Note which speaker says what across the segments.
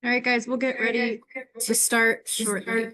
Speaker 1: All right, guys, we'll get ready to start shortly.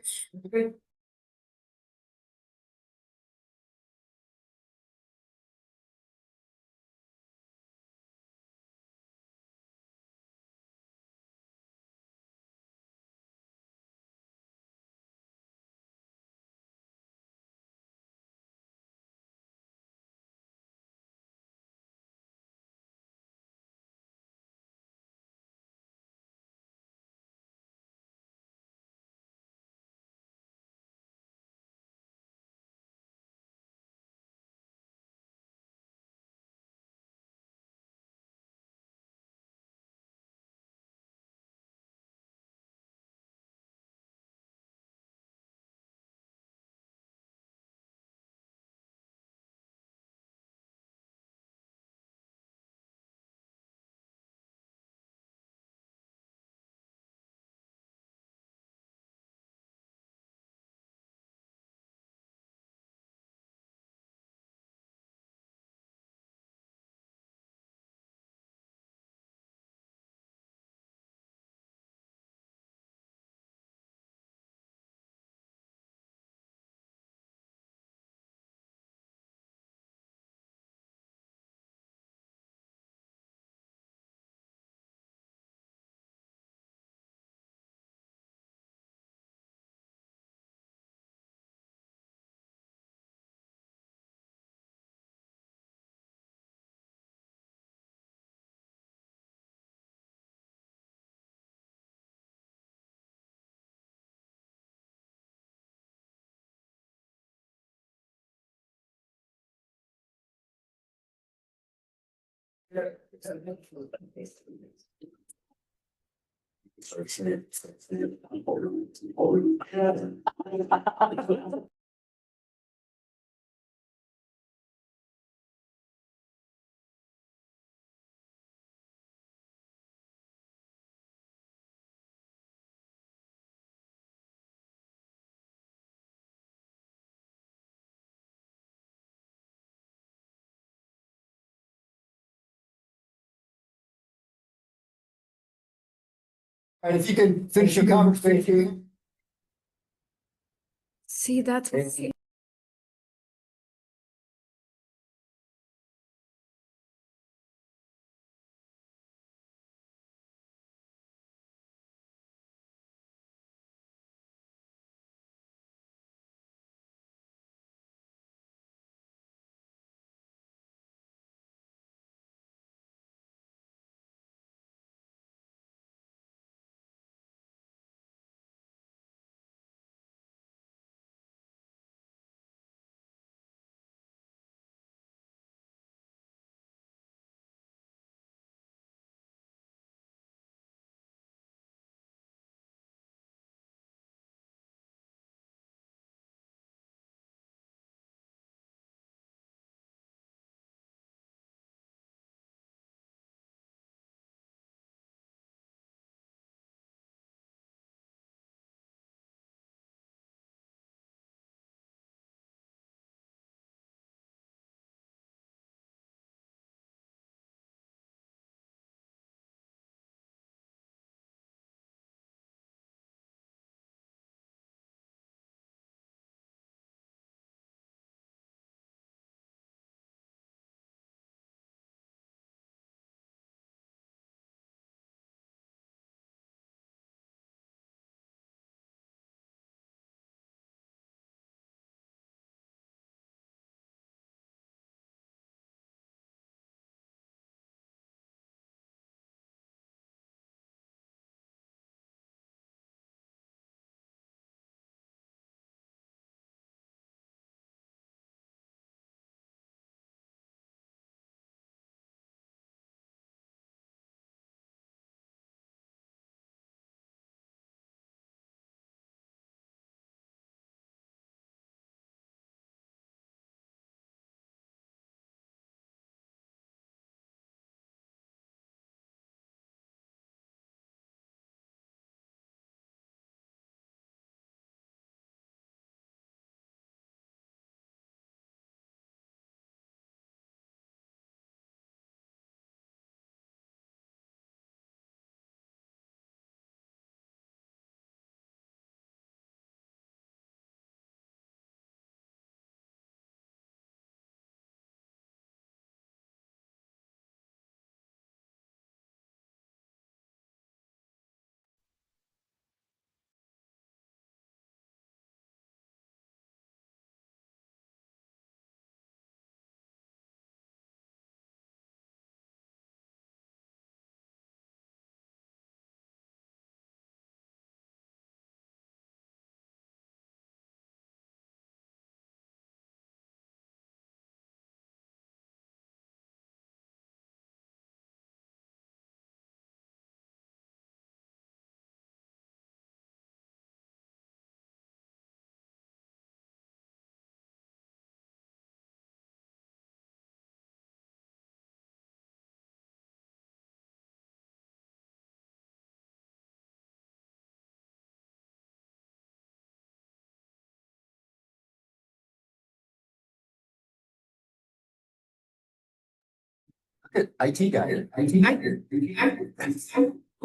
Speaker 2: And if you can finish your conversation.
Speaker 1: See, that's what.
Speaker 2: IT guy. IT guy.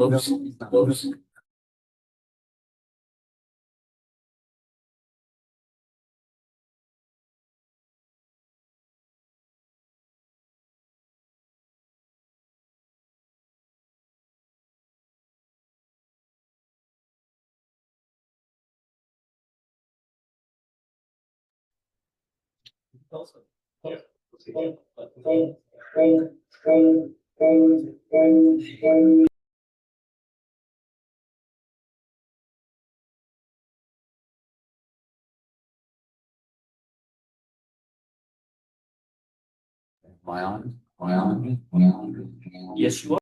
Speaker 2: Oops. Am I on? Am I on? Am I on?
Speaker 3: Yes, you are.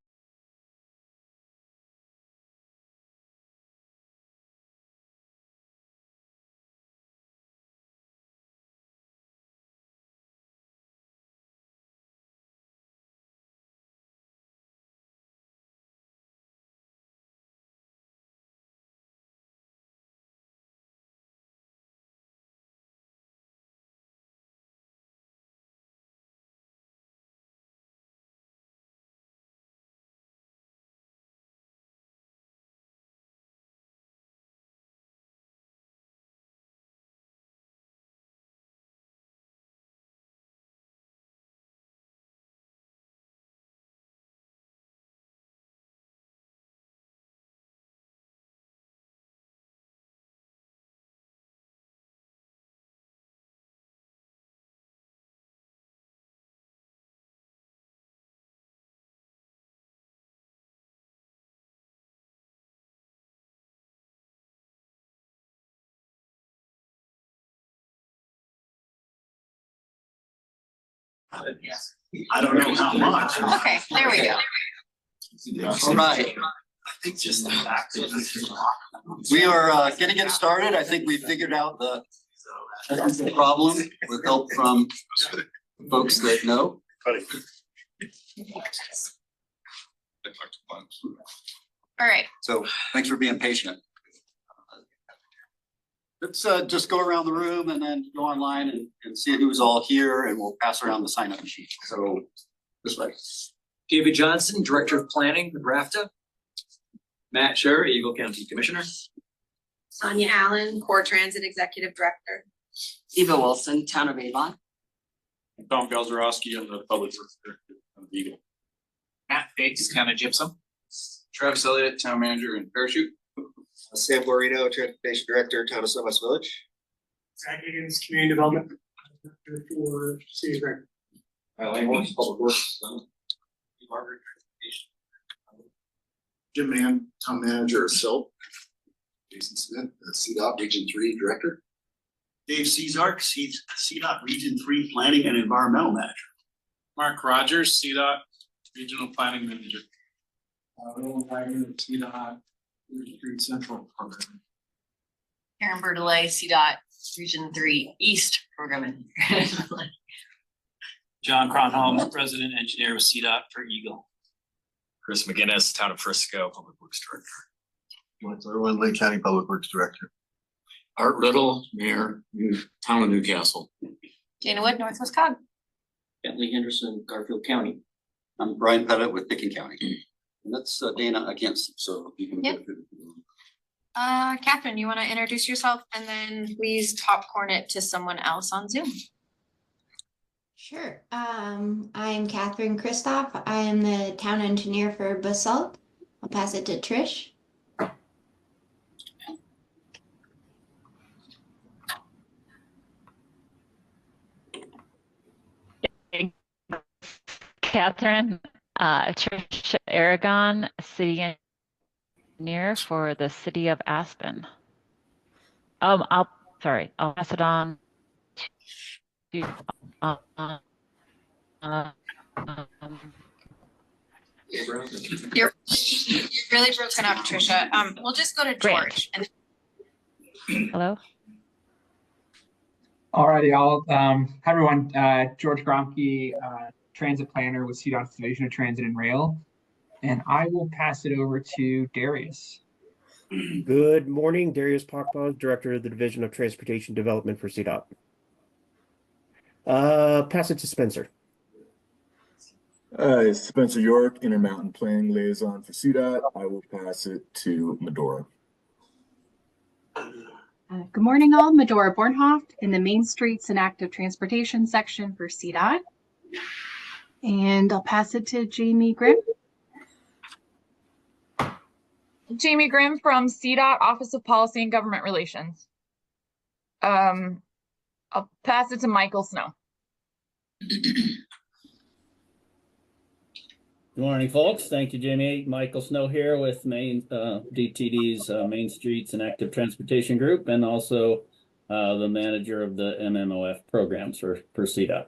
Speaker 4: I don't know how much.
Speaker 5: Okay, there we go.
Speaker 2: All right.
Speaker 4: I think just the fact that
Speaker 2: We are gonna get started. I think we figured out the problem with help from folks that know.
Speaker 5: All right,
Speaker 2: So thanks for being patient. Let's just go around the room and then go online and see who's all here, and we'll pass around the sign-up sheet. So this way.
Speaker 3: David Johnson, Director of Planning with RAFTA. Matt Sher, Eagle County Commissioner.
Speaker 5: Sonia Allen, Core Transit Executive Director.
Speaker 6: Eva Wilson, Town of Avon.
Speaker 4: Tom Galzarowski, I'm the public works director of Eagle.
Speaker 3: Matt Bates, Town of Gypsum.
Speaker 4: Travis Elliott, town manager in Parachute.
Speaker 7: Sam Guarino, Transportation Director, Town of Sunwest Village.
Speaker 8: Zach Higgins, Community Development for City of Grand.
Speaker 4: Lane Works, Public Works. Margaret, Transportation. Jim Mann, town manager of Silt. Jason Smith, CDOT Region 3 Director. Dave Cesark, CDOT Region 3 Planning and Environmental Manager.
Speaker 8: Mark Rogers, CDOT Regional Planning Manager. Roland Wagner, CDOT Region Central Program.
Speaker 6: Karen Berdelay, CDOT Region 3 East Program.
Speaker 8: John Cronholm, Resident Engineer with CDOT for Eagle.
Speaker 9: Chris McGinnis, Town of Frisco, Public Works Director.
Speaker 7: Everyone, Lake County Public Works Director.
Speaker 9: Art Riddle, Mayor, Town of Newcastle.
Speaker 5: Dana Wood, Northwest Cog.
Speaker 3: Bentley Henderson, Garfield County.
Speaker 2: I'm Brian Pettit with Picken County. And that's Dana against, so you can.
Speaker 5: Yep. Catherine, you want to introduce yourself and then please popcorn it to someone else on Zoom?
Speaker 10: Sure. I'm Catherine Kristoff. I am the town engineer for Basalt. I'll pass it to Trish.
Speaker 11: Catherine, Trish Aragon, city engineer for the city of Aspen. I'll pass it on to
Speaker 5: You're really broken up, Trisha. We'll just go to George. And
Speaker 11: hello.
Speaker 8: Alrighty, hi everyone. George Gromke, transit planner with CDOT's Division of Transit and Rail. And I will pass it over to Darius.
Speaker 12: Good morning, Darius Pockbaugh, Director of the Division of Transportation Development for CDOT. Pass it to Spencer.
Speaker 13: Spencer York, Intermountain Planning Liaison for CDOT. I will pass it to Medora.
Speaker 14: Good morning, all. Medora Bornhoft in the Main Streets and Active Transportation section for CDOT. And I'll pass it to Jamie Grimm.
Speaker 15: Jamie Grimm from CDOT Office of Policy and Government Relations. I'll pass it to Michael Snow.
Speaker 16: Good morning, folks. Thank you, Jamie. Michael Snow here with DTD's Main Streets and Active Transportation Group, and also the manager of the MMOF programs for CDOT.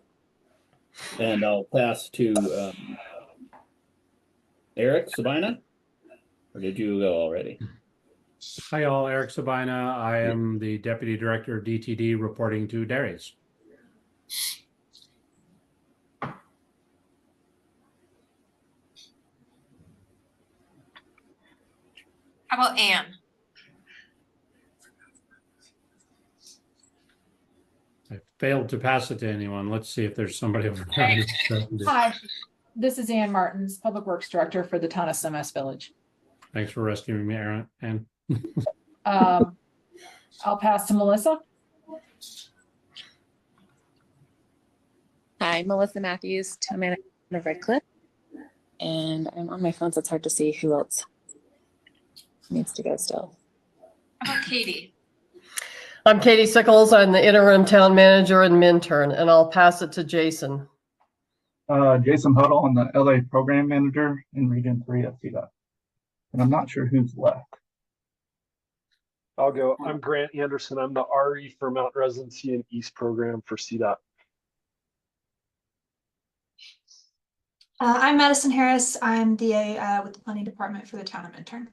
Speaker 16: And I'll pass to Eric Sabina, or did you go already?
Speaker 17: Hi, all. Eric Sabina. I am the Deputy Director of DTD, reporting to Darius.
Speaker 5: How about Anne?
Speaker 17: I failed to pass it to anyone. Let's see if there's somebody over there.
Speaker 18: Hi, this is Ann Martins, Public Works Director for the town of SMS Village.
Speaker 17: Thanks for rescuing me, Ann.
Speaker 18: I'll pass to Melissa.
Speaker 19: Hi, Melissa Matthews, town manager of Red Cliff. And I'm on my phone, so it's hard to see who else needs to go still.
Speaker 5: How about Katie?
Speaker 20: I'm Katie Sickles. I'm the interim town manager in Minturn, and I'll pass it to Jason.
Speaker 21: Jason Huddle, I'm the LA program manager in Region 3 at CDOT. And I'm not sure who's left.
Speaker 22: I'll go. I'm Grant Anderson. I'm the RE for Mount Residency and East program for CDOT.
Speaker 23: I'm Madison Harris. I'm the with the planning department for the town of Minturn.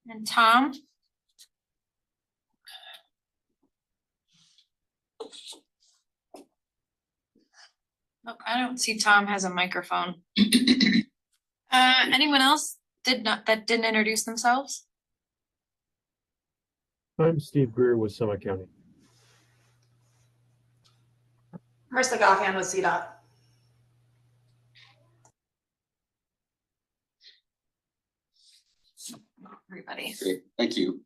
Speaker 5: And Tom? Oh, I don't see Tom has a microphone. Anyone else that didn't introduce themselves?
Speaker 22: I'm Steve Greer with Summit County.
Speaker 23: Marissa Goffan with CDOT.
Speaker 5: Everybody.
Speaker 2: Okay, thank you.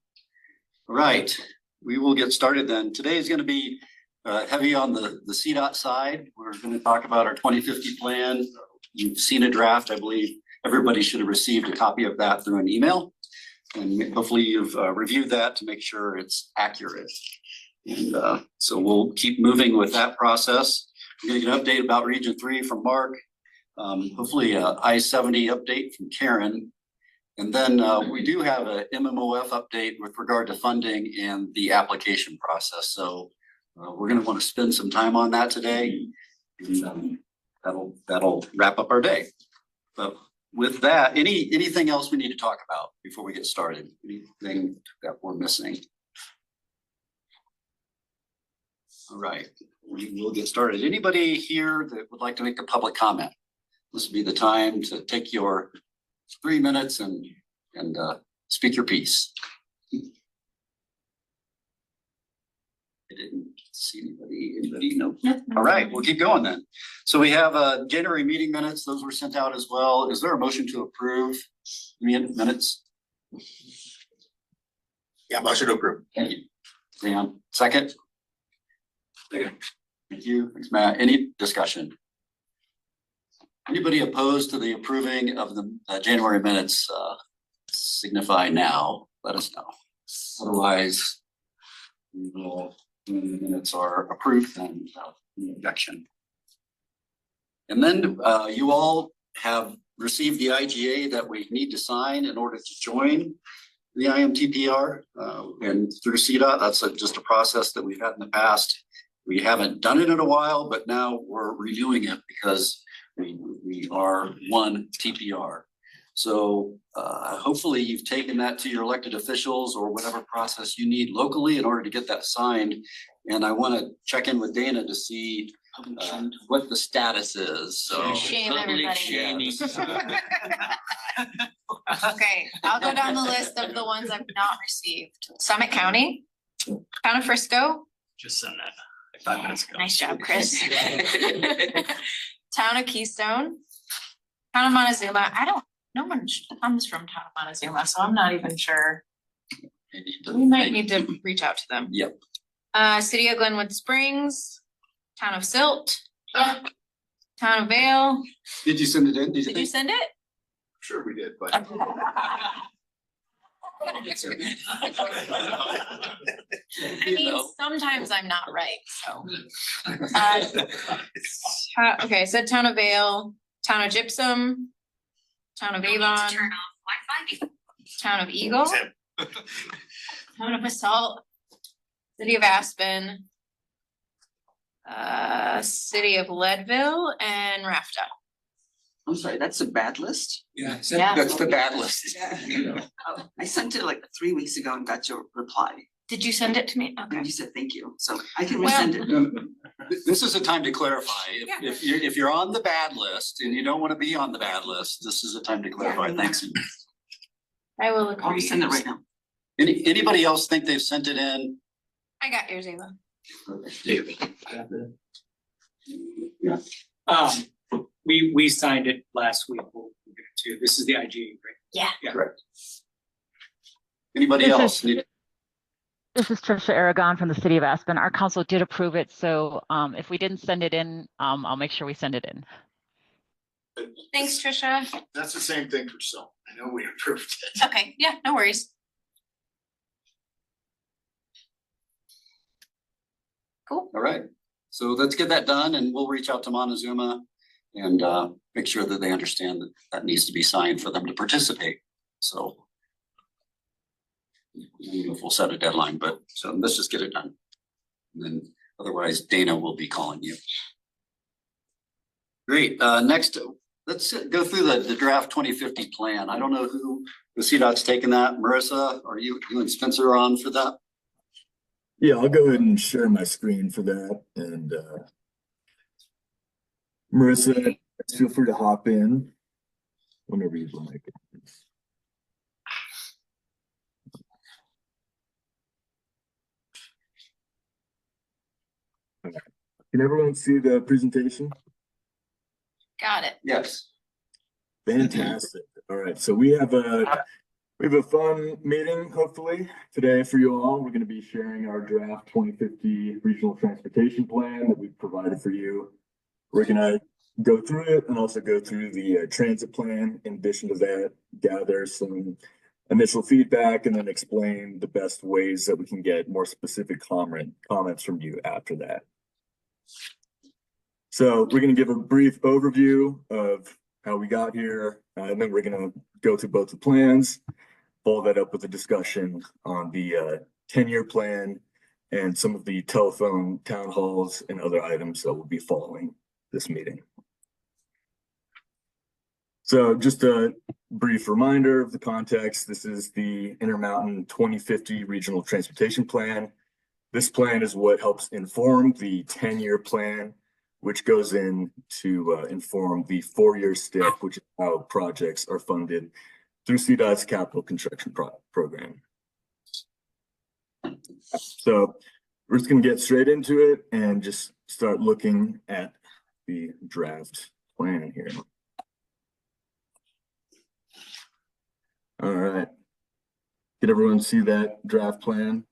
Speaker 2: All right, we will get started then. Today is going to be heavy on the CDOT side. We're going to talk about our 2050 plan. You've seen a draft. I believe everybody should have received a copy of that through an email. And hopefully you've reviewed that to make sure it's accurate. And so we'll keep moving with that process. We're going to get an update about Region 3 from Mark. Hopefully a I-70 update from Karen. And then we do have a MMOF update with regard to funding and the application process. So we're going to want to spend some time on that today. And that'll wrap up our day. But with that, anything else we need to talk about before we get started? Anything that we're missing? All right, we will get started. Anybody here that would like to make a public comment? This would be the time to take your 3 minutes and speak your piece. I didn't see anybody, no. All right, we'll keep going then. So we have January meeting minutes. Those were sent out as well. Is there a motion to approve minutes?
Speaker 7: Yeah, motion to approve.
Speaker 2: Thank you. Dan, second? Second. Thank you. Thanks, Matt. Any discussion? Anybody opposed to the approving of the January minutes, signify now, let us know. Otherwise, we will, when the minutes are approved, then without any objection. And then you all have received the IGA that we need to sign in order to join the IMTPR and through CDOT. That's just a process that we've had in the past. We haven't done it in a while, but now we're reviewing it because we are one TPR. So hopefully you've taken that to your elected officials or whatever process you need locally in order to get that signed. And I want to check in with Dana to see what the status is. So
Speaker 5: Shame everybody. Okay, I'll go down the list of the ones I've not received. Summit County, Town of Frisco.
Speaker 3: Just send that. 5 minutes ago.
Speaker 5: Nice job, Chris. Town of Keystone, Town of Montezuma. No one comes from Town of Montezuma, so I'm not even sure. We might need to reach out to them.
Speaker 2: Yep.
Speaker 5: City of Glenwood Springs, Town of Silt, Town of Vale.
Speaker 2: Did you send it in?
Speaker 5: Did you send it?
Speaker 7: Sure we did, but.
Speaker 5: I mean, sometimes I'm not right, so. Okay, so Town of Vale, Town of Gypsum, Town of Avon, Town of Eagle, Town of Basalt, City of Aspen, City of Leadville, and Rafta.
Speaker 1: I'm sorry, that's a bad list?
Speaker 3: Yeah.
Speaker 5: Yeah.
Speaker 2: That's the bad list.
Speaker 1: I sent it like 3 weeks ago and got your reply.
Speaker 5: Did you send it to me? Okay.
Speaker 1: And you said thank you, so I can
Speaker 5: Well-
Speaker 1: resend it.
Speaker 2: This is a time to clarify. If you're on the bad list and you don't want to be on the bad list, this is a time to clarify. Thanks.
Speaker 5: I will look.
Speaker 1: I'll resend it right now.
Speaker 2: Anybody else think they've sent it in?
Speaker 5: I got yours, Ava.
Speaker 3: We signed it last week. We'll get it to, this is the IGA, right?
Speaker 5: Yeah.
Speaker 3: Yeah.
Speaker 2: Correct. Anybody
Speaker 11: This
Speaker 2: else?
Speaker 11: is- This is Trisha Aragon from the City of Aspen. Our council did approve it, so if we didn't send it in, I'll make sure we send it in.
Speaker 5: Thanks, Trisha.
Speaker 9: That's the same thing for Silt. I know we approved it.
Speaker 5: Okay, yeah, no worries. Cool.
Speaker 2: All right, so let's get that done and we'll reach out to Montezuma and make sure that they understand that that needs to be signed for them to participate. So I don't know if we'll set a deadline, but so let's just get it done. And then otherwise Dana will be calling you. Great, next, let's go through the draft 2050 plan. I don't know who, the CDOT's taking that. Marissa, are you and Spencer are on for that?
Speaker 13: Yeah, I'll go ahead and share my screen for that, and Marissa, feel free to hop in whenever you'd like. Can everyone see the presentation?
Speaker 5: Got it.
Speaker 2: Yes.
Speaker 13: Fantastic. All right, so we have a fun meeting, hopefully, today for you all. We're going to be sharing our draft 2050 regional transportation plan that we've provided for you. We're going to go through it and also go through the transit plan. In addition to that, gather some initial feedback and then explain the best ways that we can get more specific comments from you after that. So we're going to give a brief overview of how we got here, and then we're going to go through both the plans, follow that up with a discussion on the 10-year plan and some of the telephone town halls and other items that will be following this meeting. So just a brief reminder of the context. This is the Intermountain 2050 Regional Transportation Plan. This plan is what helps inform the 10-year plan, which goes in to inform the 4-year STIP, which is how projects are funded through CDOT's capital construction program. So we're just going to get straight into it and just start looking at the draft plan here. All right. Did everyone see that draft plan?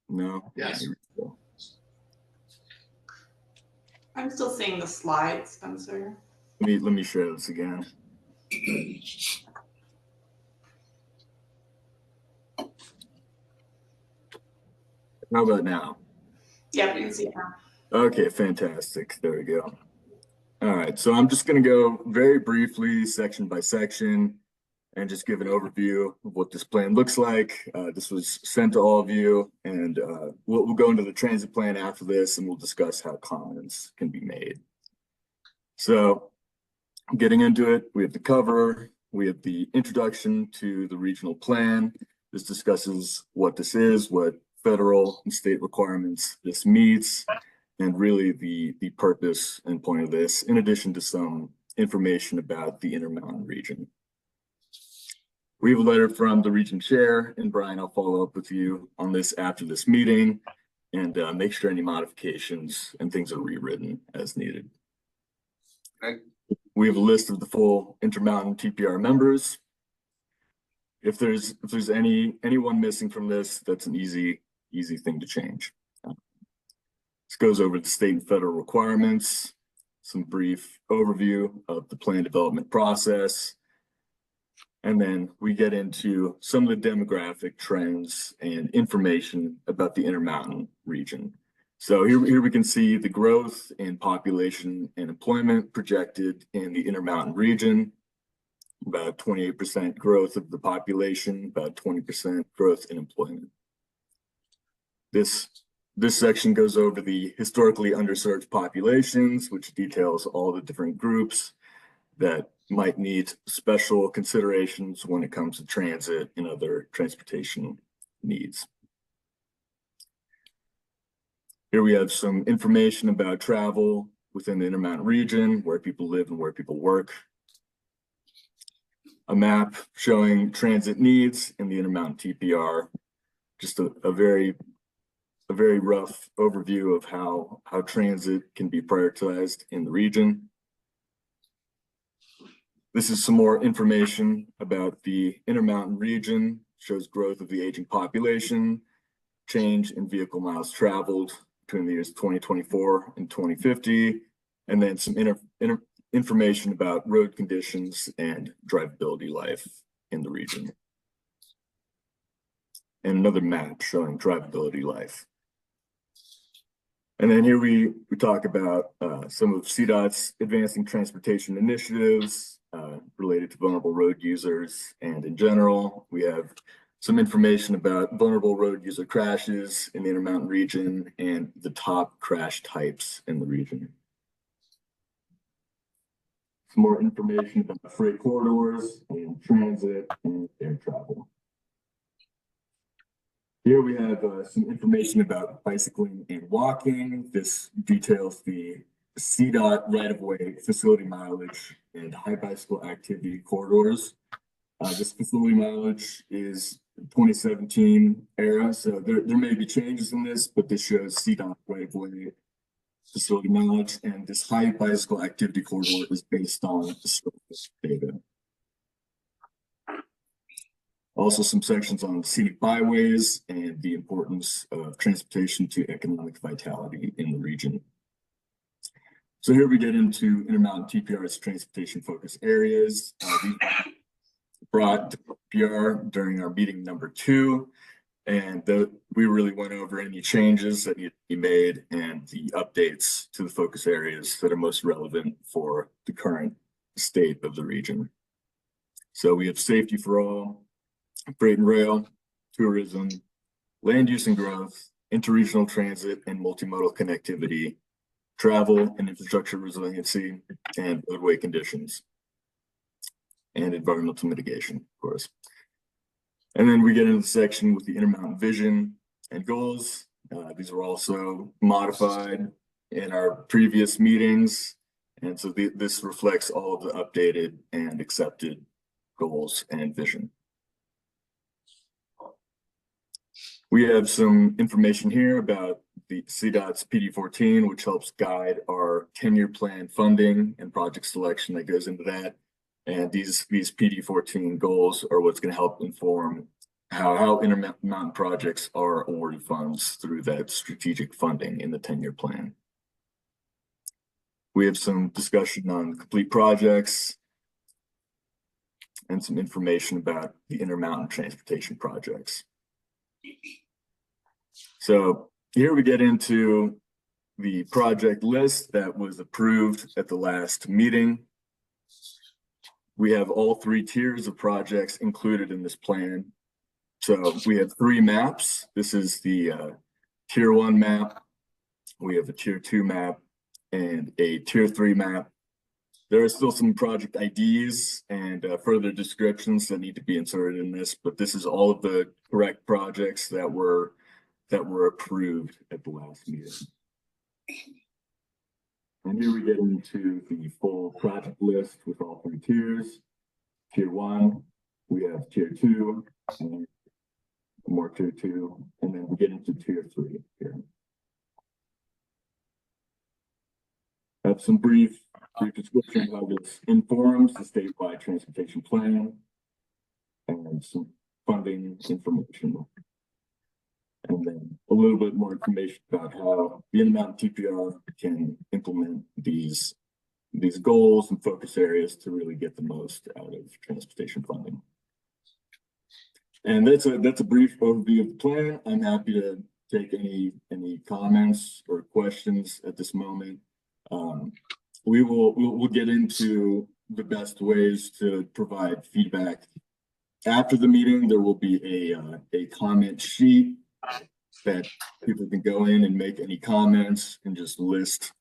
Speaker 13: No?
Speaker 9: Yes.
Speaker 4: I'm still seeing the slides, Spencer.
Speaker 13: Let me share this again. How about now?
Speaker 4: Yep, you can see it now.
Speaker 13: Okay, fantastic. There we go. All right, so I'm just going to go very briefly, section by section, and just give an overview of what this plan looks like. This was sent to all of you, and we'll go into the transit plan after this, and we'll discuss how comments can be made. So getting into it, we have the cover, we have the introduction to the regional plan. This discusses what this is, what federal and state requirements this meets, and really the purpose and point of this, in addition to some information about the Intermountain region. We have a letter from the region chair, and Brian, I'll follow up with you on this after this meeting and make sure any modifications and things are rewritten as needed.
Speaker 7: Okay.
Speaker 13: We have a list of the full Intermountain TPR members. If there's anyone missing from this, that's an easy thing to change. This goes over the state and federal requirements, some brief overview of the plan development process, and then we get into some of the demographic trends and information about the Intermountain region. So here we can see the growth in population and employment projected in the Intermountain region. About 28% growth of the population, about 20% growth in employment. This section goes over the historically underserved populations, which details all the different groups that might need special considerations when it comes to transit and other transportation needs. Here we have some information about travel within the Intermountain region, where people live and where people work. A map showing transit needs in the Intermountain TPR. Just a very rough overview of how transit can be prioritized in the region. This is some more information about the Intermountain region, shows growth of the aging population, change in vehicle miles traveled between the years 2024 and 2050, and then some information about road conditions and drivability life in the region. And another map showing drivability life. And then here we talk about some of CDOT's advancing transportation initiatives related to vulnerable road users. And in general, we have some information about vulnerable road user crashes in the Intermountain region and the top crash types in the region. Some more information about freight corridors and transit and air travel. Here we have some information about bicycling and walking. This details the CDOT right-of-way facility mileage and high bicycle activity corridors. This facility mileage is 2017 era, so there may be changes in this, but this shows CDOT right-of-way facility mileage, and this high bicycle activity corridor is based on historical data. Also some sections on scenic byways and the importance of transportation to economic vitality in the region. So here we get into Intermountain TPR's transportation focus areas. These brought to PR during our meeting number 2, and we really went over any changes that need to be made and the updates to the focus areas that are most relevant for the current state of the region. So we have safety for all, freight and rail, tourism, land use and growth, interregional transit and multimodal connectivity, travel and infrastructure resiliency, and roadway conditions, and environmental mitigation, of course. And then we get into the section with the Intermountain vision and goals. These were also modified in our previous meetings. And so this reflects all of the updated and accepted goals and vision. We have some information here about the CDOT's PD14, which helps guide our 10-year plan funding and project selection that goes into that. And these PD14 goals are what's going to help inform how Intermountain projects are awarded funds through that strategic funding in the 10-year plan. We have some discussion on complete projects and some information about the Intermountain transportation projects. So here we get into the project list that was approved at the last meeting. We have all 3 tiers of projects included in this plan. So we have 3 maps. This is the tier 1 map. We have a tier 2 map and a tier 3 map. There are still some project IDs and further descriptions that need to be inserted in this, but this is all of the correct projects that were approved at the last meeting. And here we get into the full project list with all 3 tiers. Tier 1, we have tier 2, and more tier 2, and then we get into tier 3 here. Have some brief description of how this informs the statewide transportation plan and some funding information. And then a little bit more information about how the IMTPR can implement these goals and focus areas to really get the most out of transportation funding. And that's a brief overview of the plan. I'm happy to take any comments or questions at this moment. We'll get into the best ways to provide feedback. After the meeting, there will be a comment sheet that people can go in and make any comments and just list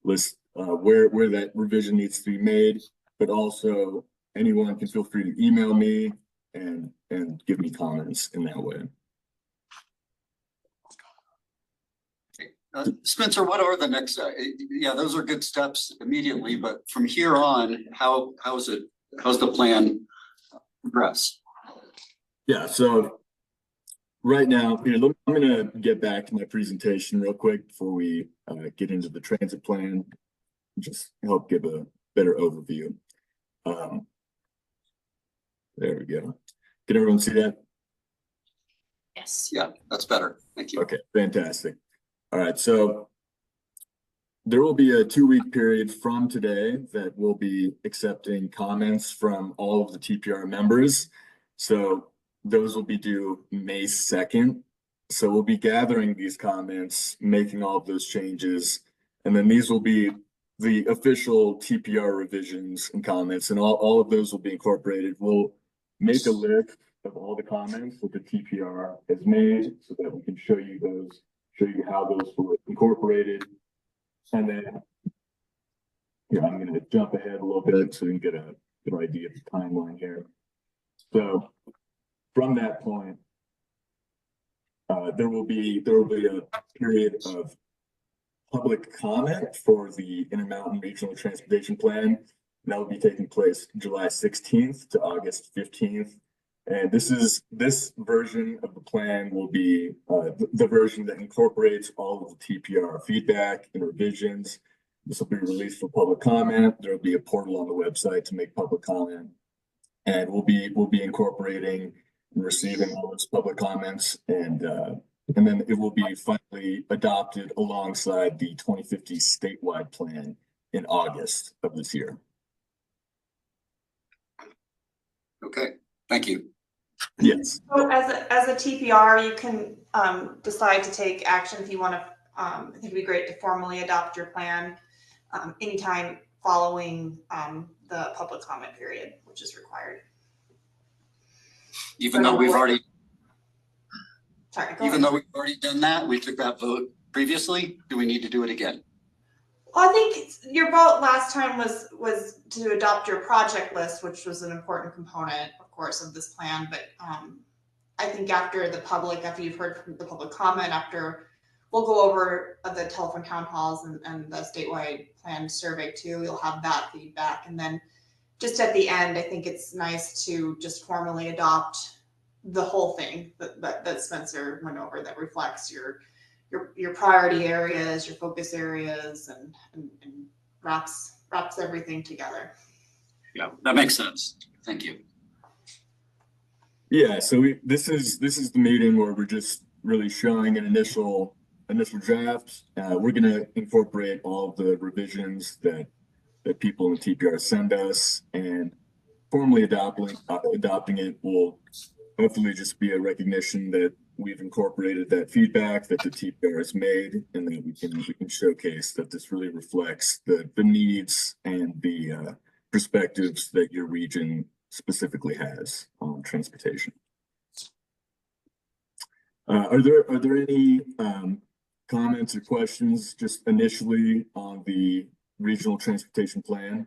Speaker 13: where that revision needs to be made. But also anyone can feel free to email me and give me comments in that way.
Speaker 2: Spencer, what are the next, yeah, those are good steps immediately, but from here on, how's the plan progress?
Speaker 13: Yeah, so right now, I'm gonna get back to my presentation real quick before we get into the transit plan, just help give a better overview. There we go. Can everyone see that?
Speaker 5: Yes.
Speaker 2: Yeah, that's better. Thank you.
Speaker 13: Okay, fantastic. All right, so there will be a 2-week period from today that we'll be accepting comments from all of the TPR members. So those will be due May 2nd. So we'll be gathering these comments, making all of those changes, and then these will be the official TPR revisions and comments, and all of those will be incorporated. We'll make a list of all the comments that the TPR has made so that we can show you how those were incorporated. And then, yeah, I'm going to jump ahead a little bit so you can get a good idea of the timeline here. So from that point, there will be a period of public comment for the Intermountain Regional Transportation Plan. And that will be taking place July 16th to August 15th. And this version of the plan will be the version that incorporates all of the TPR feedback and revisions. This will be released for public comment. There will be a portal on the website to make public comment, and we'll be incorporating and receiving all those public comments, and then it will be finally adopted alongside the 2050 statewide plan in August of this year.
Speaker 2: Okay, thank you.
Speaker 13: Yes.
Speaker 4: So as a TPR, you can decide to take action if you want to. I think it'd be great to formally adopt your plan anytime following the public comment period, which is required.
Speaker 2: Even though we've already,
Speaker 4: Even
Speaker 2: though we've already done that, we took that vote previously. Do we need to do it again?
Speaker 4: Well, I think your vote last time was to adopt your project list, which was an important component, of course, of this plan. But I think after you've heard from the public comment, we'll go over the telephone town halls and the statewide plan survey too. You'll have that feedback. And then just at the end, I think it's nice to just formally adopt the whole thing that Spencer went over that reflects your priority areas, your focus areas, and wraps everything together.
Speaker 2: Yeah, that makes sense. Thank you.
Speaker 13: Yeah, so this is the meeting where we're just really showing an initial draft. We're going to incorporate all of the revisions that people in the TPR send us, and formally adopting it will hopefully just be a recognition that we've incorporated that feedback that the TPR has made, and that we can showcase that this really reflects the needs and the perspectives that your region specifically has on transportation. Are there any comments or questions just initially on the regional transportation plan?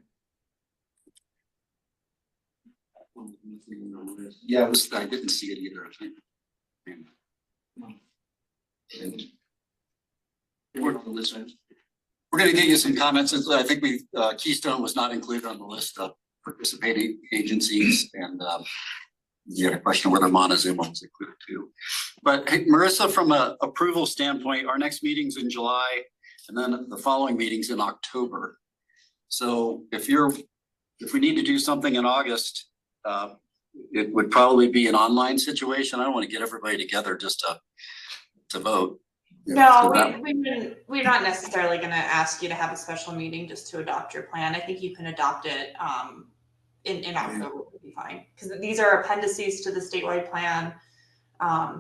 Speaker 2: Yeah, I didn't see it either. We're going to get you some comments. I think Keystone was not included on the list of participating agencies, and You had a question whether Montezuma was included too. But hey, Marissa, from a approval standpoint, our next meeting's in July and then the following meeting's in October. So if we need to do something in August, it would probably be an online situation. I don't want to get everybody together just to vote.
Speaker 4: No, we're not necessarily gonna ask you to have a special meeting just to adopt your plan. I think you can adopt it in October would be fine. Because these are appendices to the statewide plan.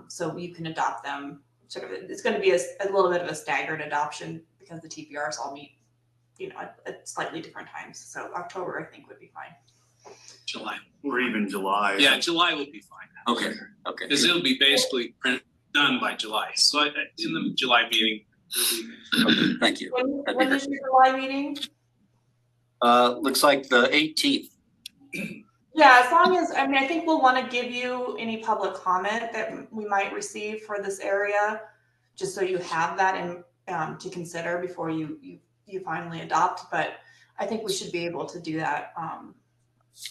Speaker 4: So you can adopt them sort of, it's gonna be a little bit of a staggered adoption because the TPRs all meet, you know, at slightly different times. So October, I think, would be fine.
Speaker 3: July.
Speaker 9: Or even July.
Speaker 3: Yeah, July will be fine.
Speaker 2: Okay, okay.
Speaker 3: Because it'll be basically done by July. So in the July meeting.
Speaker 2: Okay, thank you.
Speaker 4: When is your July meeting?
Speaker 2: Looks like the 18th.
Speaker 4: Yeah, as long as, I mean, I think we'll want to give you any public comment that we might receive for this area, just so you have that in to consider before you finally adopt. But I think we should be able to do that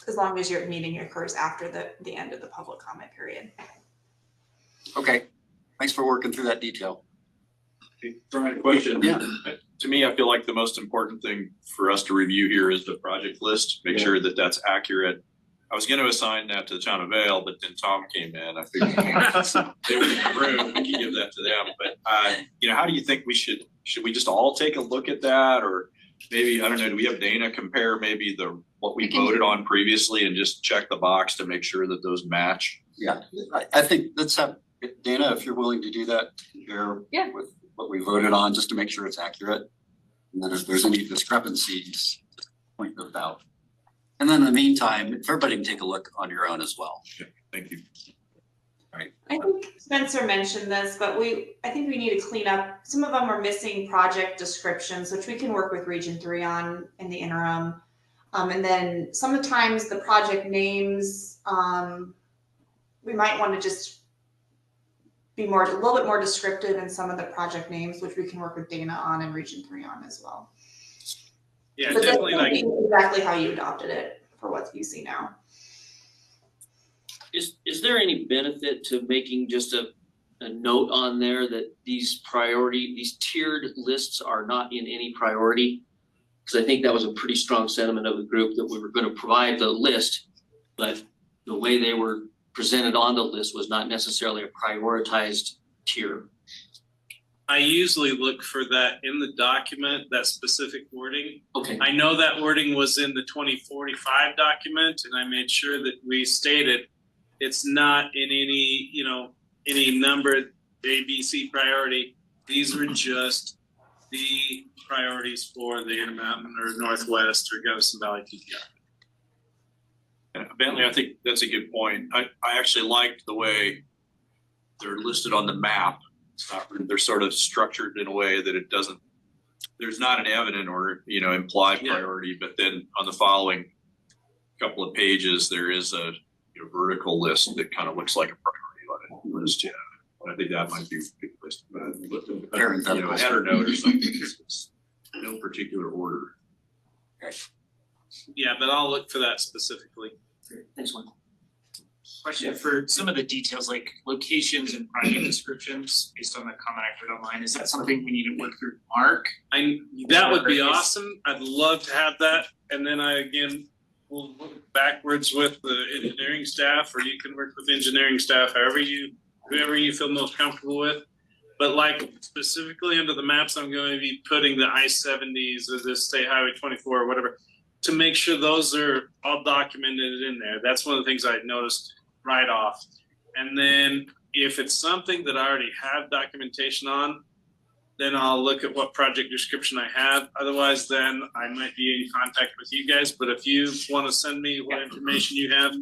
Speaker 4: as long as your meeting occurs after the end of the public comment period.
Speaker 2: Okay, thanks for working through that detail.
Speaker 6: Brian, question.
Speaker 2: Yeah.
Speaker 6: To me, I feel like the most important thing for us to review here is the project list, make sure that that's accurate. I was gonna assign that to the town of Vale, but then Tom came in. I figured they were in the room, we could give that to them. But you know, how do you think should we just all take a look at that? Or maybe, I don't know, do we have Dana compare maybe what we voted on previously and just check the box to make sure that those match?
Speaker 2: Yeah, I think let's have Dana, if you're willing to do that, compare with what we voted on, just to make sure it's accurate. And then if there's any discrepancies, point those out. And then in the meantime, if everybody can take a look on your own as well.
Speaker 6: Okay, thank you.
Speaker 2: All right.
Speaker 4: I think Spencer mentioned this, but I think we need to clean up. Some of them are missing project descriptions, which we can work with Region 3 on in the interim. And then sometimes the project names, we might want to just be a little bit more descriptive in some of the project names, which we can work with Dana on and Region 3 on as well.
Speaker 3: Yeah,
Speaker 4: but
Speaker 3: definitely like
Speaker 4: exactly how you adopted it for what you see now.
Speaker 8: Is there any benefit to making just a note on there that these tiered lists are not in any priority? Because I think that was a pretty strong sentiment of the group that we were going to provide the list, but the way they were presented on the list was not necessarily a prioritized tier.
Speaker 10: I usually look for that in the document, that specific wording.
Speaker 8: Okay.
Speaker 10: I know that wording was in the 2045 document, and I made sure that we stated it's not in any numbered A, B, C priority. These were just the priorities for the Intermountain or Northwest or Gunnison Valley TPR.
Speaker 6: Bentley, I think that's a good point. I actually liked the way they're listed on the map. They're sort of structured in a way that there's not an evident or, implied priority, but then on the following couple of pages, there is a vertical list that kind of looks like a priority on it list. Yeah. I think that might be a good place to put a header note or something. No particular order.
Speaker 2: Okay.
Speaker 10: Yeah, but I'll look for that specifically.
Speaker 8: Thanks, Michael.
Speaker 24: Question for some of the details like locations and project descriptions based on the comment I heard online. Is that something we need to work through Mark?
Speaker 10: That would be awesome. I'd love to have that. And then we'll work backwards with the engineering staff, or you can work with engineering staff, whoever you feel most comfortable with. But like specifically under the maps, I'm going to be putting the I-70s or the State Highway 24 or whatever, to make sure those are all documented in there. That's one of the things I noticed right off. And then if it's something that I already have documentation on, then I'll look at what project description I have. Otherwise, then I might be in contact with you guys. But if you want to send me what information you have,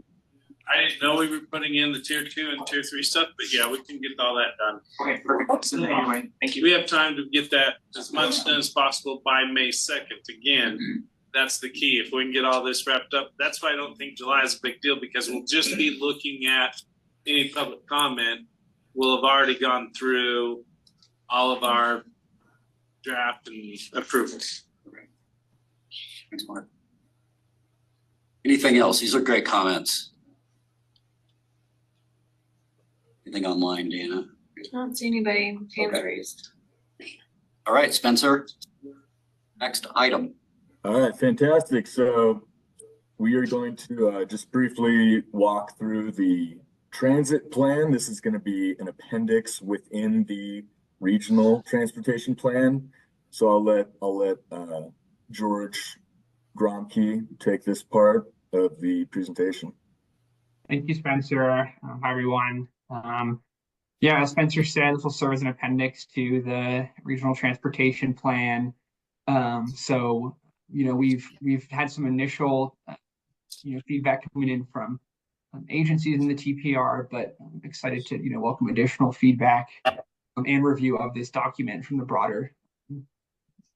Speaker 10: I didn't know we were putting in the tier 2 and tier 3 stuff, but yeah, we can get all that done.
Speaker 24: Okay, perfect. Anyway, thank you.
Speaker 10: We have time to get that as much done as possible by May 2nd. Again, that's the key. If we can get all this wrapped up, that's why I don't think July is a big deal, because we'll just be looking at any public comment. We'll have already gone through all of our draft and approvals.
Speaker 2: Thanks, Mark. Anything else? These are great comments. Anything online, Dana?
Speaker 5: I don't see anybody hands
Speaker 2: Okay.
Speaker 5: raised.
Speaker 2: All right, Spencer. Next item.
Speaker 13: All right, fantastic. So we are going to just briefly walk through the transit plan. This is going to be an appendix within the regional transportation plan. So I'll let George Gromke take this part of the presentation.
Speaker 12: Thank you, Spencer. Hi, everyone. Yeah, as Spencer said, this will serve as an appendix to the regional transportation plan. So, we've had some initial, feedback coming in from agencies in the TPR, but I'm excited to, welcome additional feedback and review of this document from the broader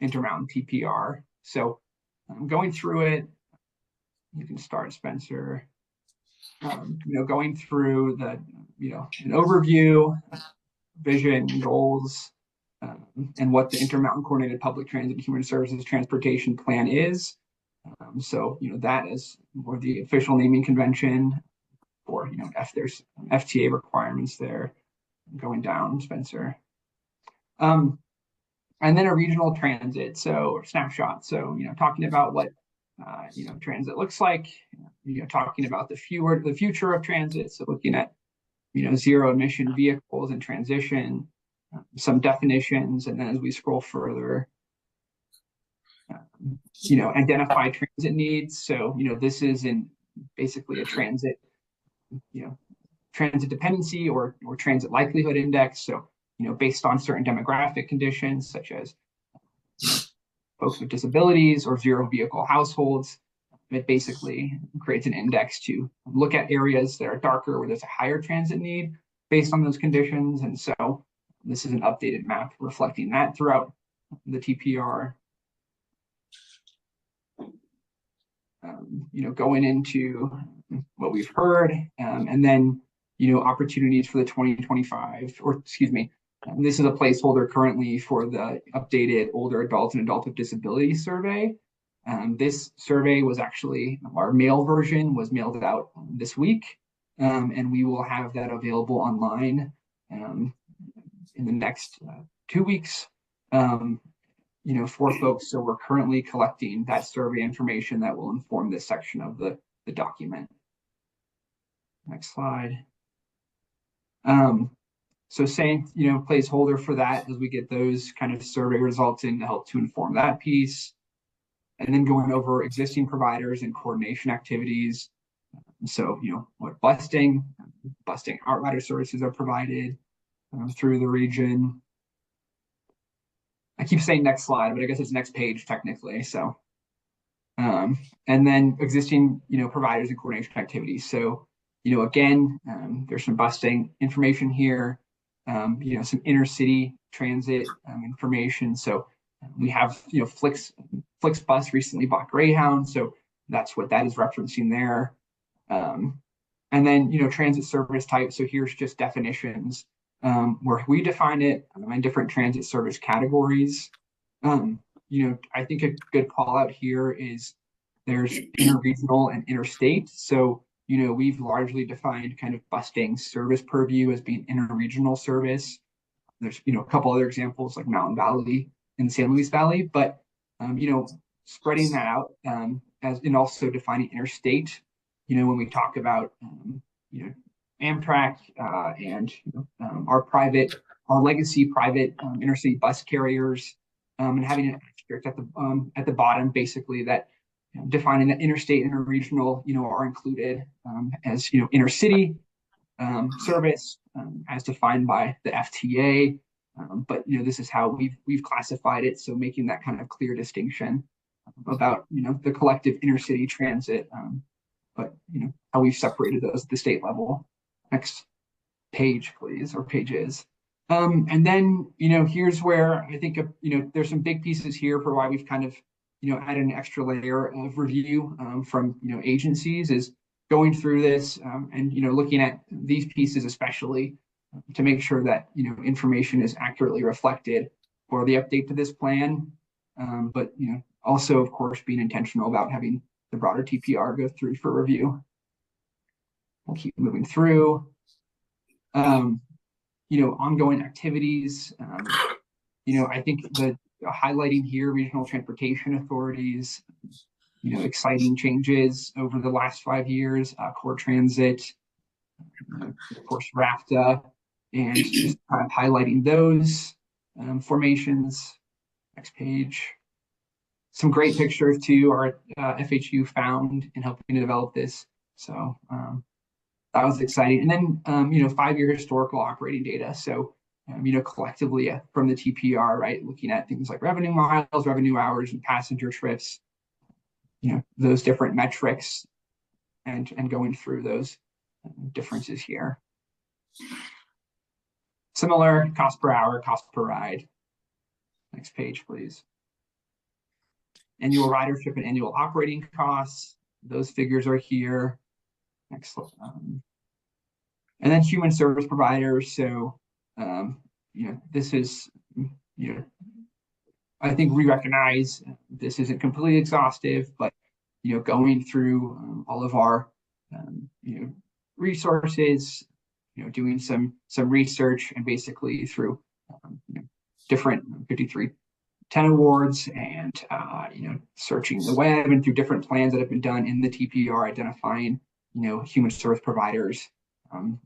Speaker 12: Intermountain TPR. So, going through it, you can start, Spencer. Going through the, an overview, vision, goals, and what the Intermountain Coordinated Public Transit and Human Services Transportation Plan is. So, that is more the official naming convention, or, if there's FTA requirements there, going down, Spencer. And then a regional transit, so snapshot. So, talking about what transit looks like, talking about the future of transit. So looking at, zero emission vehicles and transition, some definitions, and then as we scroll further, identify transit needs. So, this is basically a transit, transit dependency or transit likelihood index. So, based on certain demographic conditions, such as folks with disabilities or zero vehicle households, it basically creates an index to look at areas that are darker where there's a higher transit need based on those conditions. And so this is an updated map reflecting that throughout the TPR. Going into what we've heard, and then, opportunities for the 2025, or excuse me, this is a placeholder currently for the updated older adults and adults with disabilities survey. This survey was actually, our mail version was mailed out this week, and we will have that available online in the next 2 weeks, for folks. So we're currently collecting that survey information that will inform this section of the document. Next slide. So saying, placeholder for that as we get those kind of survey results in to help to inform that piece. And then going over existing providers and coordination activities. So, what busting outrider services are provided through the region. I keep saying next slide, but I guess it's next page technically. So, and then existing, providers and coordination activities. So, again, there's some busting information here, some inner city transit information. So we have, Flixbus recently bought Greyhound. So that's what that is referencing there. And then, transit service type. So here's just definitions where we define it in different transit service categories. I think a good call out here is there's interregional and interstate. So, we've largely defined kind of busting service purview as being interregional service. There's, a couple other examples like Mountain Valley and San Luis Valley, but, spreading that out as and also defining interstate, when we talk about, Amtrak and our legacy private intercity bus carriers, and having an asterisk at the bottom, basically that defining that interstate and interregional, are included as intercity service as defined by the FTA. But this is how we've classified it. So making that kind of clear distinction about the collective intercity transit, but how we've separated those at the state level. Next page, please, or pages. And then here's where I think there's some big pieces here for why we've kind of added an extra layer of review from agencies is going through this and looking at these pieces especially to make sure that information is accurately reflected for the update to this plan, but also of course being intentional about having the broader TPR go through for review. We'll keep moving through. Ongoing activities. I think the highlighting here, regional transportation authorities, exciting changes over the last 5 years, core transit, of course, RAFTA, and just kind of highlighting those formations. Next page. Some great pictures too our FHU found in helping to develop this. So that was exciting. And then, 5-year historical operating data. So, collectively from the TPR, right, looking at things like revenue miles, revenue hours, and passenger trips, those different metrics and going through those differences here. Similar cost per hour, cost per ride. Next page, please. Annual ridership and annual operating costs. Those figures are here. Next. And then human service providers. So, this is, I think we recognize this isn't completely exhaustive, but, going through all of our, resources, doing some research and basically through, different 5310 awards and, searching the web and through different plans that have been done in the TPR, identifying, human service providers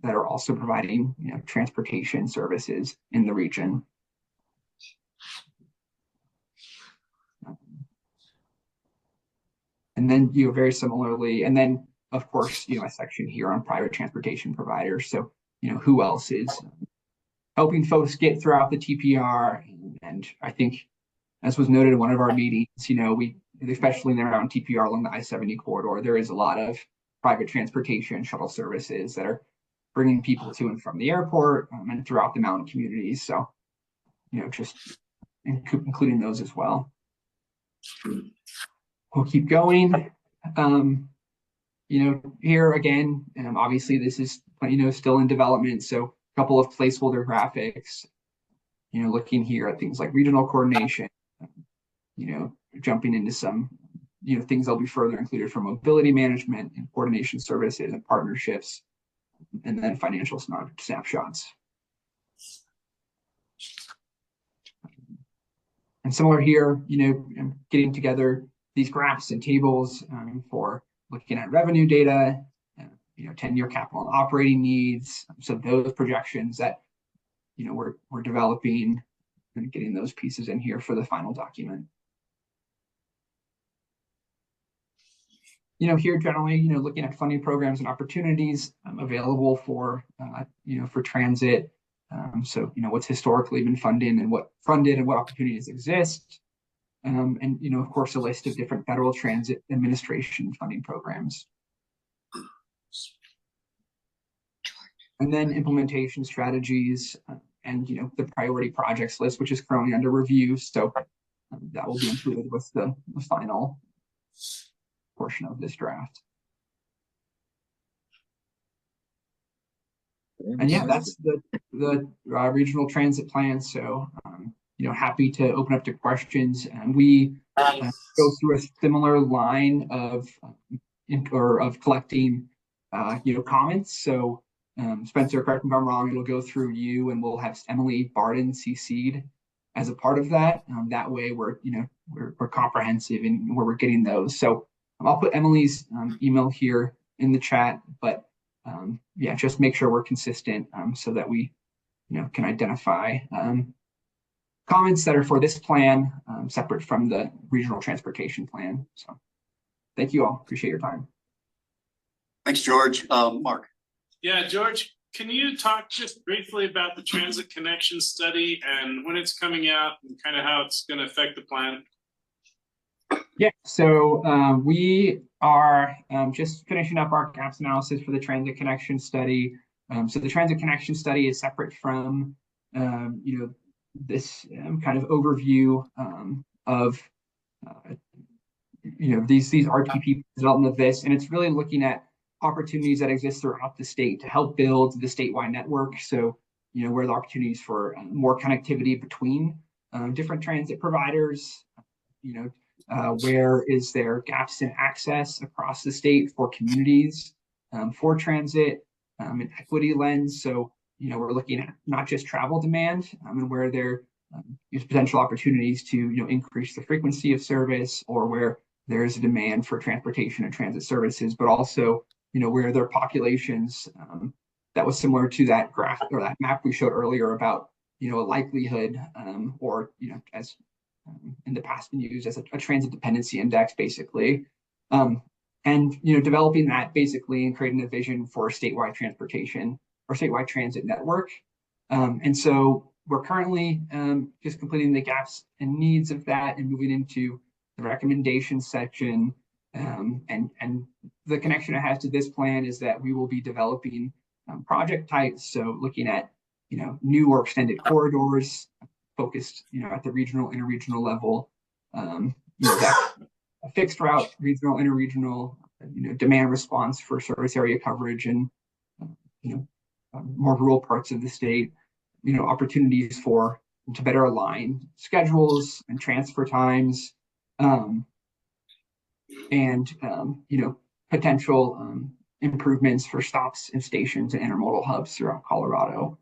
Speaker 12: that are also providing, transportation services in the region. And then, very similarly, and then, of course, a section here on private transportation providers. So, who else is helping folks get throughout the TPR? And I think, as was noted in one of our meetings, we, especially in and around TPR along the I-70 corridor, there is a lot of private transportation shuttle services that are bringing people to and from the airport and throughout the mountain communities. So, just including those as well. We'll keep going. Here again, obviously this is, still in development. So a couple of placeholder graphics, looking here at things like regional coordination, jumping into some, things that'll be further included for mobility management and coordination services and partnerships, and then financial snapshots. And similar here, getting together these graphs and tables for looking at revenue data, 10-year capital and operating needs. So those projections that, we're developing and getting those pieces in here for the final document. Here generally, looking at funding programs and opportunities available for, for transit. So, what's historically been funded and what opportunities exist. And, of course, a list of different federal transit administration funding programs. And then implementation strategies and, the priority projects list, which is currently under review. So that will be included with the final portion of this draft. And yeah, that's the regional transit plan. So, happy to open up to questions. And we go through a similar line of collecting, comments. So, Spencer, correct me if I'm wrong, it'll go through you, and we'll have Emily Barden CC'd as a part of that. That way, we're comprehensive in where we're getting those. So I'll put Emily's email here in the chat, but yeah, just make sure we're consistent so that we, can identify comments that are for this plan separate from the regional transportation plan. So thank you all. Appreciate your time.
Speaker 2: Thanks, George. Mark.
Speaker 10: Yeah, George, can you talk just briefly about the transit connection study and when it's coming out and kind of how it's going to affect the plan?
Speaker 12: Yeah, so we are just finishing up our gaps analysis for the transit connection study. So the transit connection study is separate from, this kind of overview of, these RTP development of this, and it's really looking at opportunities that exist throughout the state to help build the statewide network. So, where the opportunities for more connectivity between different transit providers, where is there gaps in access across the state for communities, for transit, an equity lens. So, we're looking at not just travel demand and where there is potential opportunities to increase the frequency of service, or where there's a demand for transportation and transit services, but also where there are populations that was similar to that graph or that map we showed earlier about a likelihood or as in the past been used as a transit dependency index, basically. And developing that basically and creating a vision for a statewide transportation or statewide transit network. And so we're currently just completing the gaps and needs of that and moving into the recommendations section. And the connection it has to this plan is that we will be developing project types. So looking at new or extended corridors focused at the regional, interregional level. That a fixed route, regional, interregional, demand response for service area coverage and more rural parts of the state. Opportunities to better align schedules and transfer times, and potential improvements for stops and stations and intermodal hubs throughout Colorado.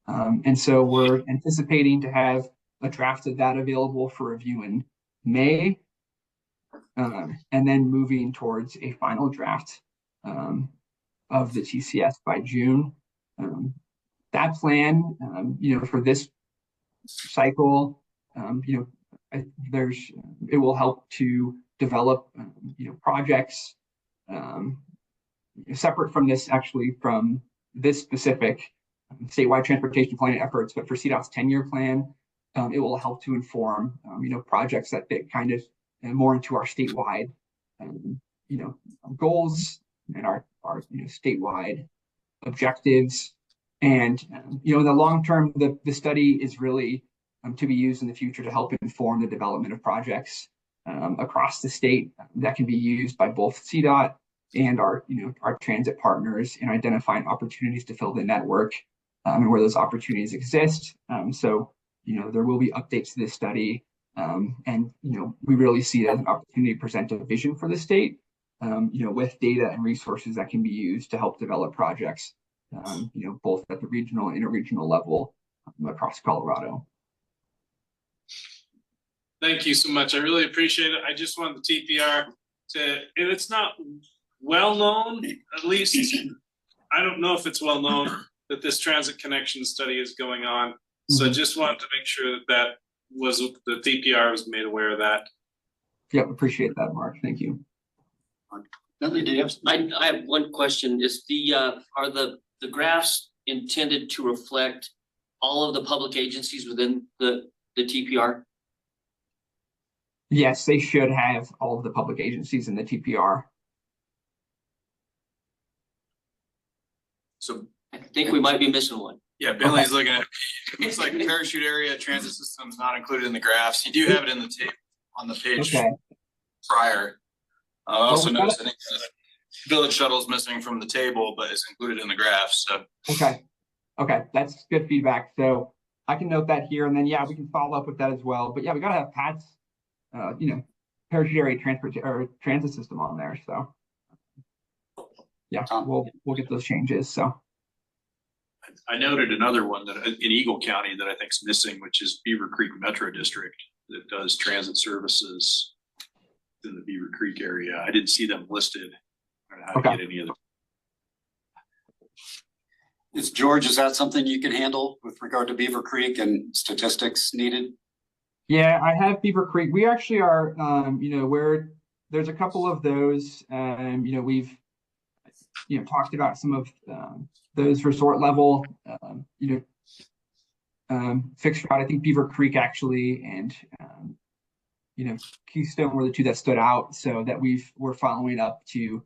Speaker 12: And so we're anticipating to have a draft of that available for review in May, and then moving towards a final draft of the TCS by June. That plan, for this cycle, it will help to develop, projects separate from this, actually from this specific statewide transportation planning efforts, but for CDOT's 10-year plan, it will help to inform, projects that fit kind of more into our statewide, goals and our statewide objectives. And, in the long term, the study is really to be used in the future to help inform the development of projects across the state that can be used by both CDOT and our transit partners in identifying opportunities to fill the network and where those opportunities exist. So, there will be updates to this study. And, we really see it as an opportunity to present a vision for the state, with data and resources that can be used to help develop projects, both at the regional and interregional level across Colorado.
Speaker 10: Thank you so much. I really appreciate it. I just want the TPR to, and it's not well known, at least, I don't know if it's well known that this transit connection study is going on. So I just wanted to make sure that the TPR was made aware of that.
Speaker 12: Yep, appreciate that, Mark. Thank you.
Speaker 2: Bentley, do you have?
Speaker 8: I have one question. Is are the graphs intended to reflect all of the public agencies within the TPR?
Speaker 12: Yes, they should have all of the public agencies in the TPR.
Speaker 8: So I think we might be missing one.
Speaker 14: Yeah, Bentley's looking at, it looks like parachute area, transit systems not included in the graphs. You do have it in the tape on the page prior. I also noticed I think the village shuttle is missing from the table, but it's included in the graphs. So
Speaker 12: Okay, that's good feedback. So I can note that here, and then we can follow up with that as well. But we gotta have Pat's parachute area transit system on there. So we'll get those changes. So
Speaker 6: I noted another one that in Eagle County that I think is missing, which is Beaver Creek Metro District that does transit services in the Beaver Creek area. I didn't see them listed. I don't know how to get any of them.
Speaker 2: George, is that something you can handle with regard to Beaver Creek and statistics needed?
Speaker 12: Yeah, I have Beaver Creek. We actually are, where there's a couple of those, we've, talked about some of those resort level, fixed route. I think Beaver Creek actually, and, Keystone were the two that stood out, so that we're following up to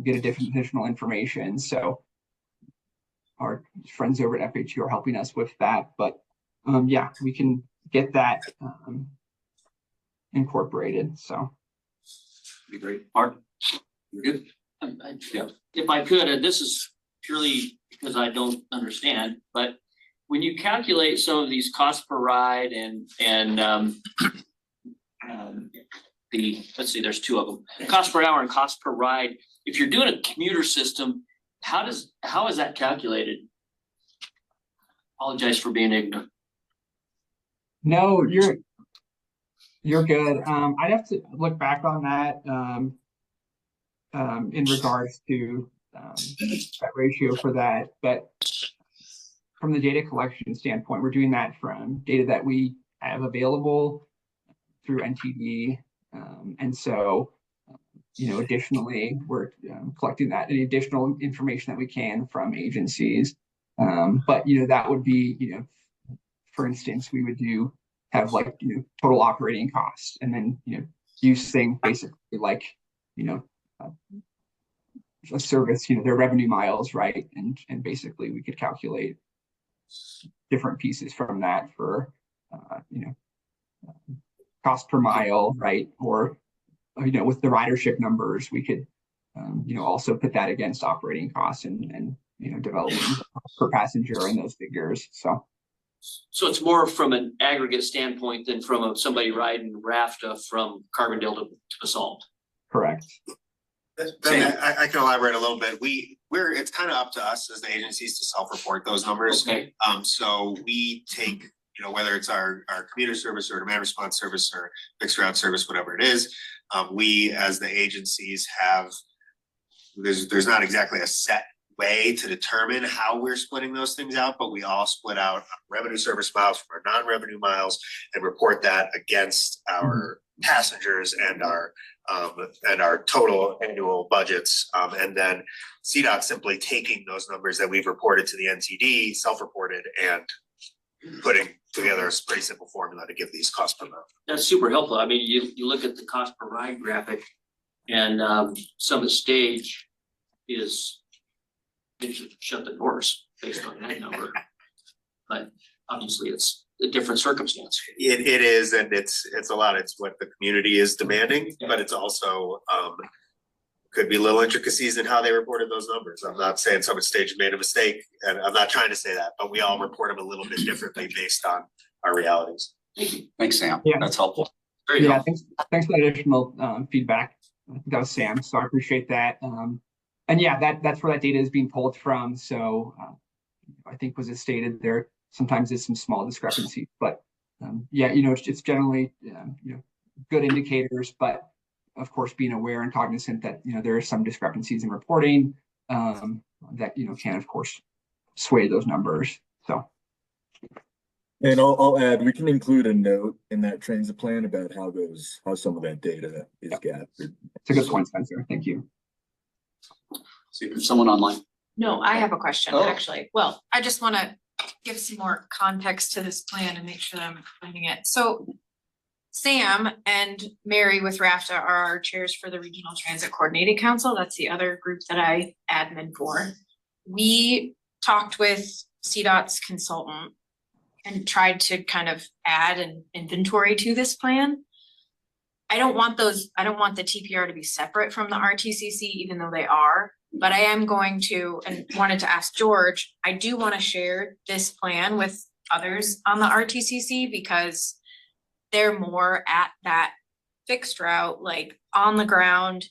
Speaker 12: get additional information. So our friends over at FHU are helping us with that, but we can get that incorporated. So
Speaker 2: be great. Mark, you're good.
Speaker 8: If I could, and this is purely because I don't understand, but when you calculate some of these cost per ride and let's see, there's two of them, cost per hour and cost per ride. If you're doing a commuter system, how is that calculated? Apologize for being ignorant.
Speaker 12: No, you're good. I'd have to look back on that, in regards to, that ratio for that, but from the data collection standpoint, we're doing that from data that we have available through NTD. And so, additionally, we're collecting that any additional information that we can from agencies. But, that would be, for instance, we would have like, total operating costs and then, use things basically like, a service, their revenue miles, right? And basically we could calculate different pieces from that for, cost per mile, right? Or, with the ridership numbers, we could, also put that against operating costs and developing per passenger and those figures.
Speaker 8: So it's more from an aggregate standpoint than from somebody riding RAFTA from Carbondale to Basalt.
Speaker 12: Correct.
Speaker 7: Ben, I can elaborate a little bit. It's kind of up to us as the agencies to self-report those numbers.
Speaker 8: Okay.
Speaker 7: So we take, whether it's our commuter service or demand response service or fixed route service, whatever it is, we as the agencies there's not exactly a set way to determine how we're splitting those things out, but we all split out revenue service miles from our non-revenue miles and report that against our passengers and our total annual budgets. And then CDOT simply taking those numbers that we've reported to the NTD, self-reported, and putting together a pretty simple formula to give these costs per mile.
Speaker 8: That's super helpful. I mean, you look at the cost per ride graphic and Summit Stage is shut the doors based on that number. But obviously it's a different circumstance.
Speaker 7: It is, and it's a lot. It's what the community is demanding, but it's also could be little intricacies in how they reported those numbers. I'm not saying Summit Stage made a mistake, and I'm not trying to say that, but we all report them a little bit differently based on our realities.
Speaker 2: Thanks, Sam.
Speaker 12: Yeah.
Speaker 2: That's helpful.
Speaker 8: Very helpful.
Speaker 12: Thanks for that additional feedback. I think that was Sam, so I appreciate that. And yeah, that's where that data is being pulled from. So I think was it stated there sometimes there's some small discrepancies, but yeah, it's generally good indicators, but of course being aware and cognizant that there are some discrepancies in reporting that can of course sway those numbers. So.
Speaker 13: And I'll add, we can include a note in that transit plan about how some of that data is gathered.
Speaker 12: It's a good point, Spencer. Thank you.
Speaker 2: See if there's someone online.
Speaker 5: No, I have a question,
Speaker 2: Oh.
Speaker 5: actually. Well, I just want to give some more context to this plan and make sure that I'm explaining it. So Sam and Mary with RAFTA are our chairs for the Regional Transit Coordinating Council. That's the other group that I admin for. We talked with CDOT's consultant and tried to kind of add an inventory to this plan. I don't want the TPR to be separate from the RTCC, even though they are, but I am going to, and wanted to ask George, I do want to share this plan with others on the RTCC because they're more at that fixed route, like on the ground,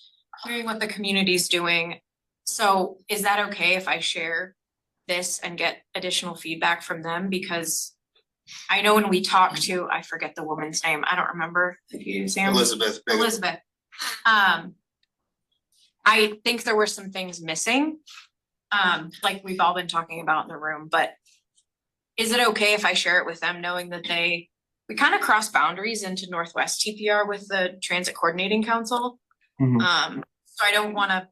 Speaker 5: hearing what the community's doing. So is that okay if I share this and get additional feedback from them? Because I know when we talked to, I forget the woman's name, I don't remember if you, Sam.
Speaker 7: Elizabeth.
Speaker 5: I think there were some things missing, like we've all been talking about in the room, but is it okay if I share it with them, knowing that we kind of cross boundaries into Northwest TPR with the Transit Coordinating Council?
Speaker 12: Mm-hmm.
Speaker 5: So I don't want to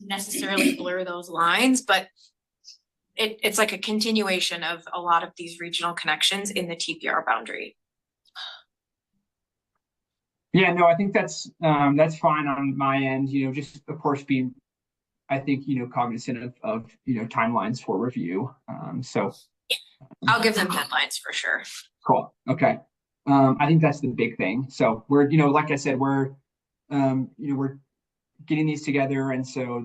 Speaker 5: necessarily blur those lines, but it's like a continuation of a lot of these regional connections in the TPR boundary.
Speaker 12: Yeah, no, I think that's fine on my end, just of course being, I think, cognizant of timelines for review. So
Speaker 5: I'll give them deadlines for sure.
Speaker 12: Cool. Okay. I think that's the big thing. So we're, like I said, we're getting these together. And so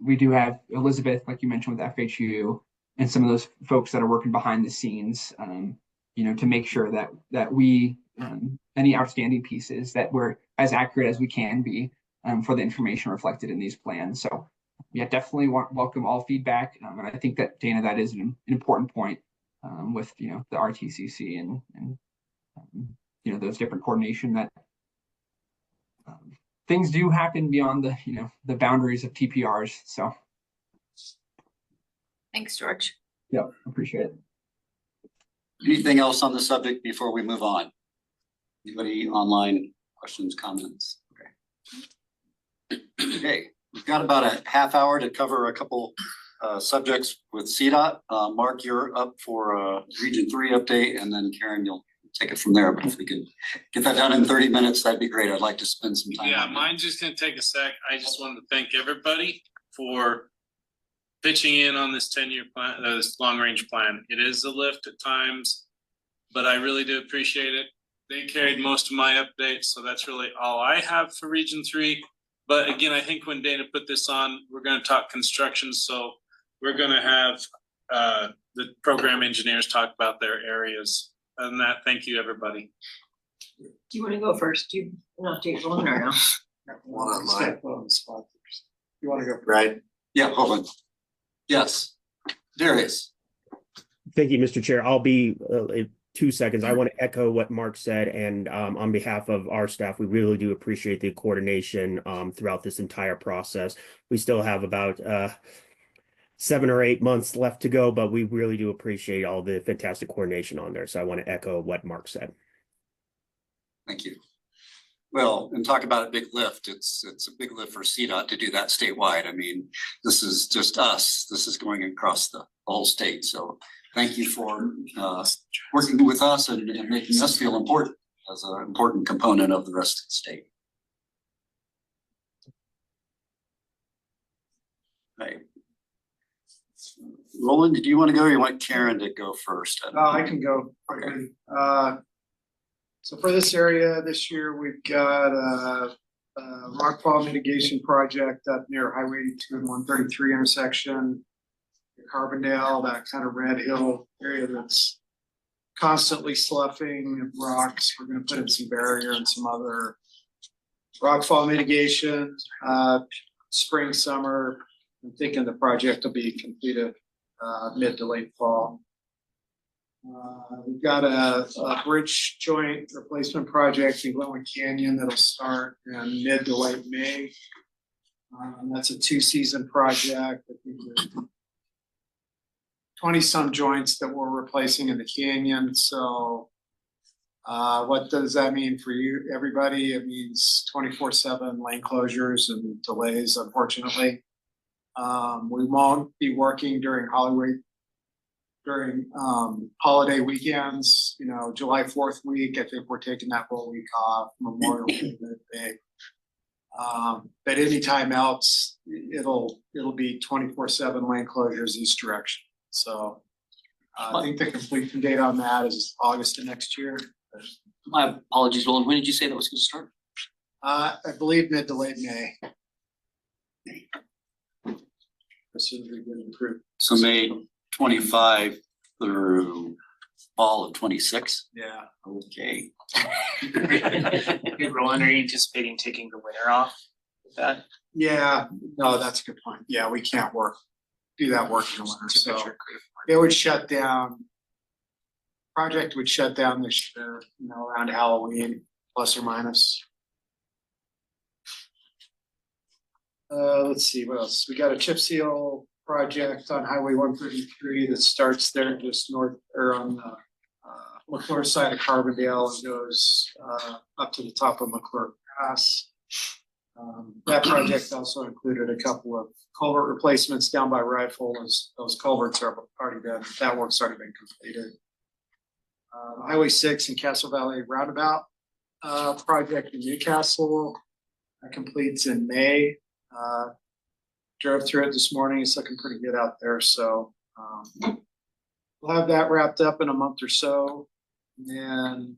Speaker 12: we do have Elizabeth, like you mentioned with FHU and some of those folks that are working behind the scenes, to make sure that we, any outstanding pieces that we're as accurate as we can be for the information reflected in these plans. So yeah, definitely welcome all feedback. And I think that, Dana, that is an important point with, the RTCC and those different coordination that things do happen beyond the boundaries of TPRs. So.
Speaker 5: Thanks, George.
Speaker 12: Yeah, appreciate it.
Speaker 2: Anything else on the subject before we move on? Anybody online, questions, comments? Okay. Okay, we've got about a half hour to cover a couple subjects with CDOT. Mark, you're up for a Region 3 update, and then Karen, you'll take it from there. But if we could get that done in 30 minutes, that'd be great. I'd like to spend some time.
Speaker 10: Yeah, mine's just gonna take a sec. I just wanted to thank everybody for pitching in on this 10-year plan, this long-range plan. It is a lift at times, but I really do appreciate it. They carried most of my updates, so that's really all I have for Region 3. But again, I think when Dana put this on, we're going to talk construction, so we're going to have the program engineers talk about their areas. Other than that, thank you, everybody.
Speaker 1: Do you want to go first? Do you want to take one or no?
Speaker 7: One on mine.
Speaker 22: You want to go?
Speaker 2: Right. Yeah, hold on. Yes, Darius.
Speaker 15: Thank you, Mr. Chair. I'll be 2 seconds. I want to echo what Mark said, and on behalf of our staff, we really do appreciate the coordination throughout this entire process. We still have about 7 or 8 months left to go, but we really do appreciate all the fantastic coordination on there. So I want to echo what Mark said.
Speaker 2: Thank you. Well, and talk about a big lift. It's a big lift for CDOT to do that statewide. I mean, this is just us. This is going across the whole state. So thank you for working with us and making us feel important as an important component of the rest of the state. Right. Roland, did you want to go or you want Karen to go first?
Speaker 16: I can go. Okay. So for this area this year, we've got a rockfall mitigation project up near Highway 82 and 133 intersection, Carbondale, that kind of Red Hill area that's constantly sloughing rocks. We're going to put in some barrier and some other rockfall mitigation. Spring, summer, I'm thinking the project will be completed mid to late fall. We've got a bridge joint replacement project in Glenwood Canyon that'll start in mid to late May. That's a 2-season project. I think there's 20-some joints that we're replacing in the canyon. So what does that mean for you, everybody? It means 24/7 lane closures and delays, unfortunately. We won't be working during holiday weekends, July 4th week. I think we're taking that whole week off, Memorial Day. But anytime else, it'll be 24/7 lane closures each direction. So I think the completion date on that is August of next year.
Speaker 8: My apologies, Roland. When did you say that was going to start?
Speaker 16: I believe mid to late May. As soon as we get approved.
Speaker 2: So May 25 through fall of 26.
Speaker 16: Yeah.
Speaker 2: Okay.
Speaker 24: Hey, Roland, are you anticipating taking the winter off with that?
Speaker 16: Yeah, no, that's a good point. Yeah, we can't do that work in the winter, so it would shut down. Project would shut down this year, around Halloween, plus or minus. Let's see what else. We got a chip seal project on Highway 133 that starts there just north or on the McClure side of Carbondale and goes up to the top of McClure Pass. That project also included a couple of culvert replacements down by Rifle. Those culverts that work's already been completed. Highway 6 and Castle Valley Roundabout project in Newcastle that completes in May. Drove through it this morning. It's looking pretty good out there. So we'll have that wrapped up in a month or so. And then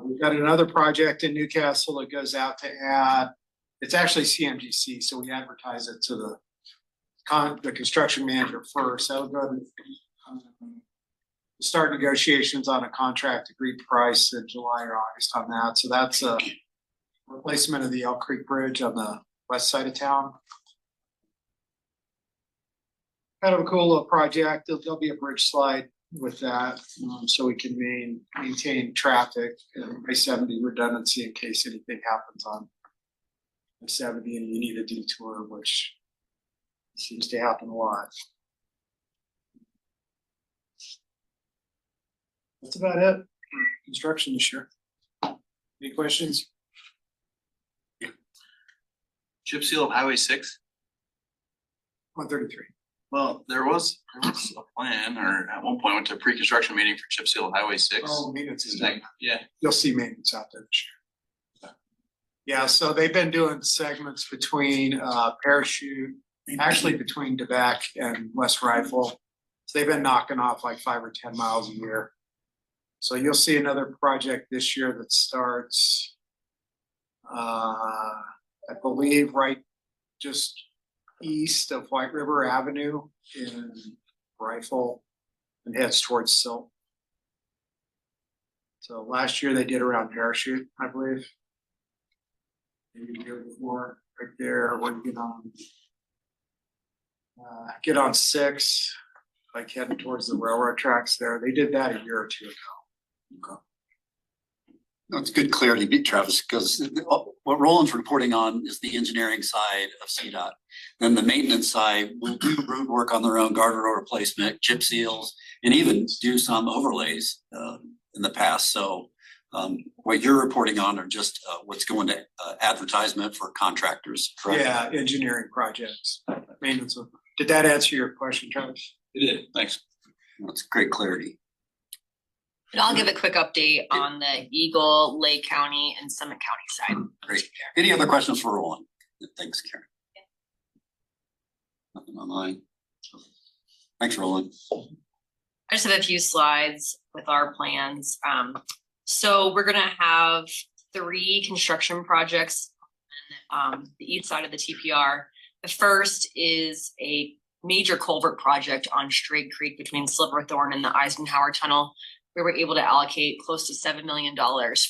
Speaker 16: we've got another project in Newcastle that goes out to add, it's actually CMGC. So we advertise it to the construction manager first. That'll go to start negotiations on a contract agreed price in July or August on that. So that's a replacement of the Elk Creek Bridge on the west side of town. kind of a cool little project. There'll be a bridge slide with that, so we can maintain traffic and I-70 redundancy in case anything happens on I-70 and you need a detour, which seems to happen a lot. That's about it for construction this year. Any questions?
Speaker 14: Chip seal of Highway 6?
Speaker 16: 133.
Speaker 14: Well, there was a plan, or at one point went to a pre-construction meeting for chip seal of Highway 6.
Speaker 16: Oh, maintenance is done.
Speaker 14: Yeah.
Speaker 16: You'll see maintenance out there this year. Yeah, so they've been doing segments between Parachute, actually between Debec and West Rifle. So they've been knocking off like 5 or 10 miles a year. So you'll see another project this year that starts, I believe, right just east of White River Avenue in Rifle and heads towards Silt. So last year they did around Parachute, I believe. Maybe the year before, right there, when you get on 6, like heading towards the railroad tracks there. They did that a year or two ago.
Speaker 2: Okay. No, it's good clarity, Travis, because what Roland's reporting on is the engineering side of CDOT. Then the maintenance side will do road work on their own, guardrail replacement, chip seals, and even do some overlays in the past. So what you're reporting on are just what's going to advertisement for contractors. Correct?
Speaker 16: Yeah, engineering projects, maintenance. Did that answer your question, Travis?
Speaker 14: It did. Thanks.
Speaker 2: That's great clarity.
Speaker 5: And I'll give a quick update on the Eagle, Lake County, and Summit County side.
Speaker 2: Great. Any other questions for Roland? Thanks, Karen. Nothing on mine. Thanks, Roland.
Speaker 5: I just have a few slides with our plans. So we're gonna have 3 construction projects on the east side of the TPR. The first is a major culvert project on Straight Creek between Silverthorne and the Eisenhower Tunnel. We were able to allocate close to $7 million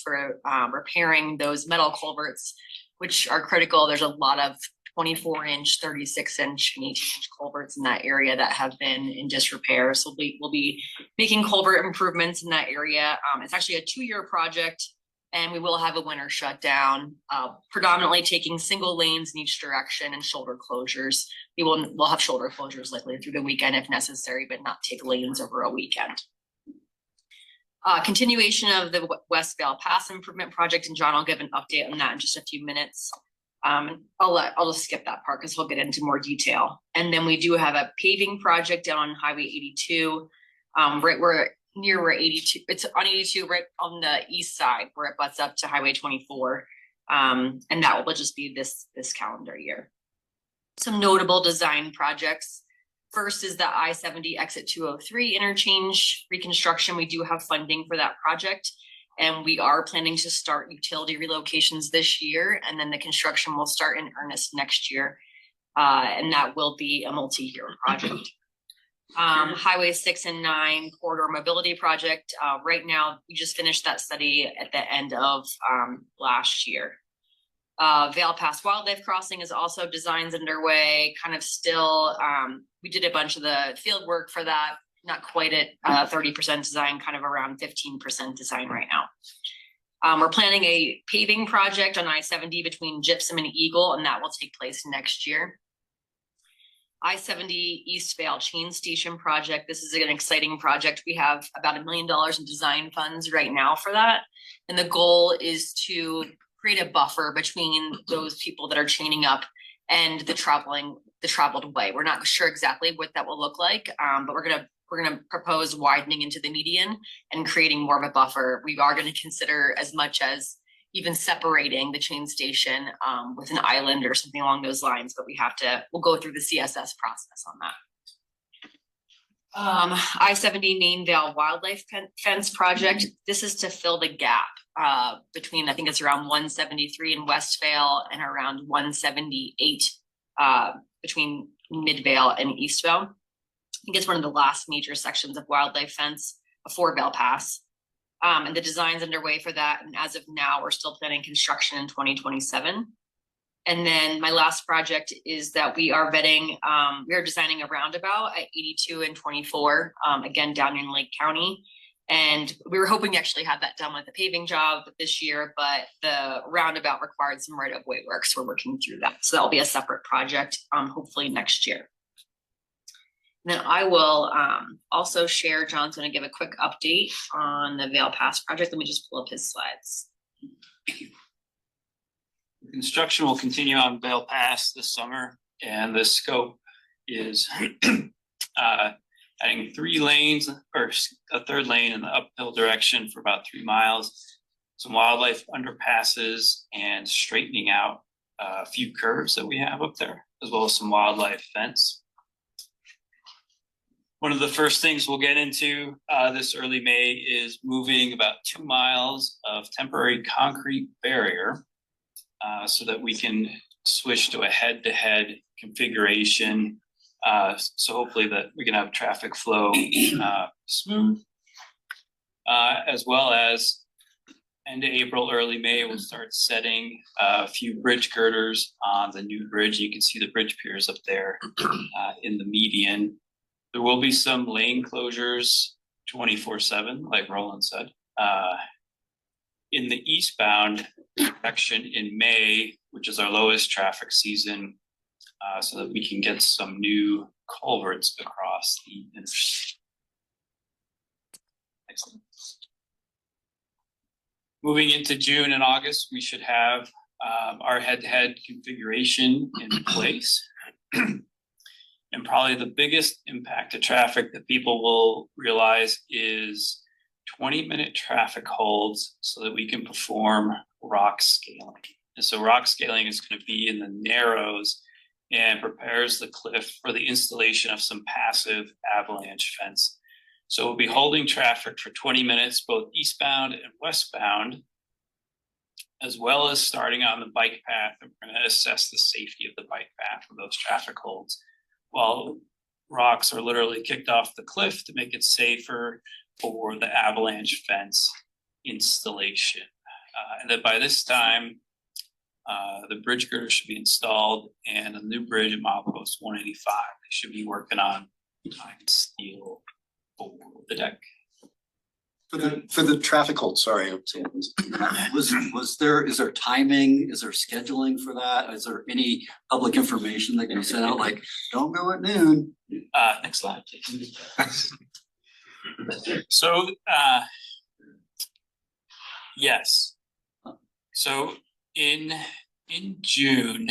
Speaker 5: for repairing those metal culverts, which are critical. There's a lot of 24-inch, 36-inch, and 18-inch culverts in that area that have been in disrepair. So we'll be making culvert improvements in that area. It's actually a 2-year project, and we will have a winter shutdown, predominantly taking single lanes in each direction and shoulder closures. We'll have shoulder closures likely through the weekend if necessary, but not take lanes over a weekend. Continuation of the West Vale Pass Improvement Project, and John will give an update on that in just a few minutes. I'll just skip that part because we'll get into more detail. And then we do have a paving project down on Highway 82, right where 82, it's on 82, right on the east side where it butts up to Highway 24. And that will just be this calendar year. Some notable design projects. First is the I-70 exit 203 interchange reconstruction. We do have funding for that project, and we are planning to start utility relocations this year, and then the construction will start in earnest next year. And that will be a multi-year project. Highway 6 and 9 corridor mobility project. Right now, we just finished that study at the end of last year. Vale Pass Wildlife Crossing is also designs underway, kind of still, we did a bunch of the field work for that, not quite at 30% design, kind of around 15% design right now. We're planning a paving project on I-70 between Gypsum and Eagle, and that will take place next year. I-70 East Vale Chain Station project. This is an exciting project. We have about $1 million in design funds right now for that. And the goal is to create a buffer between those people that are chaining up and the traveled way. We're not sure exactly what that will look like, but we're gonna propose widening into the median and creating more of a buffer. We are gonna consider as much as even separating the chain station with an island or something along those lines, but we'll go through the CSS process on that. I-70 Main Vale Wildlife Fence project. This is to fill the gap between, I think it's around 173 in West Vale and around 178 between Mid Vale and East Vale. I think it's one of the last major sections of wildlife fence before Vale Pass. And the design's underway for that. And as of now, we're still planning construction in 2027. And then my last project is that we are vetting, we are designing a roundabout at 82 and 24, again, down in Lake County. And we were hoping to actually have that done with the paving job this year, but the roundabout required some right of way work. So we're working through that. So that'll be a separate project, hopefully next year. And then I will also share, John's going to give a quick update on the Vail Pass project. Let me just pull up his slides.
Speaker 17: Construction will continue on Vail Pass this summer, and the scope is adding 3 lanes or a third lane in the uphill direction for about 3 miles, some wildlife underpasses, and straightening out a few curves that we have up there, as well as some wildlife fence. One of the first things we'll get into this early May is moving about 2 miles of temporary concrete barrier so that we can switch to a head-to-head configuration. So hopefully that we can have traffic flow smooth, as well as end of April, early May, we'll start setting a few bridge girders on the new bridge. You can see the bridge piers up there in the median. There will be some lane closures 24/7, like Roland said. In the eastbound direction in May, which is our lowest traffic season, so that we can get some new culverts across the interstate. Excellent. Moving into June and August, we should have our head-to-head configuration in place. And probably the biggest impact to traffic that people will realize is 20-minute traffic holds so that we can perform rock scaling. And so rock scaling is going to be in the narrows and prepares the cliff for the installation of some passive avalanche fence. So we'll be holding traffic for 20 minutes, both eastbound and westbound, as well as starting on the bike path. And we're going to assess the safety of the bike path for those traffic holds, while rocks are literally kicked off the cliff to make it safer for the avalanche fence installation. And then by this time, the bridge girder should be installed, and a new bridge at milepost 185. They should be working on steel for the deck.
Speaker 2: For the traffic hold, sorry, is there timing, is there scheduling for that? Is there any public information that can be sent out, like, don't go at noon?
Speaker 17: Next slide, please. So, yes. So in June,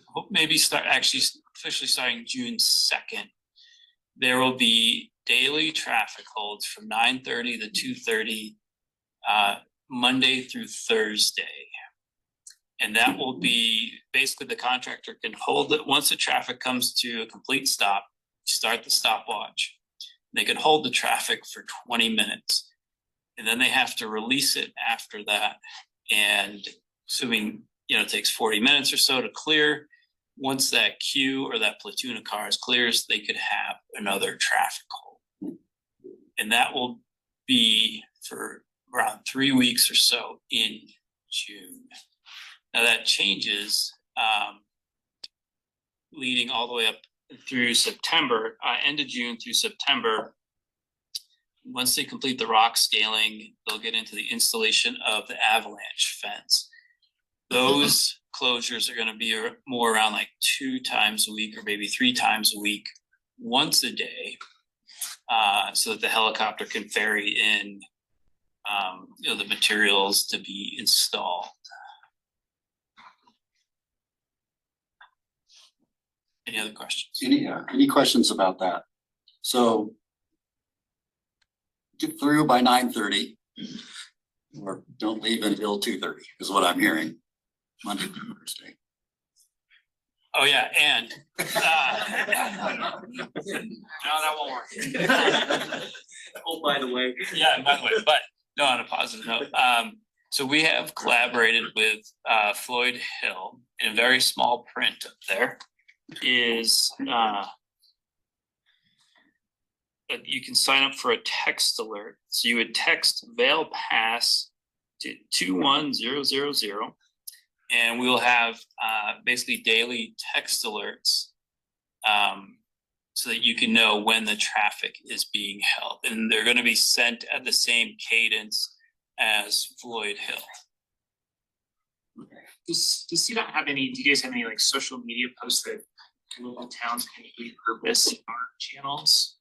Speaker 17: hope maybe officially starting June 2nd, there will be daily traffic holds from 9:30 to 2:30, Monday through Thursday. And that will be, basically the contractor can hold it, once the traffic comes to a complete stop, start the stopwatch. They can hold the traffic for 20 minutes. And then they have to release it after that. And assuming, it takes 40 minutes or so to clear, once that queue or that platoon of cars clears, they could have another traffic hold. And that will be for around 3 weeks or so in June. Now that changes leading all the way up through September, end of June through September. Once they complete the rock scaling, they'll get into the installation of the avalanche fence. Those closures are going to be more around like 2 times a week or maybe 3 times a week, once a day, so that the helicopter can ferry in the materials to be installed. Any other questions?
Speaker 2: Any questions about that? So get through by 9:30, or don't leave until 2:30 is what I'm hearing, Monday through Thursday.
Speaker 17: Oh yeah, and no, that won't work.
Speaker 8: Oh, by the way.
Speaker 17: Yeah, by the way, but no, on a positive note. So we have collaborated with Floyd Hill in a very small print up there. Is you can sign up for a text alert. So you would text Vail Pass to 21000, And we will have basically daily text alerts so that you can know when the traffic is being held. And they're going to be sent at the same cadence as Floyd Hill.
Speaker 24: Does CDOT have any, do you guys have any like social media posts that local towns can repurpose in our channels?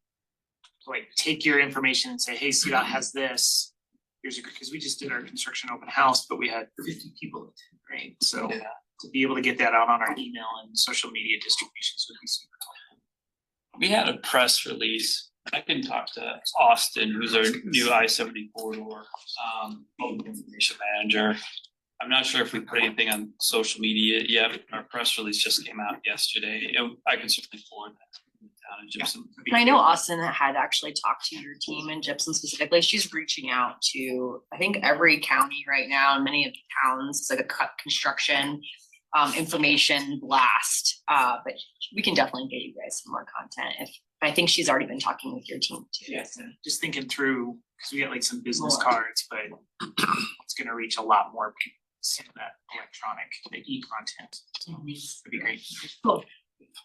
Speaker 24: Like take your information and say, hey, CDOT has this. Here's your, because we just did our construction open house, but we had 50 people attend, right? So to be able to get that out on our email and social media distributions would be super helpful.
Speaker 17: We had a press release. I can talk to Austin, who's our new I-70 corridor local information manager. I'm not sure if we put anything on social media yet. Our press release just came out yesterday. I can certainly forward that to the town of Gypsum.
Speaker 18: I know Austin had actually talked to your team in Gypsum specifically. She's reaching out to, I think, every county right now, and many of the towns. It's like a cut construction information blast. But we can definitely get you guys some more content. If I think she's already been talking with your team too.
Speaker 24: Yeah, so just thinking through, because we got like some business cards, but it's gonna reach a lot more people. Some of that electronic, the e-content. That'd be great.
Speaker 18: Cool.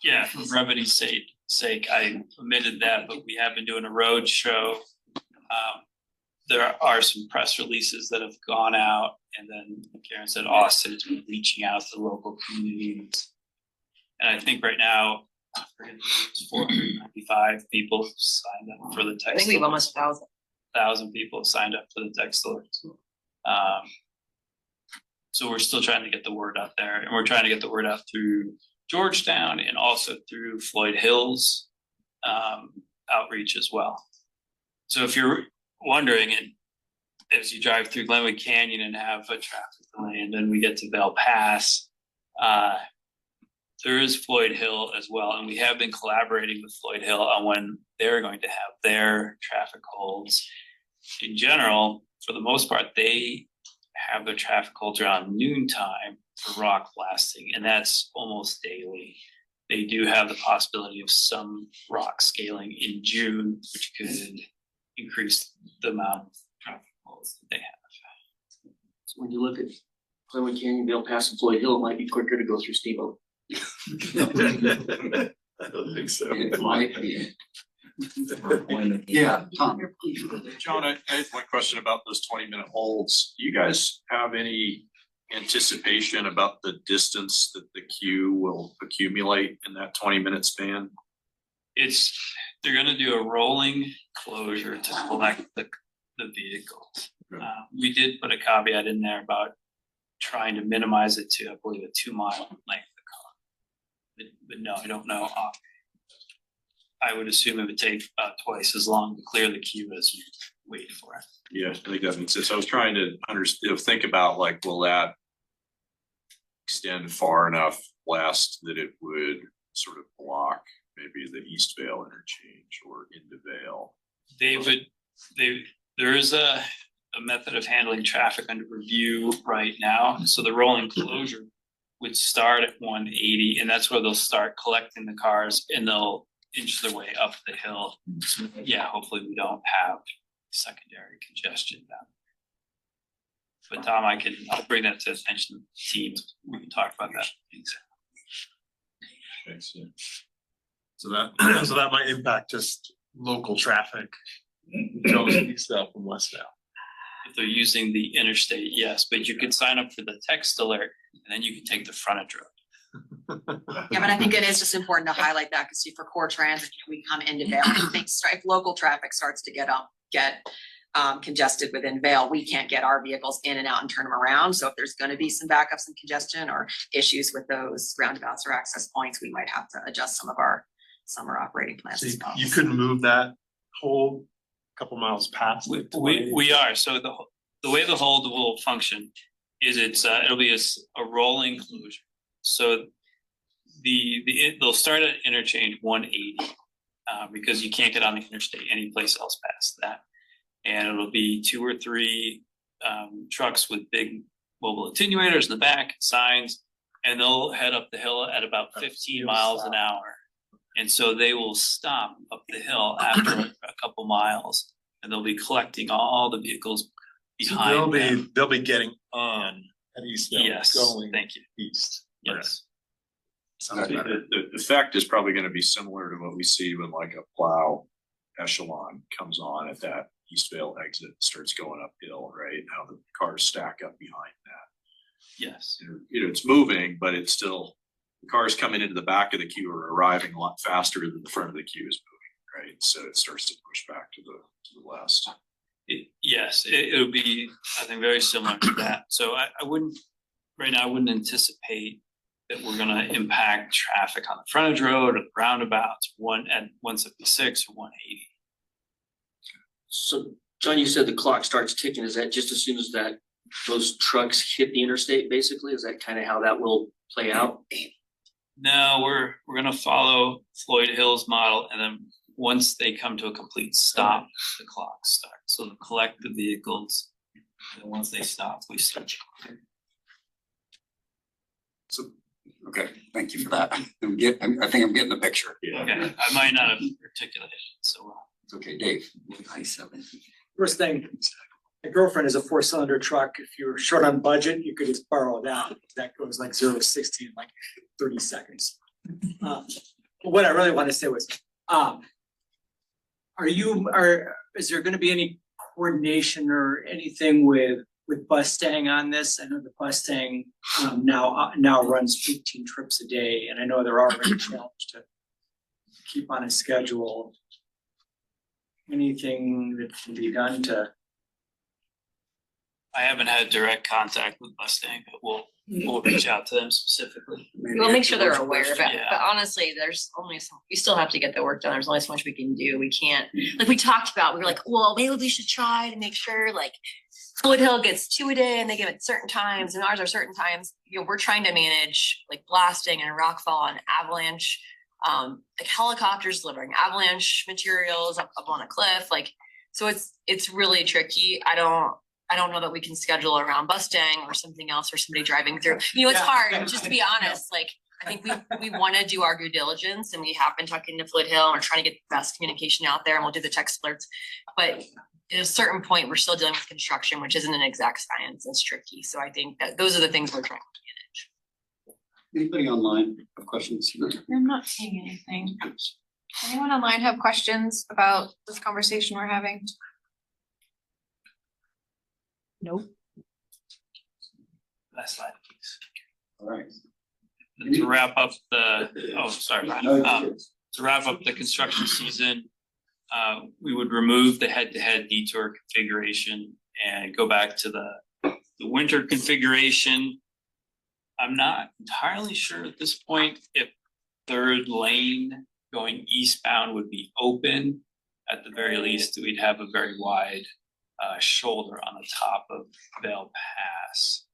Speaker 17: Yeah, for brevity's sake, I omitted that, but we have been doing a road show. There are some press releases that have gone out, and then Karen said Austin has been reaching out to local communities. And I think right now, 495 people signed up for the text.
Speaker 18: I think we have almost
Speaker 17: 1,000 people signed up for the text alerts. So we're still trying to get the word out there, and we're trying to get the word out through Georgetown and also through Floyd Hills outreach as well. So if you're wondering, and as you drive through Glenwood Canyon and have a traffic delay, and then we get to Bell Pass, there is Floyd Hill as well, and we have been collaborating with Floyd Hill on when they're going to have their traffic holds. In general, for the most part, they have their traffic holds around noontime for rock blasting, and that's almost daily. They do have the possibility of some rock scaling in June, which could increase the amount of traffic holds that they have.
Speaker 8: So when you look at Glenwood Canyon, Bell Pass and Floyd Hill, it might be quicker to go through Steamboat.
Speaker 13: I don't think so.
Speaker 8: It might be.
Speaker 2: Yeah, Tom.
Speaker 6: John, I had one question about those 20-minute holds. Do you guys have any anticipation about the distance that the queue will accumulate in that 20-minute span?
Speaker 17: They're gonna do a rolling closure to collect the vehicles. We did put a caveat in there about trying to minimize it to, I believe, a 2-mile length of car. But no, I don't know. I would assume it would take about twice as long to clear the queue as we wait for it.
Speaker 6: Yeah, I think that makes sense. I was trying to think about, like, will that extend far enough west that it would sort of block maybe the East Vale interchange or into Vale?
Speaker 17: There is a method of handling traffic under review right now. So the rolling closure would start at 180, and that's where they'll start collecting the cars, and they'll inch their way up the hill. So, yeah, hopefully we don't have secondary congestion down there. But Tom, I'll bring that to attention to the team. We can talk about that.
Speaker 6: Thanks. Yeah.
Speaker 19: So that might impact just local traffic. Stuff from Westvale.
Speaker 17: If they're using the interstate, yes, but you could sign up for the text alert, and then you can take the frontage road.
Speaker 20: Yeah, but I think it is just important to highlight that, because for core transit, we come into Vale, and if local traffic starts to get congested within Vale, we can't get our vehicles in and out and turn them around. So if there's going to be some backups and congestion or issues with those roundabouts or access points, we might have to adjust some of our summer operating plans.
Speaker 19: So
Speaker 20: as well.
Speaker 19: you couldn't move that whole couple miles past.
Speaker 17: We are. So the way the hold will function is it'll be a rolling closure. So they'll start at interchange 180 because you can't get on the interstate any place else past that, and it'll be 2 or 3 trucks with big mobile attenuators in the back, signs, and they'll head up the hill at about 15 miles an hour. And so they will stop up the hill after a couple miles, and they'll be collecting all the vehicles behind them.
Speaker 19: They'll be getting on At Eastvale,
Speaker 17: Yes,
Speaker 19: going
Speaker 17: thank you.
Speaker 19: east.
Speaker 17: Yes.
Speaker 6: The, the effect is probably gonna be similar to what we see when like a plow echelon comes on at that Eastvale exit, starts going uphill, right? How the cars stack up behind that.
Speaker 17: Yes.
Speaker 6: You know, it's moving, but it's still, the cars coming into the back of the queue are arriving a lot faster than the front of the queue is moving, right? So it starts to push back to the west.
Speaker 17: Yes, it'll be, I think, very similar to that. So I wouldn't, right now, I wouldn't anticipate that we're gonna impact traffic on the frontage road or the roundabouts, one at 176 or 180.
Speaker 8: So, John, you said the clock starts ticking. Is that just as soon as those trucks hit the interstate, basically? Is that kind of how that will play out?
Speaker 17: No, we're gonna follow Floyd Hill's model, and then once they come to a complete stop, the clock starts. So the collective vehicles, and once they stop, we start.
Speaker 2: So, okay, thank you for that. I think I'm getting the picture.
Speaker 17: Okay, I might not have articulated it so well.
Speaker 2: It's okay, Dave.
Speaker 9: First thing, my girlfriend is a 4-cylinder truck. If you're short on budget, you could just borrow that. That goes like 0 to 60 in like 30 seconds. What I really want to say was, is there gonna be any coordination or anything with Bustang on this? I know the Bustang now runs 15 trips a day, and I know they're already challenged to keep on a schedule. Anything that can be done to?
Speaker 17: I haven't had direct contact with Mustang, but we'll reach out to them specifically.
Speaker 18: We'll make sure they're aware of it,
Speaker 17: Yeah.
Speaker 18: but honestly, there's only we still have to get the work done. There's only so much we can do. We can't, like we talked about, we were like, well, maybe we should try to make sure like Floyd Hill gets 2 a day and they give it certain times and ours are certain times. You know, we're trying to manage like blasting and rockfall and avalanche, like helicopters delivering avalanche materials up on a cliff. Like, so it's really tricky. I don't know that we can schedule around Bustang or something else or somebody driving through. You know, it's hard, just to be honest, like, I think we wanna do our due diligence and we have been talking to Floyd Hill and we're trying to get the best communication out there and we'll do the text alerts. But at a certain point, we're still dealing with construction, which isn't an exact science, it's tricky. So I think that those are the things we're trying to manage.
Speaker 2: Anybody online have questions?
Speaker 5: I'm not seeing anything. Anyone online have questions about this conversation we're having? Nope.
Speaker 17: Last slide, please.
Speaker 2: All right.
Speaker 17: To wrap up to wrap up the construction season, we would remove the head-to-head detour configuration and go back to the winter configuration. I'm not entirely sure at this point if third lane going eastbound would be open. At the very least, we'd have a very wide shoulder on the top of Vale Pass.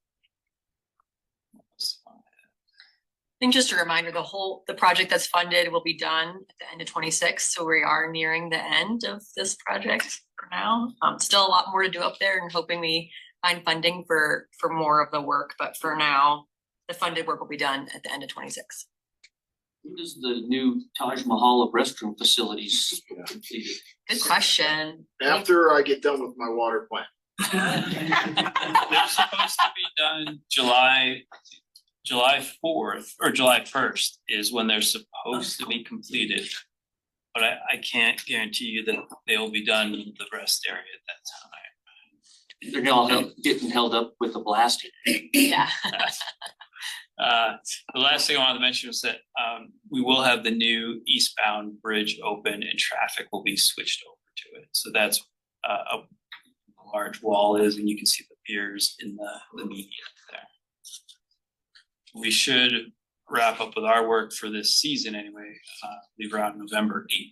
Speaker 18: I think just a reminder, the project that's funded will be done at the end of 26. So we are nearing the end of this project for now. Still a lot more to do up there and hoping we find funding for more of the work. But for now, the funded work will be done at the end of 26.
Speaker 8: When does the new Taj Mahal of restroom facilities completed?
Speaker 18: Good question.
Speaker 14: After I get done with my water plant.
Speaker 17: They're supposed to be done July 4th or July 1st is when they're supposed to be completed. But I can't guarantee you that they'll be done in the rest area at that time.
Speaker 8: They're all getting held up with the blasting.
Speaker 18: Yeah.
Speaker 17: The last thing I wanted to mention was that we will have the new eastbound bridge open and traffic will be switched over to it. So that's a large wall is, and you can see the piers in the median there. We should wrap up with our work for this season anyway, leave around November 8th.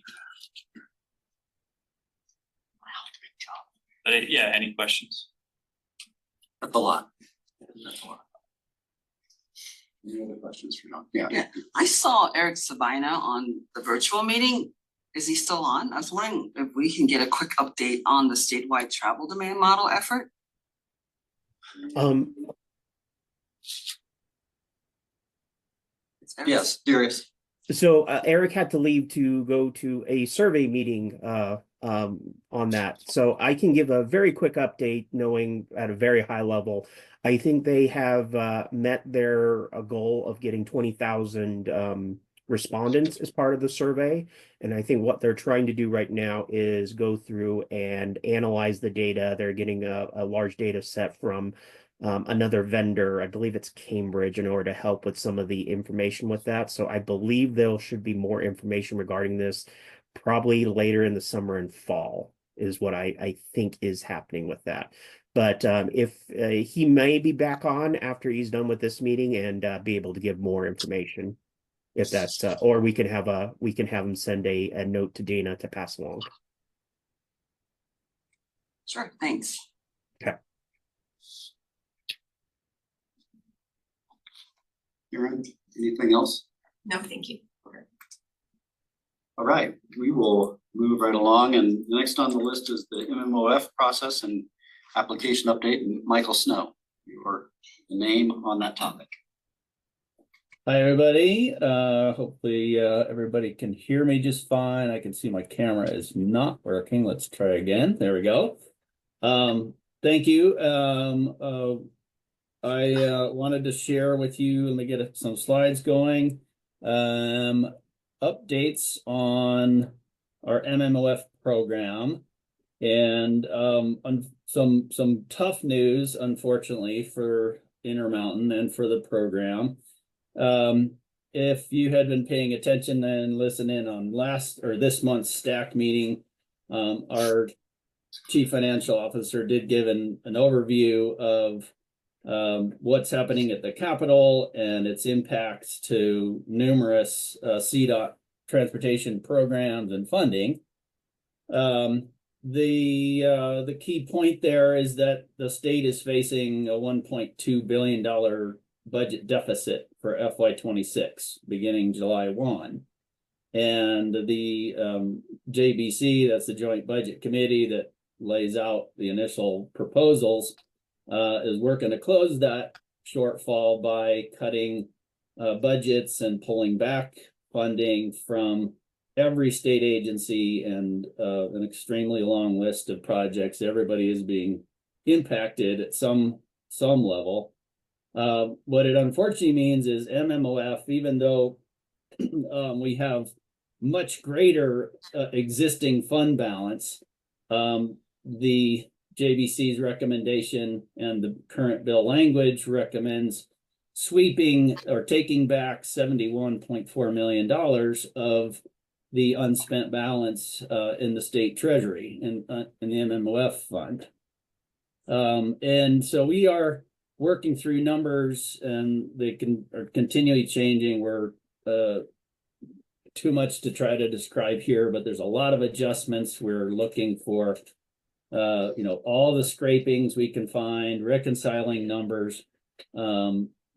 Speaker 17: But yeah, any questions?
Speaker 2: That's a lot. That's a lot. Any other questions for John? Yeah.
Speaker 1: I saw Eric Sabina on the virtual meeting. Is he still on? I was wondering if we can get a quick update on the statewide travel demand model effort.
Speaker 2: Yes, Darius.
Speaker 15: So Eric had to leave to go to a survey meeting on that. So I can give a very quick update, knowing at a very high level. I think they have met their goal of getting 20,000 respondents as part of the survey. And I think what they're trying to do right now is go through and analyze the data. They're getting a large data set from another vendor. I believe it's Cambridge, in order to help with some of the information with that. So I believe there should be more information regarding this probably later in the summer and fall is what I think is happening with that. But if he may be back on after he's done with this meeting and be able to give more information, if that's or we can have him send a note to Dana to pass along.
Speaker 1: Sure, thanks.
Speaker 15: Okay.
Speaker 2: Erin, anything else?
Speaker 20: No, thank you.
Speaker 2: All right, we will move right along, and next on the list is the MMOF process and application update, and Michael Snow, your name on that topic.
Speaker 3: Hi, everybody. Hopefully, everybody can hear me just fine. I can see my camera is not working. Let's try again. There we go. Thank you. I wanted to share with you, let me get some slides going. Updates on our MMOF program, and some tough news, unfortunately, for Intermountain and for the program. If you had been paying attention and listening on this month's stack meeting, our chief financial officer did give an overview of what's happening at the Capitol and its impacts to numerous CDOT transportation programs and funding. The key point there is that the state is facing a $1.2 billion budget deficit for FY26 beginning July 1. And the JBC, that's the Joint Budget Committee that lays out the initial proposals, is working to close that shortfall by cutting budgets and pulling back funding from every state agency, and an extremely long list of projects. Everybody is being impacted at some level. What it unfortunately means is MMOF, even though we have much greater existing fund balance, the JBC's recommendation and the current bill language recommends sweeping or taking back $71.4 million of the unspent balance in the state treasury in the MMOF fund. And so we are working through numbers, and they are continually changing. We're too much to try to describe here, but there's a lot of adjustments. We're looking for all the scrapings we can find, reconciling numbers,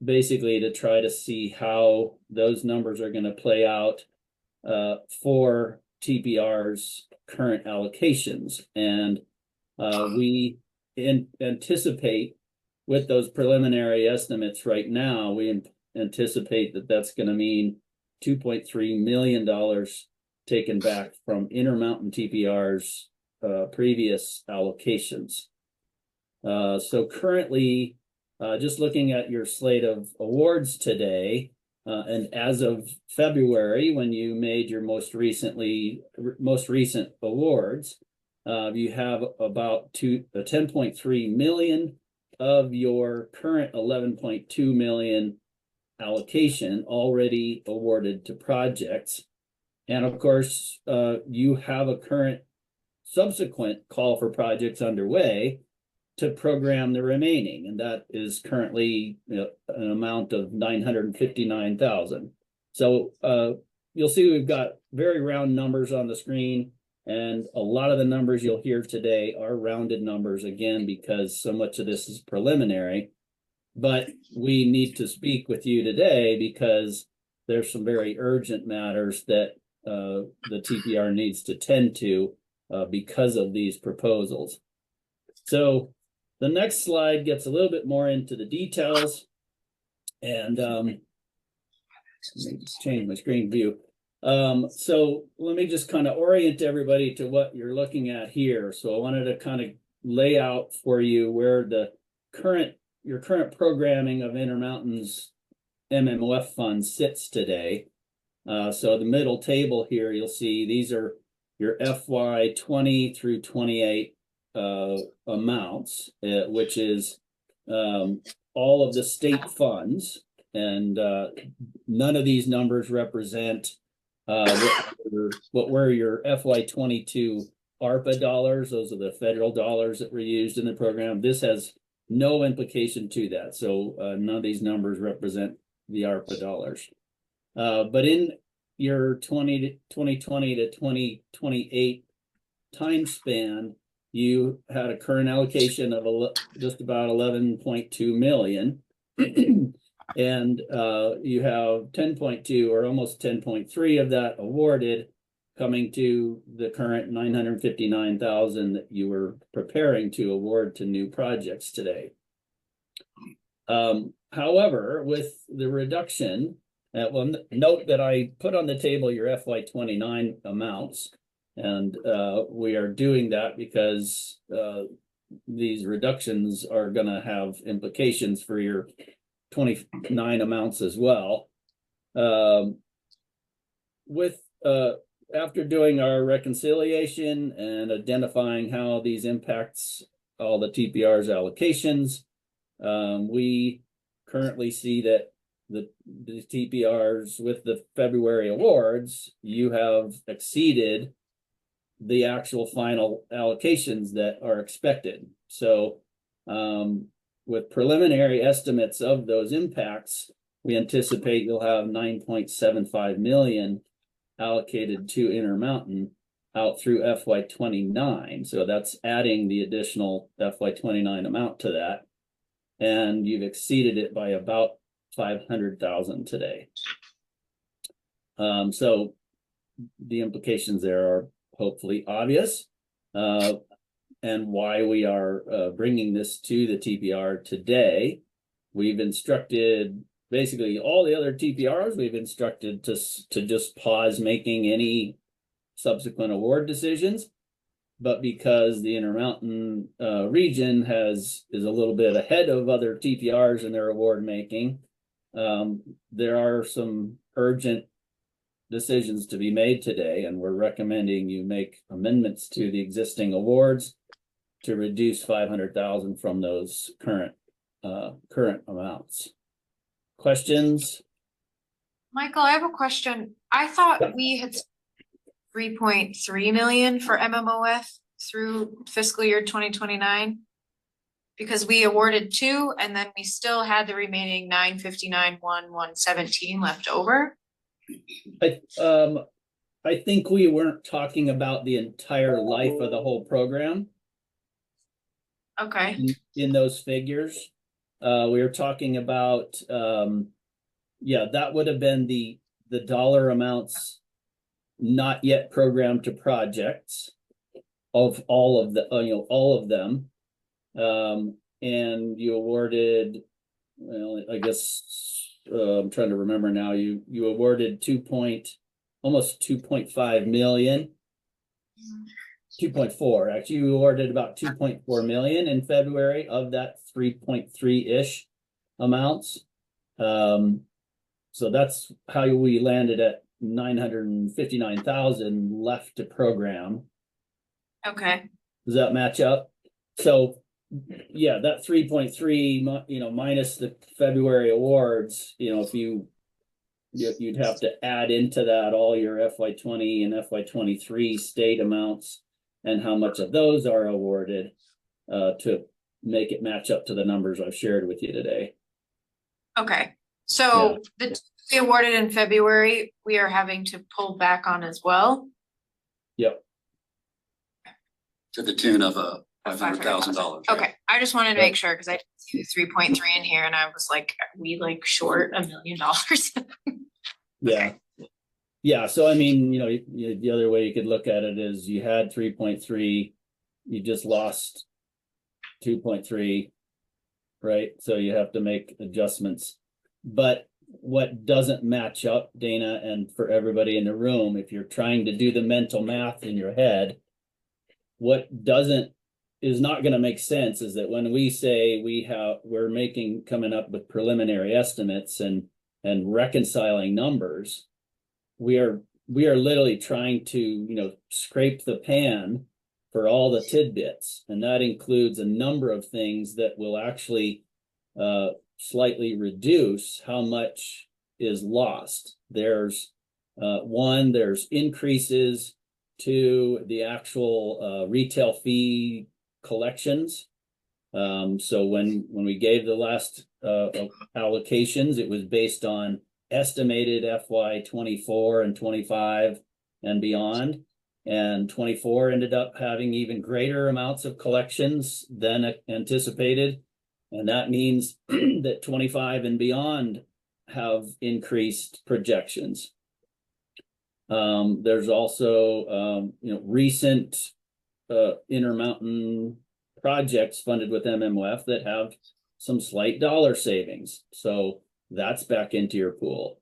Speaker 3: basically to try to see how those numbers are going to play out for TPR's current allocations. And we anticipate, with those preliminary estimates right now, we anticipate that that's going to mean $2.3 million taken back from Intermountain TPR's previous allocations. So currently, just looking at your slate of awards today, and as of February, when you made your most recent awards, you have about 10.3 million of your current 11.2 million allocation already awarded to projects. And of course, you have a current subsequent call for projects underway to program the remaining, and that is currently an amount of 959,000. So you'll see we've got very round numbers on the screen, and a lot of the numbers you'll hear today are rounded numbers, again, because so much of this is preliminary. But we need to speak with you today because there's some very urgent matters that the TPR needs to tend to because of these proposals. So the next slide gets a little bit more into the details, and let me just change my screen view. So let me just kind of orient everybody to what you're looking at here. So I wanted to kind of lay out for you where the current your current programming of Intermountain's MMOF fund sits today. So the middle table here, you'll see these are your FY 20 through 28 amounts, which is all of the state funds, and none of these numbers represent what were your FY 22 ARPA dollars. Those are the federal dollars that were used in the program. This has no implication to that. So none of these numbers represent the ARPA dollars. But in your 2020 to 2028 time span, you had a current allocation of just about 11.2 million. And you have 10.2 or almost 10.3 of that awarded, coming to the current 959,000 that you were preparing to award to new projects today. However, with the reduction, well, note that I put on the table your FY 29 amounts, and we are doing that because these reductions are going to have implications for your 29 amounts as well. After doing our reconciliation and identifying how these impacts all the TPR's allocations, we currently see that the TPRs with the February awards, you have exceeded the actual final allocations that are expected. So with preliminary estimates of those impacts, we anticipate you'll have 9.75 million allocated to Intermountain out through FY 29. So that's adding the additional FY 29 amount to that. And you've exceeded it by about 500,000 today. So the implications there are hopefully obvious, and why we are bringing this to the TPR today. We've instructed basically all the other TPRs, we've instructed to just pause making any subsequent award decisions. But because the Intermountain region is a little bit ahead of other TPRs in their award making, there are some urgent decisions to be made today, and we're recommending you make amendments to the existing awards to reduce 500,000 from those current amounts. Questions?
Speaker 5: Michael, I have a question. I thought we had 3.3 million for MMOF through fiscal year 2029, because we awarded 2 and then we still had the remaining 959,117 left over.
Speaker 3: I think we weren't talking about the entire life of the whole program.
Speaker 5: Okay.
Speaker 3: In those figures, we were talking about yeah, that would have been the dollar amounts not yet programmed to projects of all of the all of them, and you awarded, well, I guess I'm trying to remember now, you awarded almost 2.5 million, 2.4 actually. You awarded about 2.4 million in February of that 3.3-ish amounts. So that's how we landed at 959,000 left to program.
Speaker 5: Okay.
Speaker 3: Does that match up? So yeah, that 3.3, minus the February awards, if you'd have to add into that all your FY 20 and FY 23 state amounts and how much of those are awarded to make it match up to the numbers I've shared with you today.
Speaker 5: Okay. So the we awarded in February, we are having to pull back on as well.
Speaker 3: Yep.
Speaker 2: To the tune of $500,000.
Speaker 5: Okay, I just wanted to make sure because I didn't see the 3.3 in here and I was like, are we short $1 million?
Speaker 3: Yeah. Yeah. So I mean, the other way you could look at it is you had 3.3, you just lost 2.3, right? So you have to make adjustments. But what doesn't match up, Dana, and for everybody in the room, if you're trying to do the mental math in your head, what doesn't is not gonna make sense is that when we say we're coming up with preliminary estimates and reconciling numbers, we are literally trying to, scrape the pan for all the tidbits. And that includes a number of things that will actually slightly reduce how much is lost. There's there's increases to the actual retail fee collections. So when we gave the last allocations, it was based on estimated FY 24 and 25 and beyond. And 24 ended up having even greater amounts of collections than anticipated. And that means that 25 and beyond have increased projections. There's also, recent Intermountain projects funded with MMWF that have some slight dollar savings. So that's back into your pool.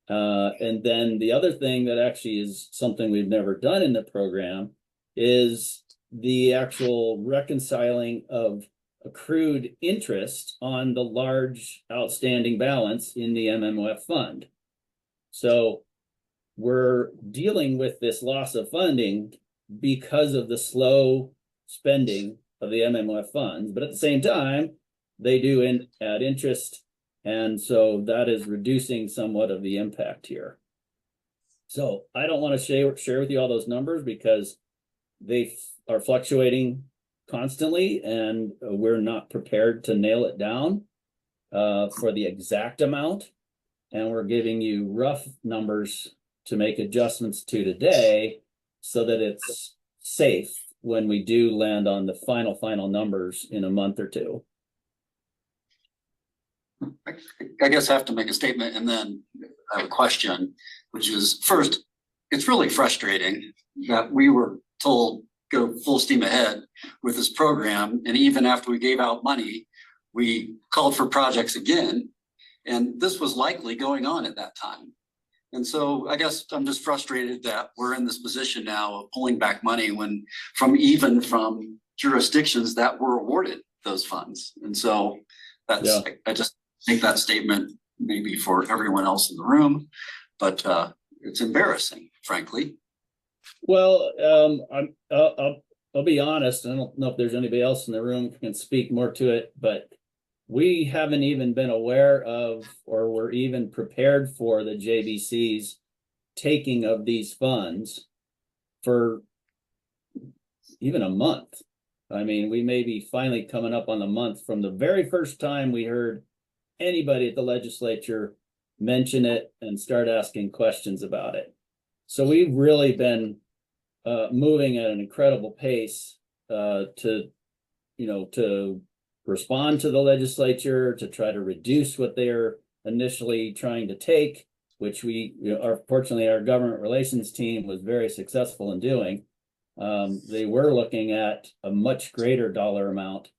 Speaker 3: And then the other thing that actually is something we've never done in the program is the actual reconciling of accrued interest on the large outstanding balance in the MMWF fund. So we're dealing with this loss of funding because of the slow spending of the MMWF funds, but at the same time, they do add interest. And so that is reducing somewhat of the impact here. So I don't want to share with you all those numbers because they are fluctuating constantly and we're not prepared to nail it down for the exact amount. And we're giving you rough numbers to make adjustments to today so that it's safe when we do land on the final numbers in a month or two.
Speaker 2: I guess I have to make a statement and then I have a question, which is first, it's really frustrating that we were told go full steam ahead with this program. And even after we gave out money, we called for projects again. And this was likely going on at that time. And so I guess I'm just frustrated that we're in this position now of pulling back money from jurisdictions that were awarded those funds. And so I just make that statement maybe for everyone else in the room, but it's embarrassing, frankly.
Speaker 3: Well, I'll be honest. I don't know if there's anybody else in the room who can speak more to it, but we haven't even been aware of, or we're even prepared for the JBC's taking of these funds for even a month. I mean, we may be finally coming up on the month from the very first time we heard anybody at the legislature mention it and start asking questions about it. So we've really been moving at an incredible pace to respond to the legislature, to try to reduce what they're initially trying to take, which fortunately our government relations team was very successful in doing. They were looking at a much greater dollar amount,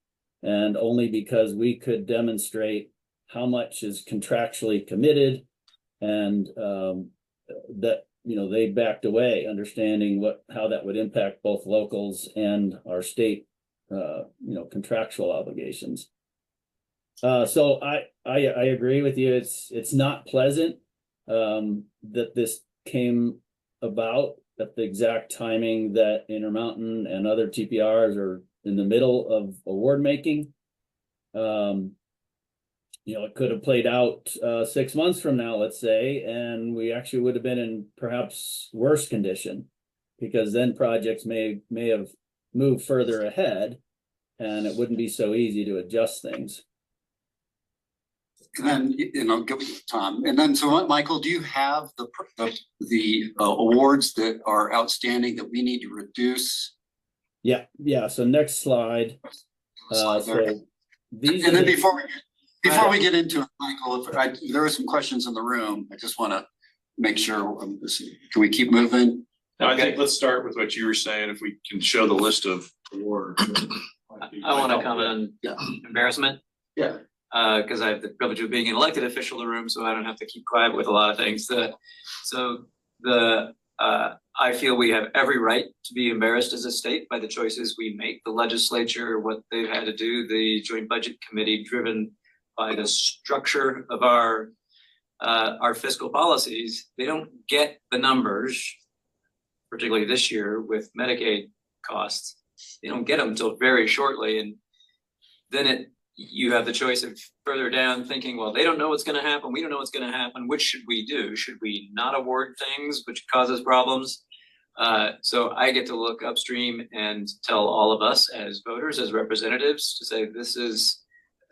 Speaker 3: and only because we could demonstrate how much is contractually committed and that they backed away, understanding how that would impact both locals and our state contractual obligations. So I agree with you. It's not pleasant that this came about at the exact timing that Intermountain and other TPRs are in the middle of award making. It could have played out 6 months from now, let's say, and we actually would have been in perhaps worse condition, because then projects may have moved further ahead and it wouldn't be so easy to adjust things.
Speaker 2: And then, Tom, and then so Michael, do you have the awards that are outstanding that we need to reduce?
Speaker 3: Yeah. So next slide. So these
Speaker 2: and then before we get into it, Michael, there are some questions in the room. I just want to make sure. Can we keep moving?
Speaker 6: No, I think let's start with what you were saying. If we can show the list of awards.
Speaker 4: I want to comment on embarrassment.
Speaker 2: Yeah.
Speaker 4: Because I have the privilege of being an elected official in the room, so I don't have to keep quiet with a lot of things. So the I feel we have every right to be embarrassed as a state by the choices we make. The legislature, what they've had to do, the Joint Budget Committee, driven by the structure of our fiscal policies, they don't get the numbers, particularly this year with Medicaid costs. They don't get them until very shortly, and then you have the choice of further down thinking, well, they don't know what's going to happen. We don't know what's going to happen. Which should we do? Should we not award things, which causes problems? So I get to look upstream and tell all of us as voters, as representatives, to say this is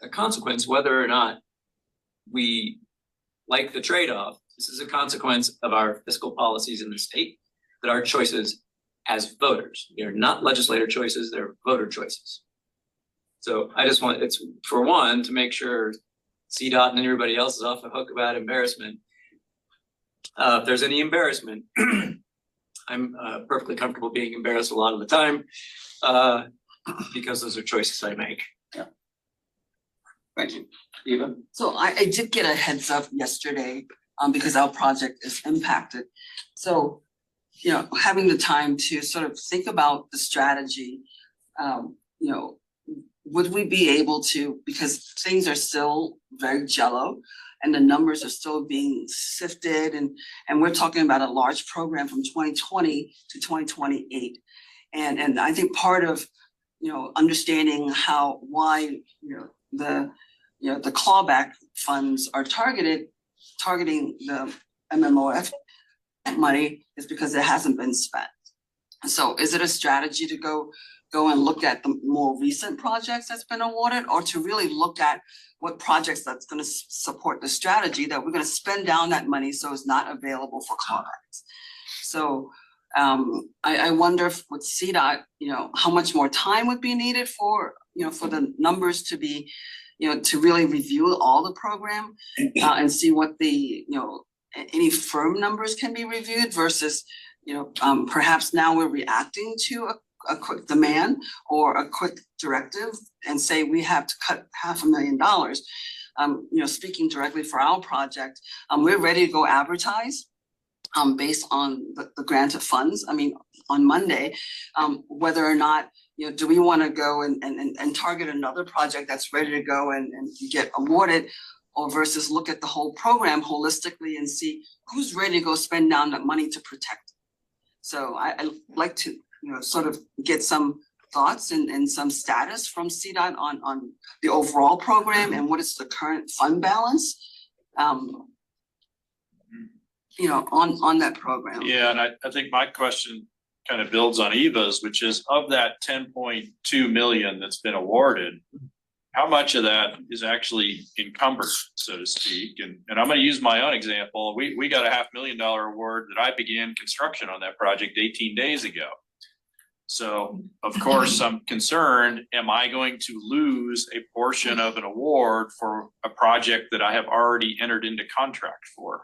Speaker 4: a consequence, whether or not we like the trade-off. This is a consequence of our fiscal policies in the state, that our choices as voters, they're not legislator choices, they're voter choices. So I just want, it's for one, to make sure CDOT and everybody else is off the hook about embarrassment. If there's any embarrassment, I'm perfectly comfortable being embarrassed a lot of the time because those are choices I make.
Speaker 1: Yeah. Thank you. Eva? So I did get a heads up yesterday because our project is impacted. So, you know, having the time to sort of think about the strategy, you know, would we be able to, because things are still very jello and the numbers are still being sifted, and we're talking about a large program from 2020 to 2028. And I think part of, you know, understanding why the clawback funds are targeting the MMOF money is because it hasn't been spent. So is it a strategy to go and look at the more recent projects that's been awarded, or to really look at what projects that's going to support the strategy that we're going to spend down that money so it's not available for clawbacks? So I wonder if with CDOT, you know, how much more time would be needed for, you know, for the numbers to be, you know, to really review all the program and see what the, you know, any firm numbers can be reviewed versus, you know, perhaps now we're reacting to a quick demand or a quick directive and say we have to cut $500,000. You know, speaking directly for our project, we're ready to go advertise based on the grant of funds. I mean, on Monday, whether or not, you know, do we want to go and target another project that's ready to go and get awarded, or versus look at the whole program holistically and see who's ready to go spend down that money to protect it. So I like to, you know, sort of get some thoughts and some status from CDOT on the overall program and what is the current fund balance, you know, on that program.
Speaker 6: Yeah, and I think my question kind of builds on Eva's, which is of that 10.2 million that's been awarded, how much of that is actually encumbered, so to speak? And I'm going to use my own example. We got a $500,000 award that I began construction on that project 18 days ago. So of course I'm concerned, am I going to lose a portion of an award for a project that I have already entered into contract for?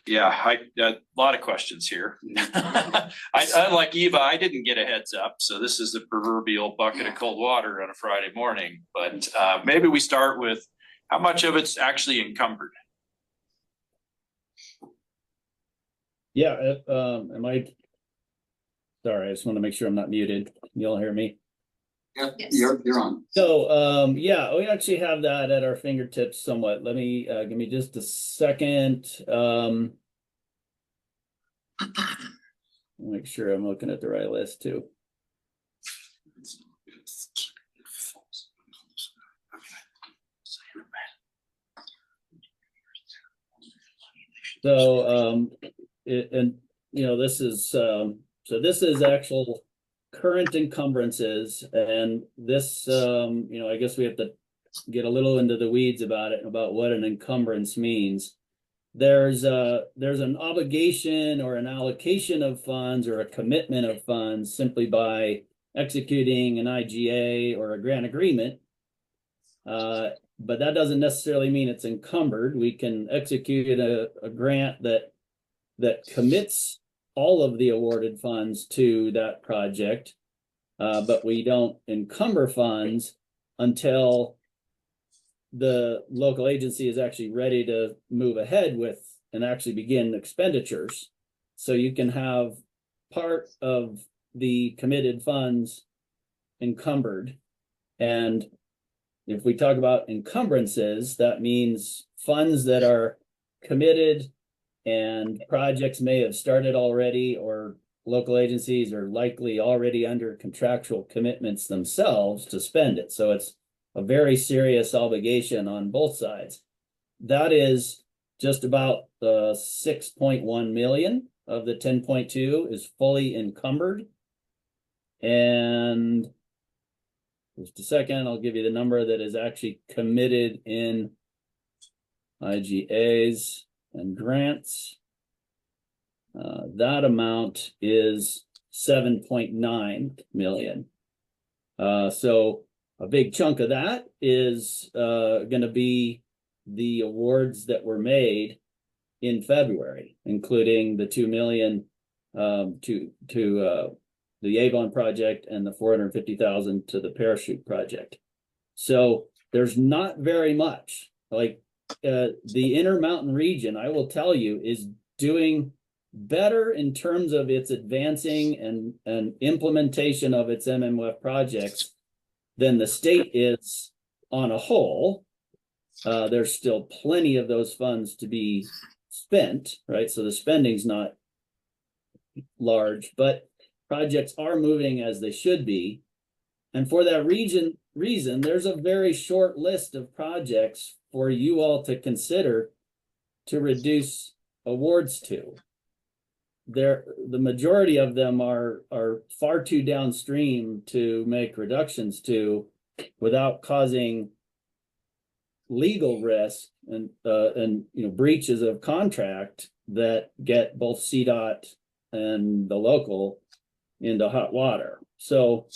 Speaker 6: Yeah, a lot of questions here. I like Eva, I didn't get a heads up, so this is the proverbial bucket of cold water on a Friday morning. But maybe we start with how much of it's actually encumbered.
Speaker 3: Yeah, sorry, I just want to make sure I'm not muted. Can you all hear me?
Speaker 2: Yeah, you're on.
Speaker 3: So, yeah, we actually have that at our fingertips somewhat. Let me, give me just a second. Make sure I'm looking at the right list too. So, you know, this is, so this is actual current encumbrances, and this, you know, I guess we have to get a little into the weeds about it, about what an encumbrance means. There's an obligation or an allocation of funds or a commitment of funds simply by executing an IGA or a grant agreement. But that doesn't necessarily mean it's encumbered. We can execute a grant that commits all of the awarded funds to that project, but we don't encumber funds until the local agency is actually ready to move ahead with and actually begin expenditures. So you can have part of the committed funds encumbered. And if we talk about encumbrances, that means funds that are committed and projects may have started already, or local agencies are likely already under contractual commitments themselves to spend it. So it's a very serious obligation on both sides. That is just about 6.1 million of the 10.2 is fully encumbered. And just a second, I'll give you the number that is actually committed in IGAs and grants. That amount is 7.9 million. So a big chunk of that is going to be the awards that were made in February, including the 2 million to the Avon project and the 450,000 to the parachute project. So there's not very much. Like the Intermountain region, I will tell you, is doing better in terms of its advancing and implementation of its MMF projects than the state is on a whole. There's still plenty of those funds to be spent, right? So the spending's not large, but projects are moving as they should be. And for that reason, there's a very short list of projects for you all to consider to reduce awards to. The majority of them are far too downstream to make reductions to without causing legal risk and breaches of contract that get both CDOT and the local into hot water. So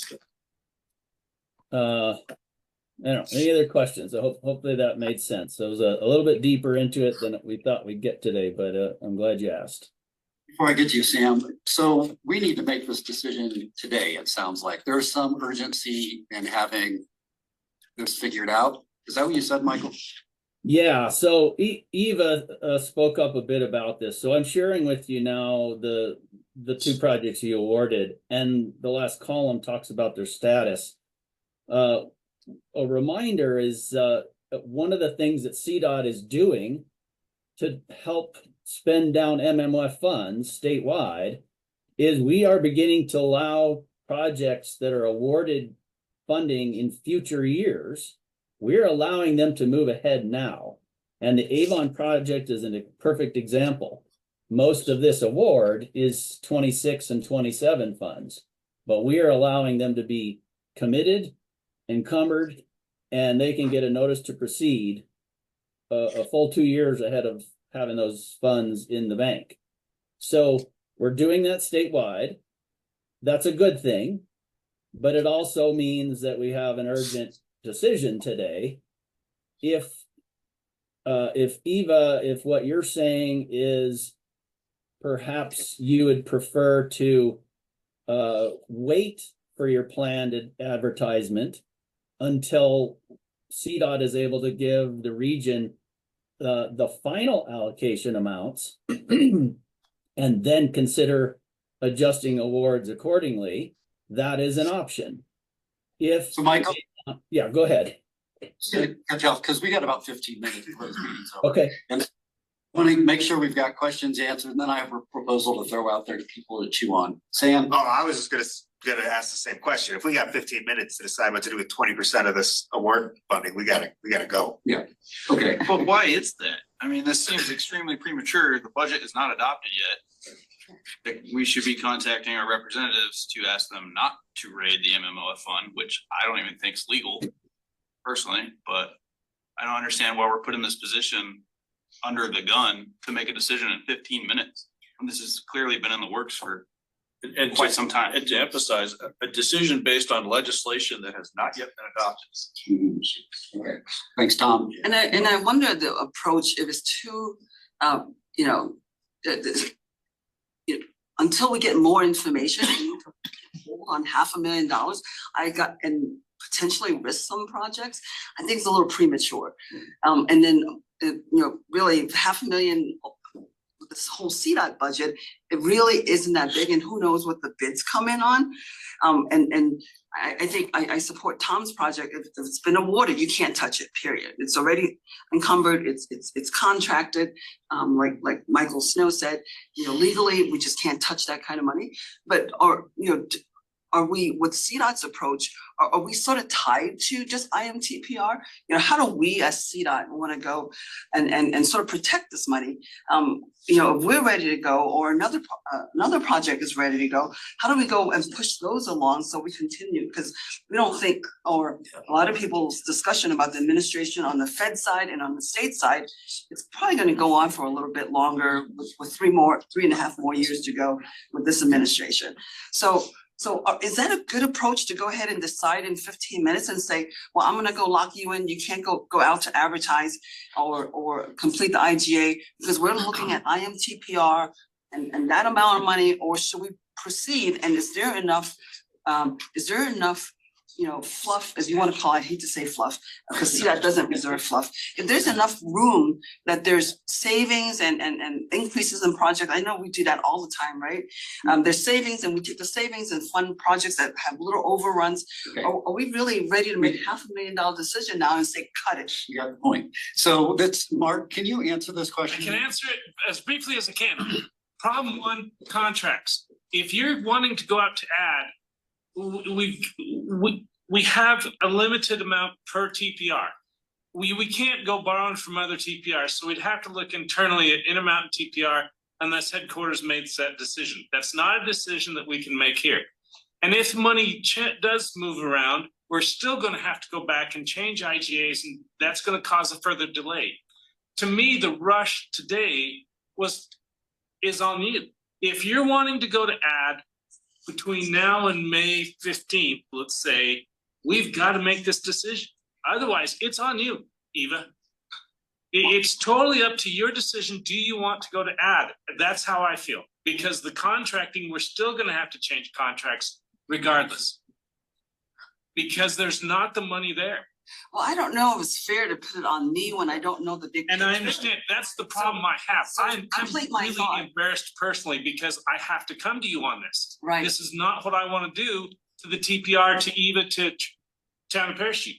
Speaker 3: I don't know, any other questions? Hopefully that made sense. So it was a little bit deeper into it than we thought we'd get today, but I'm glad you asked.
Speaker 2: Before I get to you, Sam, so we need to make this decision today, it sounds like. There's some urgency in having this figured out. Is that what you said, Michael?
Speaker 3: Yeah, so Eva spoke up a bit about this. So I'm sharing with you now the two projects you awarded, and the last column talks about their status. A reminder is one of the things that CDOT is doing to help spend down MMF funds statewide is we are beginning to allow projects that are awarded funding in future years. We're allowing them to move ahead now. And the Avon project is a perfect example. Most of this award is 26 and 27 funds, but we are allowing them to be committed, encumbered, and they can get a notice to proceed a full 2 years ahead of having those funds in the bank. So we're doing that statewide. That's a good thing, but it also means that we have an urgent decision today. If Eva, if what you're saying is perhaps you would prefer to wait for your planned advertisement until CDOT is able to give the region the final allocation amounts and then consider adjusting awards accordingly, that is an option. If
Speaker 2: so, Michael,
Speaker 3: yeah, go ahead.
Speaker 2: Just gonna catch up because we got about 15 minutes before this meeting's over.
Speaker 3: Okay.
Speaker 2: And I want to make sure we've got questions answered, and then I have a proposal to throw out there to people to chew on. Sam?
Speaker 7: Oh, I was just gonna ask the same question. If we got 15 minutes to decide what to do with 20% of this award funding, we gotta go.
Speaker 2: Yeah. Okay.
Speaker 14: But why is that? I mean, this seems extremely premature. The budget is not adopted yet. That we should be contacting our representatives to ask them not to raid the MMOF fund, which I don't even think is legal personally, but I don't understand why we're put in this position under the gun to make a decision in 15 minutes. And this has clearly been in the works for
Speaker 6: And
Speaker 14: quite some time.
Speaker 6: And to emphasize, a decision based on legislation that has not yet been adopted.
Speaker 2: Okay. Thanks, Tom.
Speaker 1: And I wonder the approach, if it's too, until we get more information on $500,000, and potentially risk some projects, I think it's a little premature. And then, really $500,000 this whole CDOT budget, it really isn't that big, and who knows what the bids come in on. And I think I support Tom's project. If it's been awarded, you can't touch it, period. It's already encumbered, it's contracted. Like Michael Snow said, legally, we just can't touch that kind of money. But, are we, with CDOT's approach, are we sort of tied to just IMTPR? How do we as CDOT want to go and sort of protect this money? If we're ready to go, or another project is ready to go, how do we go and push those along so we continue? Because we don't think, or a lot of people's discussion about the administration on the Fed side and on the state side, it's probably going to go on for a little bit longer with 3.5 more years to go with this administration. So is that a good approach to go ahead and decide in 15 minutes and say, well, I'm gonna go lock you in, you can't go out to advertise or complete the IGA because we're looking at IMTPR and that amount of money, or should we proceed? And is there enough, fluff, as you want to call it? I hate to say fluff, because CDOT doesn't reserve fluff. If there's enough room that there's savings and increases in projects, I know we do that all the time, right? There's savings, and we take the savings and fund projects that have little overruns.
Speaker 2: Okay.
Speaker 1: Are we really ready to make $500,000 decision now and say, cut it?
Speaker 2: You got the point. So that's, Mark, can you answer this question?
Speaker 10: I can answer it as briefly as I can. Problem one, contracts. If you're wanting to go out to add, we have a limited amount per TPR. We can't go borrowing from other TPRs, so we'd have to look internally at Intermountain TPR unless headquarters made that decision. That's not a decision that we can make here. And if money does move around, we're still going to have to go back and change IGAs, and that's going to cause a further delay. To me, the rush today is on you. If you're wanting to go to add between now and May 15th, let's say, we've got to make this decision. Otherwise, it's on you, Eva. It's totally up to your decision. Do you want to go to add? That's how I feel. Because the contracting, we're still going to have to change contracts regardless. Because there's not the money there.
Speaker 1: Well, I don't know if it's fair to put it on me when I don't know the big picture.
Speaker 10: And I understand, that's the problem I have. I'm really embarrassed personally because I have to come to you on this.
Speaker 1: Right.
Speaker 10: This is not what I want to do to the TPR, to Eva, to Town of Parachute.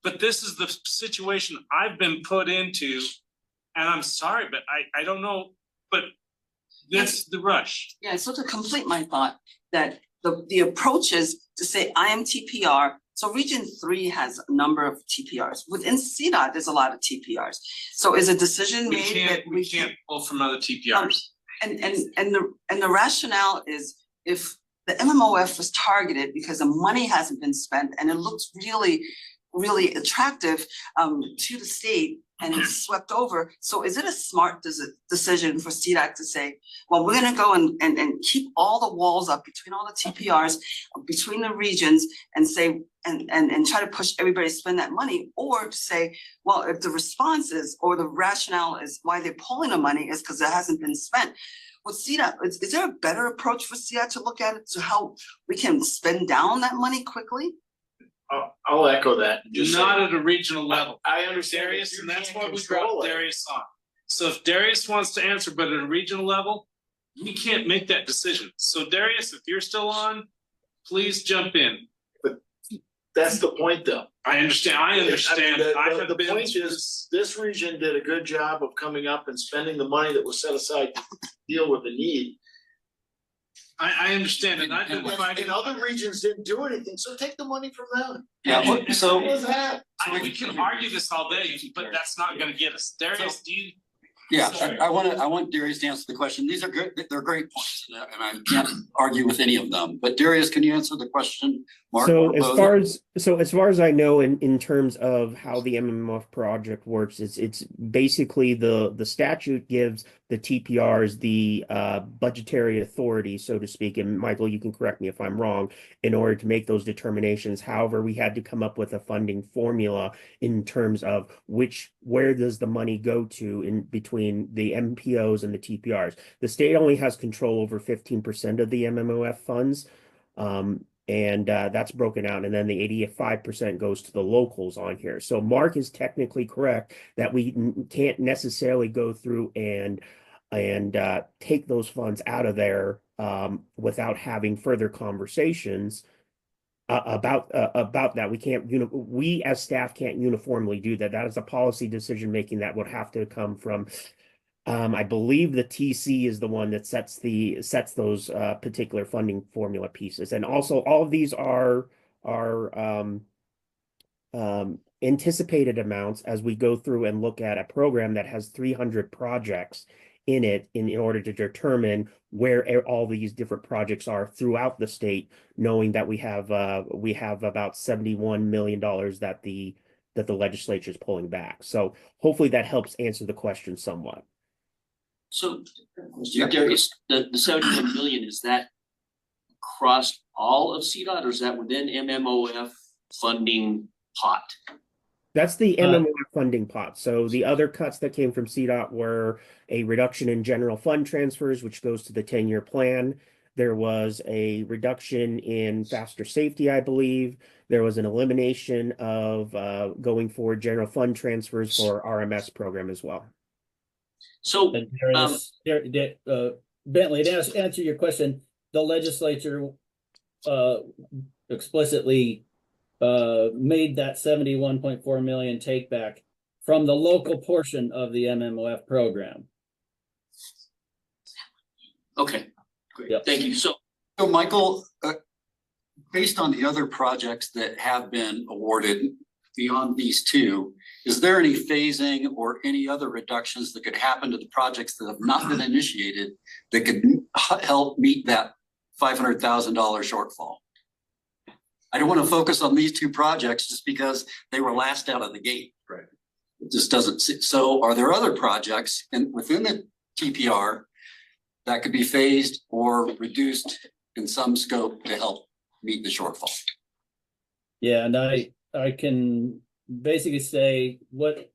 Speaker 10: But this is the situation I've been put into, and I'm sorry, but I don't know, but that's the rush.
Speaker 1: Yeah, so to complete my thought, that the approach is to say IMTPR. So Region 3 has a number of TPRs. Within CDOT, there's a lot of TPRs. So is a decision made that
Speaker 10: we can't pull from other TPRs.
Speaker 1: And the rationale is, if the MMOF was targeted because the money hasn't been spent and it looks really attractive to the state and it's swept over. So is it a smart decision for CDOT to say, well, we're gonna go and keep all the walls up between all the TPRs, between the regions, and say, and try to push everybody to spend that money? Or to say, well, if the response is, or the rationale is why they're pulling the money is because it hasn't been spent. With CDOT, is there a better approach for CDOT to look at it to how we can spend down that money quickly?
Speaker 11: I'll echo that.
Speaker 10: Not at a regional level.
Speaker 11: I understand
Speaker 10: Darius, and that's why we brought Darius on. So if Darius wants to answer, but at a regional level, we can't make that decision. So Darius, if you're still on, please jump in.
Speaker 11: But that's the point, though.
Speaker 10: I understand. I understand.
Speaker 11: The point is, this region did a good job of coming up and spending the money that was set aside to deal with the need.
Speaker 10: I understand, and I've been fighting.
Speaker 11: And other regions didn't do anything, so take the money from them.
Speaker 2: Yeah, so
Speaker 10: We can argue this all day, but that's not gonna get us. Darius, do you?
Speaker 2: yeah, I want Darius to answer the question. These are good, they're great points, and I can't argue with any of them. But Darius, can you answer the question? Mark,
Speaker 15: so as far as I know, in terms of how the MMF project works, it's basically the statute gives the TPRs the budgetary authority, so to speak. And Michael, you can correct me if I'm wrong, in order to make those determinations. However, we had to come up with a funding formula in terms of where does the money go to in between the MPOs and the TPRs. The state only has control over 15% of the MMOF funds. And that's broken out, and then the 85% goes to the locals on here. So Mark is technically correct that we can't necessarily go through and and take those funds out of there without having further conversations about that. We can't, we as staff can't uniformly do that. That is a policy decision making that would have to come from, I believe the TC is the one that sets those particular funding formula pieces. And also all of these are anticipated amounts as we go through and look at a program that has 300 projects in it in order to determine where all these different projects are throughout the state, knowing that we have about $71 million that the legislature is pulling back. So hopefully that helps answer the question somewhat.
Speaker 8: So Darius, the 71 million, is that across all of CDOT or is that within MMOF funding pot?
Speaker 15: That's the MMOF funding pot. So the other cuts that came from CDOT were a reduction in general fund transfers, which goes to the 10-year plan. There was a reduction in faster safety, I believe. There was an elimination of going forward general fund transfers for RMS program as well.
Speaker 8: So
Speaker 3: Bentley, to answer your question, the legislature explicitly made that 71.4 million take back from the local portion of the MMOF program.
Speaker 8: Okay, great. Yep. Thank you. So
Speaker 2: Michael, based on the other projects that have been awarded beyond these two, is there any phasing or any other reductions that could happen to the projects that have not been initiated that could help meet that $500,000 shortfall? I don't want to focus on these two projects just because they were last out of the gate.
Speaker 6: Right.
Speaker 2: It just doesn't sit. So are there other projects within the TPR that could be phased or reduced in some scope to help meet the shortfall?
Speaker 3: Yeah, and I can basically say what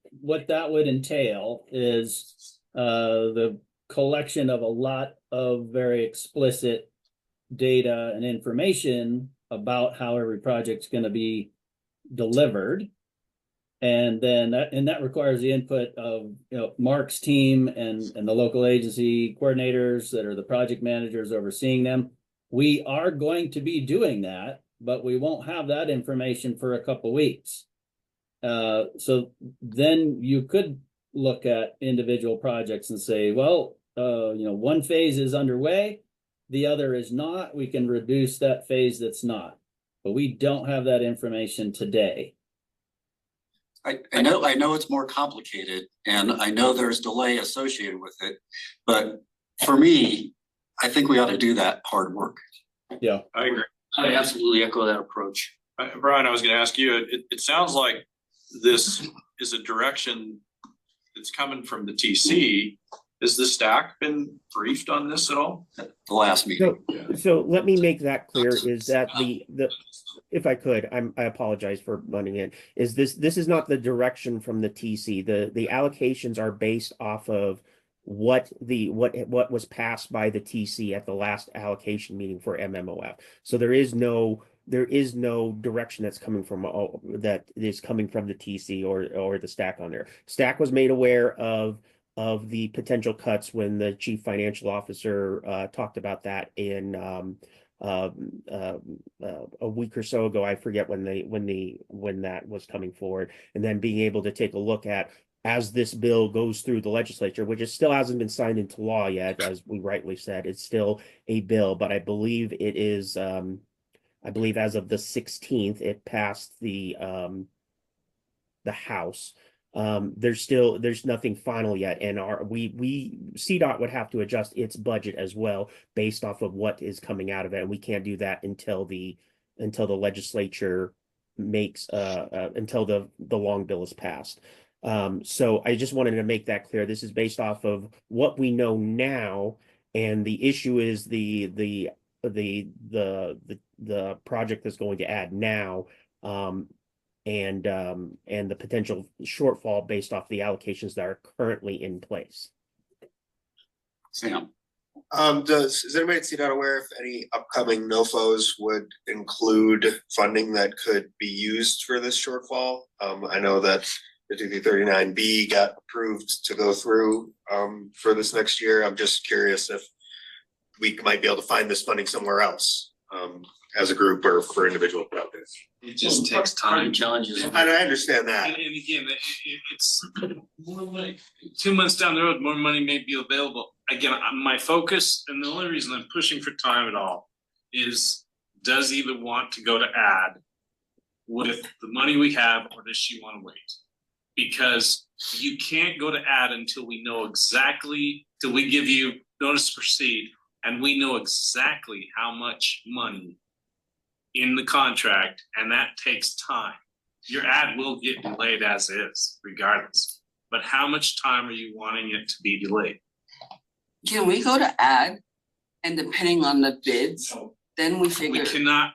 Speaker 3: that would entail is the collection of a lot of very explicit data and information about how every project's going to be delivered. And then that requires the input of Mark's team and the local agency coordinators that are the project managers overseeing them. We are going to be doing that, but we won't have that information for a couple weeks. So then you could look at individual projects and say, well, one phase is underway, the other is not. We can reduce that phase that's not, but we don't have that information today.
Speaker 2: I know it's more complicated and I know there's delay associated with it, but for me, I think we ought to do that hard work.
Speaker 3: Yeah,
Speaker 6: I agree.
Speaker 8: I absolutely echo that approach.
Speaker 6: Brian, I was going to ask you, it sounds like this is a direction that's coming from the TC. Has the stack been briefed on this at all?
Speaker 2: The last meeting.
Speaker 15: So let me make that clear, is that the if I could, I apologize for running in, is this is not the direction from the TC. The allocations are based off of what was passed by the TC at the last allocation meeting for MMOF. So there is no direction that's coming from the TC or the stack on there. Stack was made aware of the potential cuts when the chief financial officer talked about that in a week or so ago. I forget when that was coming forward, and then being able to take a look at, as this bill goes through the legislature, which still hasn't been signed into law yet, as we rightly said, it's still a bill, but I believe it is, I believe as of the 16th, it passed the House. There's nothing final yet, and CDOT would have to adjust its budget as well based off of what is coming out of it, and we can't do that until the legislature makes until the long bill is passed. So I just wanted to make that clear. This is based off of what we know now, and the issue is the project that's going to add now, and the potential shortfall based off the allocations that are currently in place.
Speaker 2: Sam.
Speaker 7: Is anybody at CDOT aware if any upcoming NOFOs would include funding that could be used for this shortfall? I know that 5339B got approved to go through for this next year. I'm just curious if we might be able to find this funding somewhere else as a group or for individual projects.
Speaker 4: It just takes time.
Speaker 8: Challenges.
Speaker 7: I understand that.
Speaker 10: And again, it's more like 2 months down the road, more money may be available. Again, my focus and the only reason I'm pushing for time at all is, does Eva want to go to ad with the money we have, or does she want to wait? Because you can't go to ad until we know exactly, till we give you notice to proceed, and we know exactly how much money in the contract, and that takes time. Your ad will get delayed as is, regardless. But how much time are you wanting it to be delayed?
Speaker 1: Can we go to ad and depending on the bids, then we figure.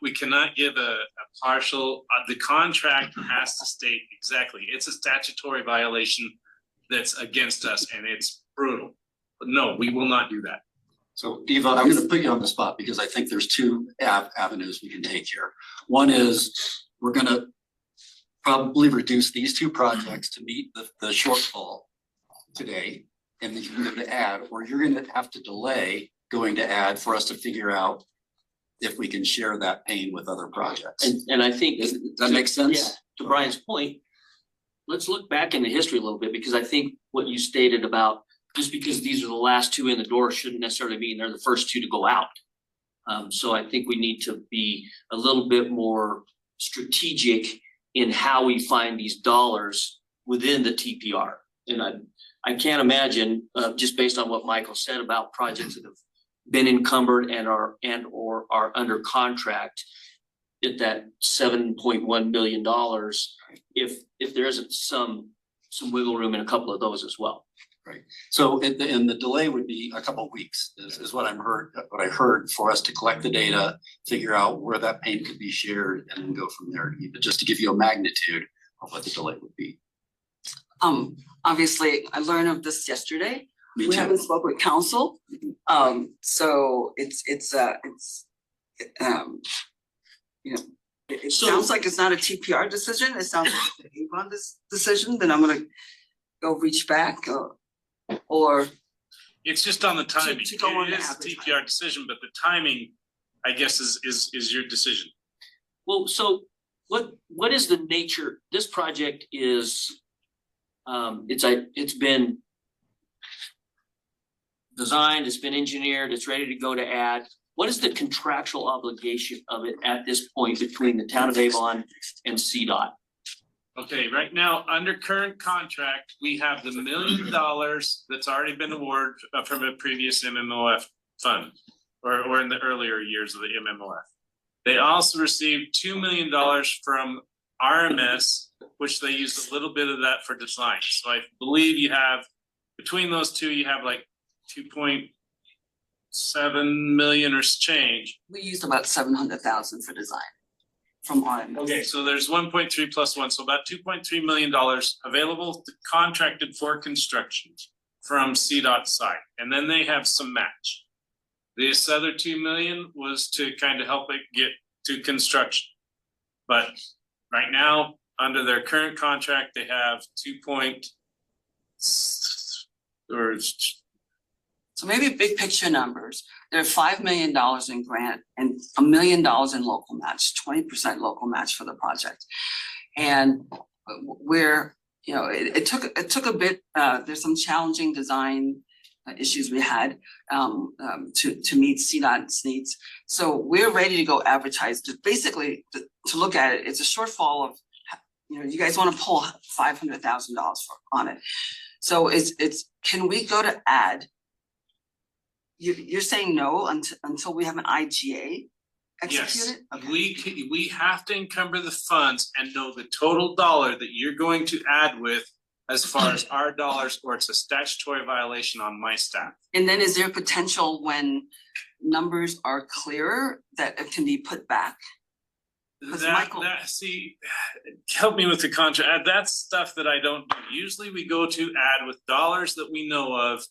Speaker 10: We cannot give a partial, the contract has to state exactly, it's a statutory violation that's against us and it's brutal. But no, we will not do that.
Speaker 2: So Eva, I'm gonna put you on the spot because I think there's two avenues we can take here. One is we're gonna probably reduce these two projects to meet the shortfall today, and then you can go to ad, or you're gonna have to delay going to ad for us to figure out if we can share that pain with other projects.
Speaker 8: And I think.
Speaker 2: Does that make sense?
Speaker 8: Yeah, to Brian's point, let's look back in the history a little bit, because I think what you stated about just because these are the last two in the door shouldn't necessarily mean they're the first two to go out. So I think we need to be a little bit more strategic in how we find these dollars within the TPR. And I can't imagine, just based on what Michael said about projects that have been encumbered and or are under contract at that $7.1 million, if there isn't some wiggle room in a couple of those as well.
Speaker 2: Right. So and the delay would be a couple of weeks is what I heard for us to collect the data, figure out where that pain could be shared, and then go from there. But just to give you a magnitude of what the delay would be.
Speaker 1: Obviously, I learned of this yesterday.
Speaker 2: Me
Speaker 1: We
Speaker 2: too.
Speaker 1: haven't spoken with council. So it sounds like it's not a TPR decision. It sounds like an Avon decision. Then I'm gonna go reach back or
Speaker 10: It's just on the timing.
Speaker 1: to go on
Speaker 10: It
Speaker 1: the
Speaker 10: is a
Speaker 1: advertising.
Speaker 10: TPR decision, but the timing, I guess, is your decision.
Speaker 8: Well, so what is the nature, this project is, it's been designed, it's been engineered, it's ready to go to ad. What is the contractual obligation of it at this point between the town of Avon and CDOT?
Speaker 10: Okay, right now, under current contract, we have the $1 million that's already been awarded from a previous MMOF fund, or in the earlier years of the MMOF. They also received $2 million from RMS, which they used a little bit of that for design. So I believe you have, between those two, you have like 2.7 million or change.
Speaker 1: we used about 700,000 for design from RMS.
Speaker 10: Okay, so there's 1.3 plus 1, so about $2.3 million available, contracted for construction from CDOT side, and then they have some match. This other 2 million was to kind of help it get to construction. But right now, under their current contract, they have
Speaker 1: So maybe big picture numbers, there are $5 million in grant and $1 million in local match, 20% local match for the project. And we're, it took a bit, there's some challenging design issues we had to meet CDOT's needs. So we're ready to go advertise, basically to look at it, it's a shortfall of, you guys wanna pull $500,000 on it. So can we go to ad? You're saying no until we have an IGA executed?
Speaker 10: yes, we have to encumber the funds and know the total dollar that you're going to add with as far as our dollars, or it's a statutory violation on my staff.
Speaker 1: And then is there potential when numbers are clearer that it can be put back?
Speaker 10: See, help me with the contract. That's stuff that I don't do. Usually we go to ad with dollars that we know of.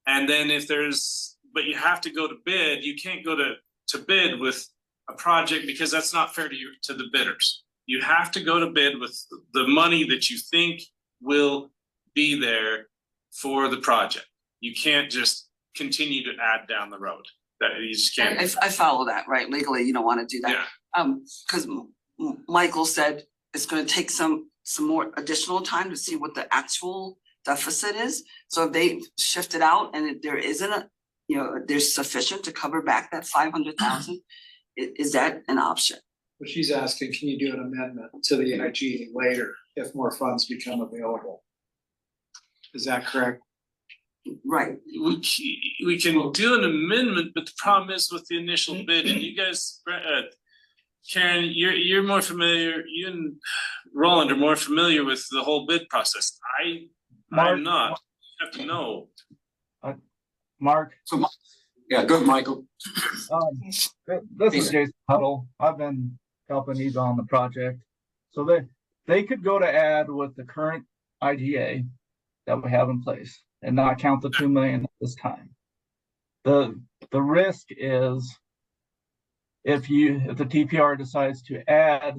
Speaker 10: And then but you have to go to bid. You can't go to bid with a project because that's not fair to the bidders. You have to go to bid with the money that you think will be there for the project. You can't just continue to add down the road. That you just can't.
Speaker 1: I follow that, right? Legally, you don't wanna do that.
Speaker 10: Yeah.
Speaker 1: Cause Michael said it's gonna take some more additional time to see what the actual deficit is. So if they shift it out and if there isn't a, there's sufficient to cover back that 500,000, is that an option?
Speaker 16: But she's asking, can you do an amendment to the IG later if more funds become available? Is that correct?
Speaker 1: Right.
Speaker 10: We can do an amendment, but the problem is with the initial bid, and you guys, Karen, you're more familiar, you and Roland are more familiar with the whole bid process. I'm not, you have to know.
Speaker 12: Mark.
Speaker 2: So, yeah, go ahead, Michael.
Speaker 12: This is Jason Huddle. I've been helping Eva on the project. So they could go to add with the current IGA that we have in place and not count the 2 million at this time. The risk is if the TPR decides to add,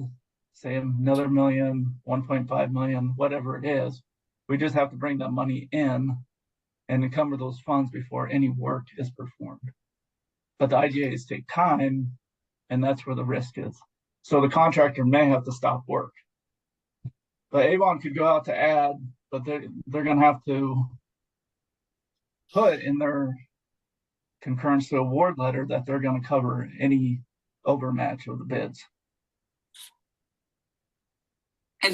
Speaker 12: say, another million, 1.5 million, whatever it is, we just have to bring that money in and encumber those funds before any work is performed. But the IGAs take time, and that's where the risk is. So the contractor may have to stop work. But Avon could go out to add, but they're gonna have to put in their concurrence to award letter that they're gonna cover any overmatch of the bids.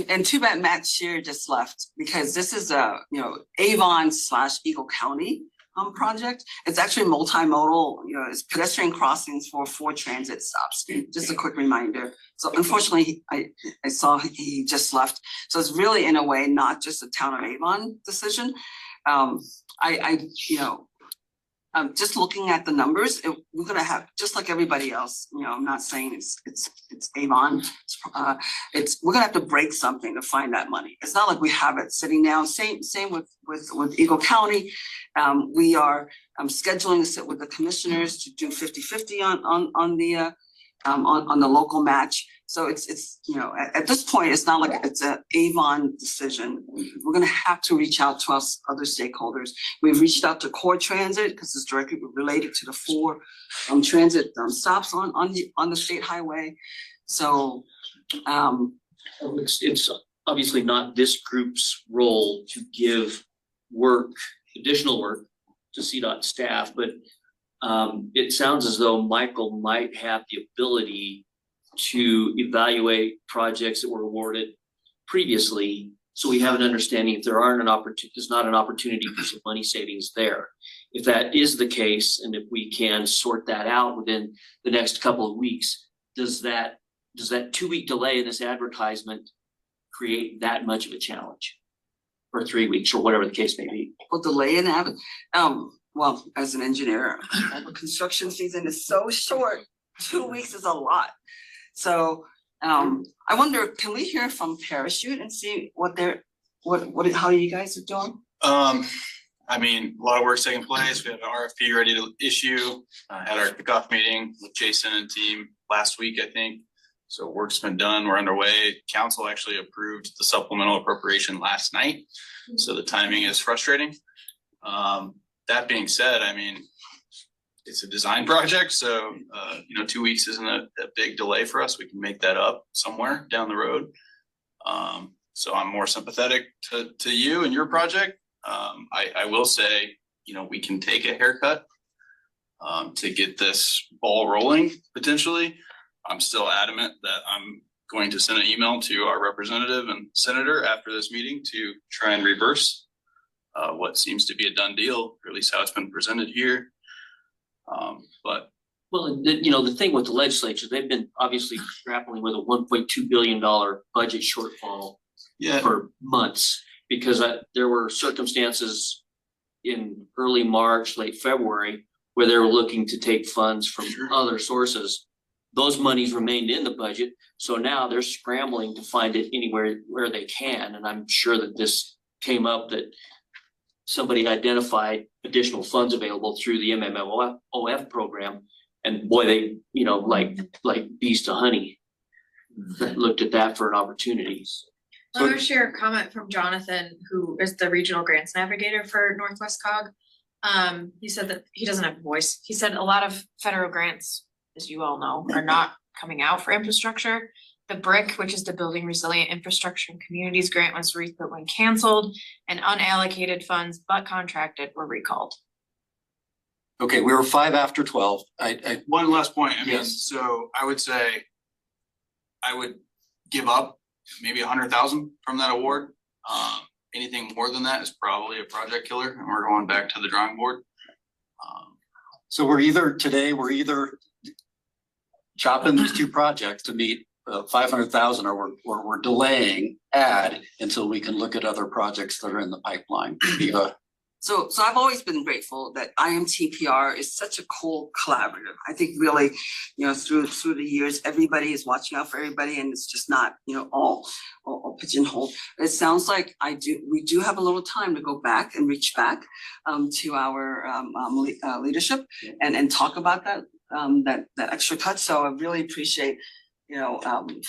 Speaker 1: And too bad Matt Shear just left, because this is a, Avon / Eagle County project. It's actually multimodal, it's pedestrian crossings for 4 transit stops. Just a quick reminder. So unfortunately, I saw he just left. So it's really, in a way, not just a town of Avon decision. Just looking at the numbers, we're gonna have, just like everybody else, I'm not saying it's Avon. We're gonna have to break something to find that money. It's not like we have it sitting down. Same with Eagle County. We are scheduling to sit with the commissioners to do 50-50 on the local match. So it's at this point, it's not like it's a Avon decision. We're gonna have to reach out to us other stakeholders. We've reached out to Core Transit because it's directly related to the 4 transit stops on the state highway. So
Speaker 8: it's obviously not this group's role to give additional work to CDOT staff, but it sounds as though Michael might have the ability to evaluate projects that were awarded previously, so we have an understanding if there's not an opportunity for some money savings there. If that is the case, and if we can sort that out within the next couple of weeks, does that 2-week delay in this advertisement create that much of a challenge? Or 3 weeks, or whatever the case may be?
Speaker 1: Well, delay in well, as an engineer, the construction season is so short. 2 weeks is a lot. So I wonder, can we hear from Parachute and see how you guys are doing?
Speaker 14: I mean, a lot of work's taking place. We have an RFP ready to issue. Had our kickoff meeting with Jason and team last week, I think. So work's been done. We're underway. Council actually approved the supplemental appropriation last night. So the timing is frustrating. That being said, I mean, it's a design project. So, 2 weeks isn't a big delay for us. We can make that up somewhere down the road. So I'm more sympathetic to you and your project. I will say, we can take a haircut to get this ball rolling potentially. I'm still adamant that I'm going to send an email to our representative and senator after this meeting to try and reverse what seems to be a done deal, or at least how it's been presented here.
Speaker 8: The thing with the legislature, they've been obviously grappling with a $1.2 billion budget shortfall for months, because there were circumstances in early March, late February, where they were looking to take funds from other sources. Those monies remained in the budget, so now they're scrambling to find it anywhere where they can. And I'm sure that this came up that somebody identified additional funds available through the MMOF program, and boy, they, like bees to honey, looked at that for an opportunity.
Speaker 5: I'm gonna share a comment from Jonathan, who is the regional grants navigator for Northwest Cog. He said that he doesn't have a voice. He said a lot of federal grants, as you all know, are not coming out for infrastructure. The BRIC, which is the Building Resilient Infrastructure and Communities grant, was refilled when canceled, and unallocated funds but contracted were recalled.
Speaker 2: Okay, we were 5 after 12.
Speaker 14: One last point, I mean,
Speaker 2: Yes.
Speaker 14: so I would say I would give up maybe 100,000 from that award. Anything more than that is probably a project killer, and we're going back to the drawing board.
Speaker 2: So we're either chopping these two projects to meet 500,000, or we're delaying until we can look at other projects that are in the pipeline. Eva?
Speaker 1: So I've always been grateful that IMTPR is such a cool collaborative. I think really, through the years, everybody is watching out for everybody, and it's just not, all pigeonholed. It sounds like we do have a little time to go back and reach back to our leadership and talk about that extra cut. So I really appreciate,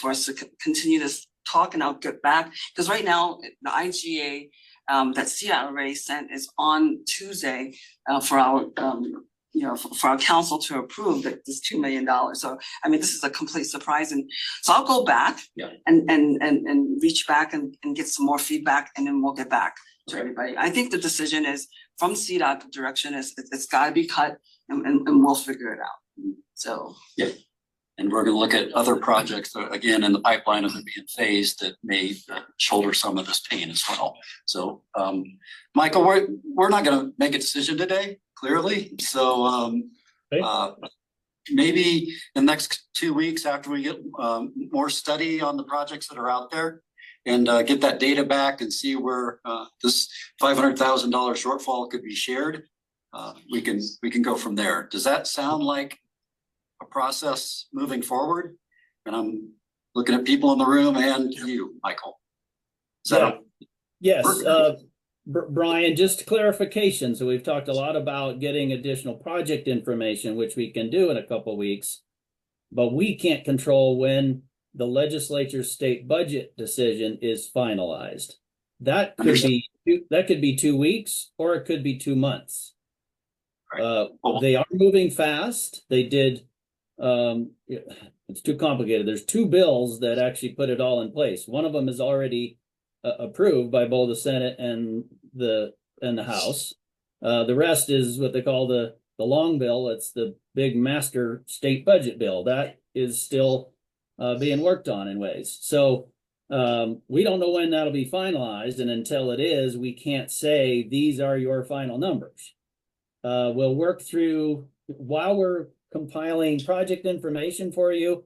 Speaker 1: for us to continue this talk, and I'll get back, because right now the IGA that CDOT already sent is on Tuesday for our for our council to approve that this $2 million. So I mean, this is a complete surprise, and so I'll go back and reach back and get some more feedback, and then we'll get back to everybody. I think the decision is from CDOT. The direction is it's got to be cut, and we'll figure it out. So
Speaker 2: yeah. And we're gonna look at other projects, again, in the pipeline of them being phased that may shoulder some of this pain as well. So, Michael, we're not gonna make a decision today, clearly. So, maybe the next 2 weeks after we get more study on the projects that are out there, and get that data back and see where this $500,000 shortfall could be shared, we can go from there. Does that sound like a process moving forward? And I'm looking at people in the room and you, Michael.
Speaker 3: Yes, Brian, just clarification. So we've talked a lot about getting additional project information, which we can do in a couple weeks, but we can't control when the legislature's state budget decision is finalized. That could be 2 weeks, or it could be 2 months. They are moving fast. They did. It's too complicated. There's 2 bills that actually put it all in place. One of them is already approved by both the Senate and the House. The rest is what they call the long bill. It's the big master state budget bill that is still being worked on in ways. So we don't know when that'll be finalized, and until it is, we can't say these are your final numbers. We'll work through while we're compiling project information for you.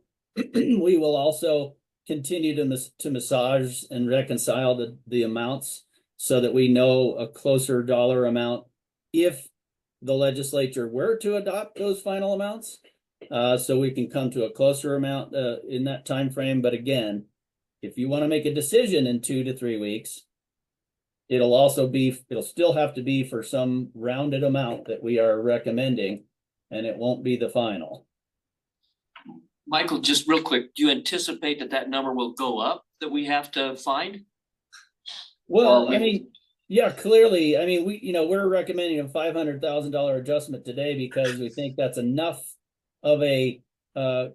Speaker 3: We will also continue to massage and reconcile the amounts so that we know a closer dollar amount if the legislature were to adopt those final amounts. So we can come to a closer amount in that time frame. But again, if you want to make a decision in 2 to 3 weeks, it'll still have to be for some rounded amount that we are recommending, and it won't be the final.
Speaker 8: Michael, just real quick, do you anticipate that number will go up that we have to find?
Speaker 3: Well, I mean, yeah, clearly, I mean, we're recommending a $500,000 adjustment today because we think that's enough of a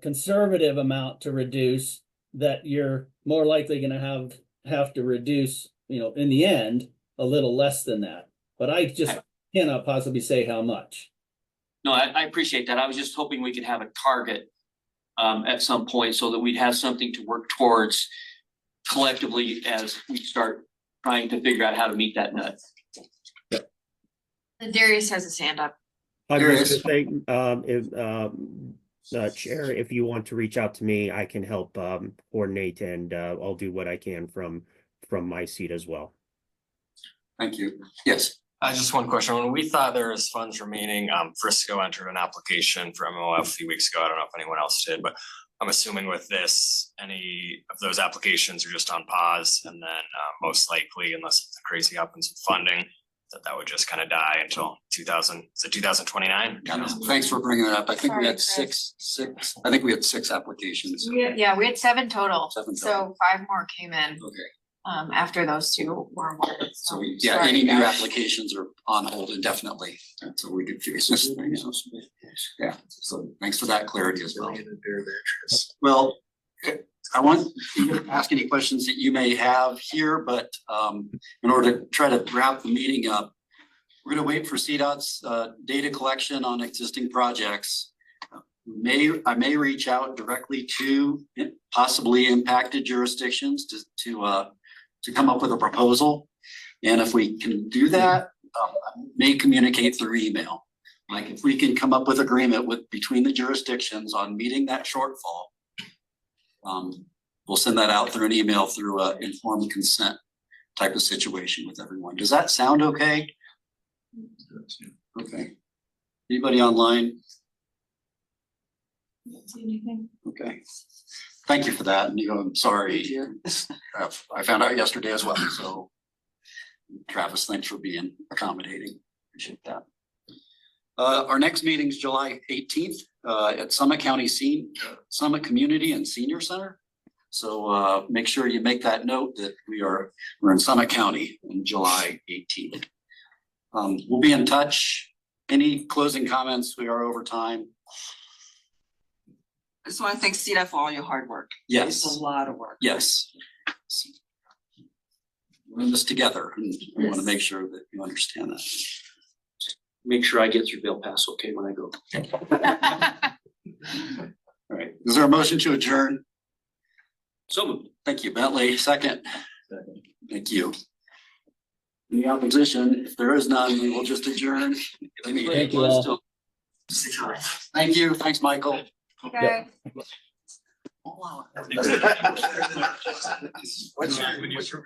Speaker 3: conservative amount to reduce that you're more likely going to have to reduce, in the end, a little less than that. But I just cannot possibly say how much.
Speaker 8: No, I appreciate that. I was just hoping we could have a target at some point so that we'd have something to work towards collectively as we start trying to figure out how to meet that nut.
Speaker 5: Darius has his hand up.
Speaker 15: I was going to say, Chair, if you want to reach out to me, I can help coordinate, and I'll do what I can from my seat as well.
Speaker 2: Thank you. Yes.
Speaker 21: Just one question. When we thought there was funds remaining, Frisco entered an application for MOF a few weeks ago. I don't know if anyone else did, but I'm assuming with this, any of those applications are just on pause, and then most likely, unless crazy happens with funding, that would just kind of die until 2029.
Speaker 2: Thanks for bringing that up. I think we had six. I think we had 6 applications.
Speaker 5: Yeah, we had 7 total.
Speaker 2: 7 total.
Speaker 5: So 5 more came in.
Speaker 2: Okay.
Speaker 5: after those two were awarded.
Speaker 2: So yeah, any new applications are on hold indefinitely until we can figure this thing out. Yeah, so thanks for that clarity as well. Well, I want you to ask any questions that you may have here, but in order to try to wrap the meeting up, we're gonna wait for CDOT's data collection on existing projects. I may reach out directly to possibly impacted jurisdictions to come up with a proposal. And if we can do that, I may communicate through email. Like if we can come up with agreement between the jurisdictions on meeting that shortfall, we'll send that out through an email through a informed consent type of situation with everyone. Does that sound okay? Okay. Anybody online? Okay. Thank you for that. And I'm sorry. I found out yesterday as well. So Travis, thanks for being accommodating. Appreciate that. Our next meeting is July 18th at Summit Summit Community and Senior Center. So make sure you make that note that we're in Summit County on July 18th. We'll be in touch. Any closing comments? We are over time.
Speaker 1: I just want to thank CDOT for all your hard work.
Speaker 2: Yes.
Speaker 1: It's a lot of work.
Speaker 2: Yes. We're in this together, and we want to make sure that you understand that.
Speaker 8: Make sure I get through Vail Pass okay when I go.
Speaker 2: All right, is there a motion to adjourn?
Speaker 8: So moved.
Speaker 2: Thank you, Bentley. Second. Thank you. Any opposition? If there is none, we will just adjourn.
Speaker 3: Thank you all.
Speaker 2: Thank you. Thanks, Michael.
Speaker 5: Okay.
Speaker 11: What's your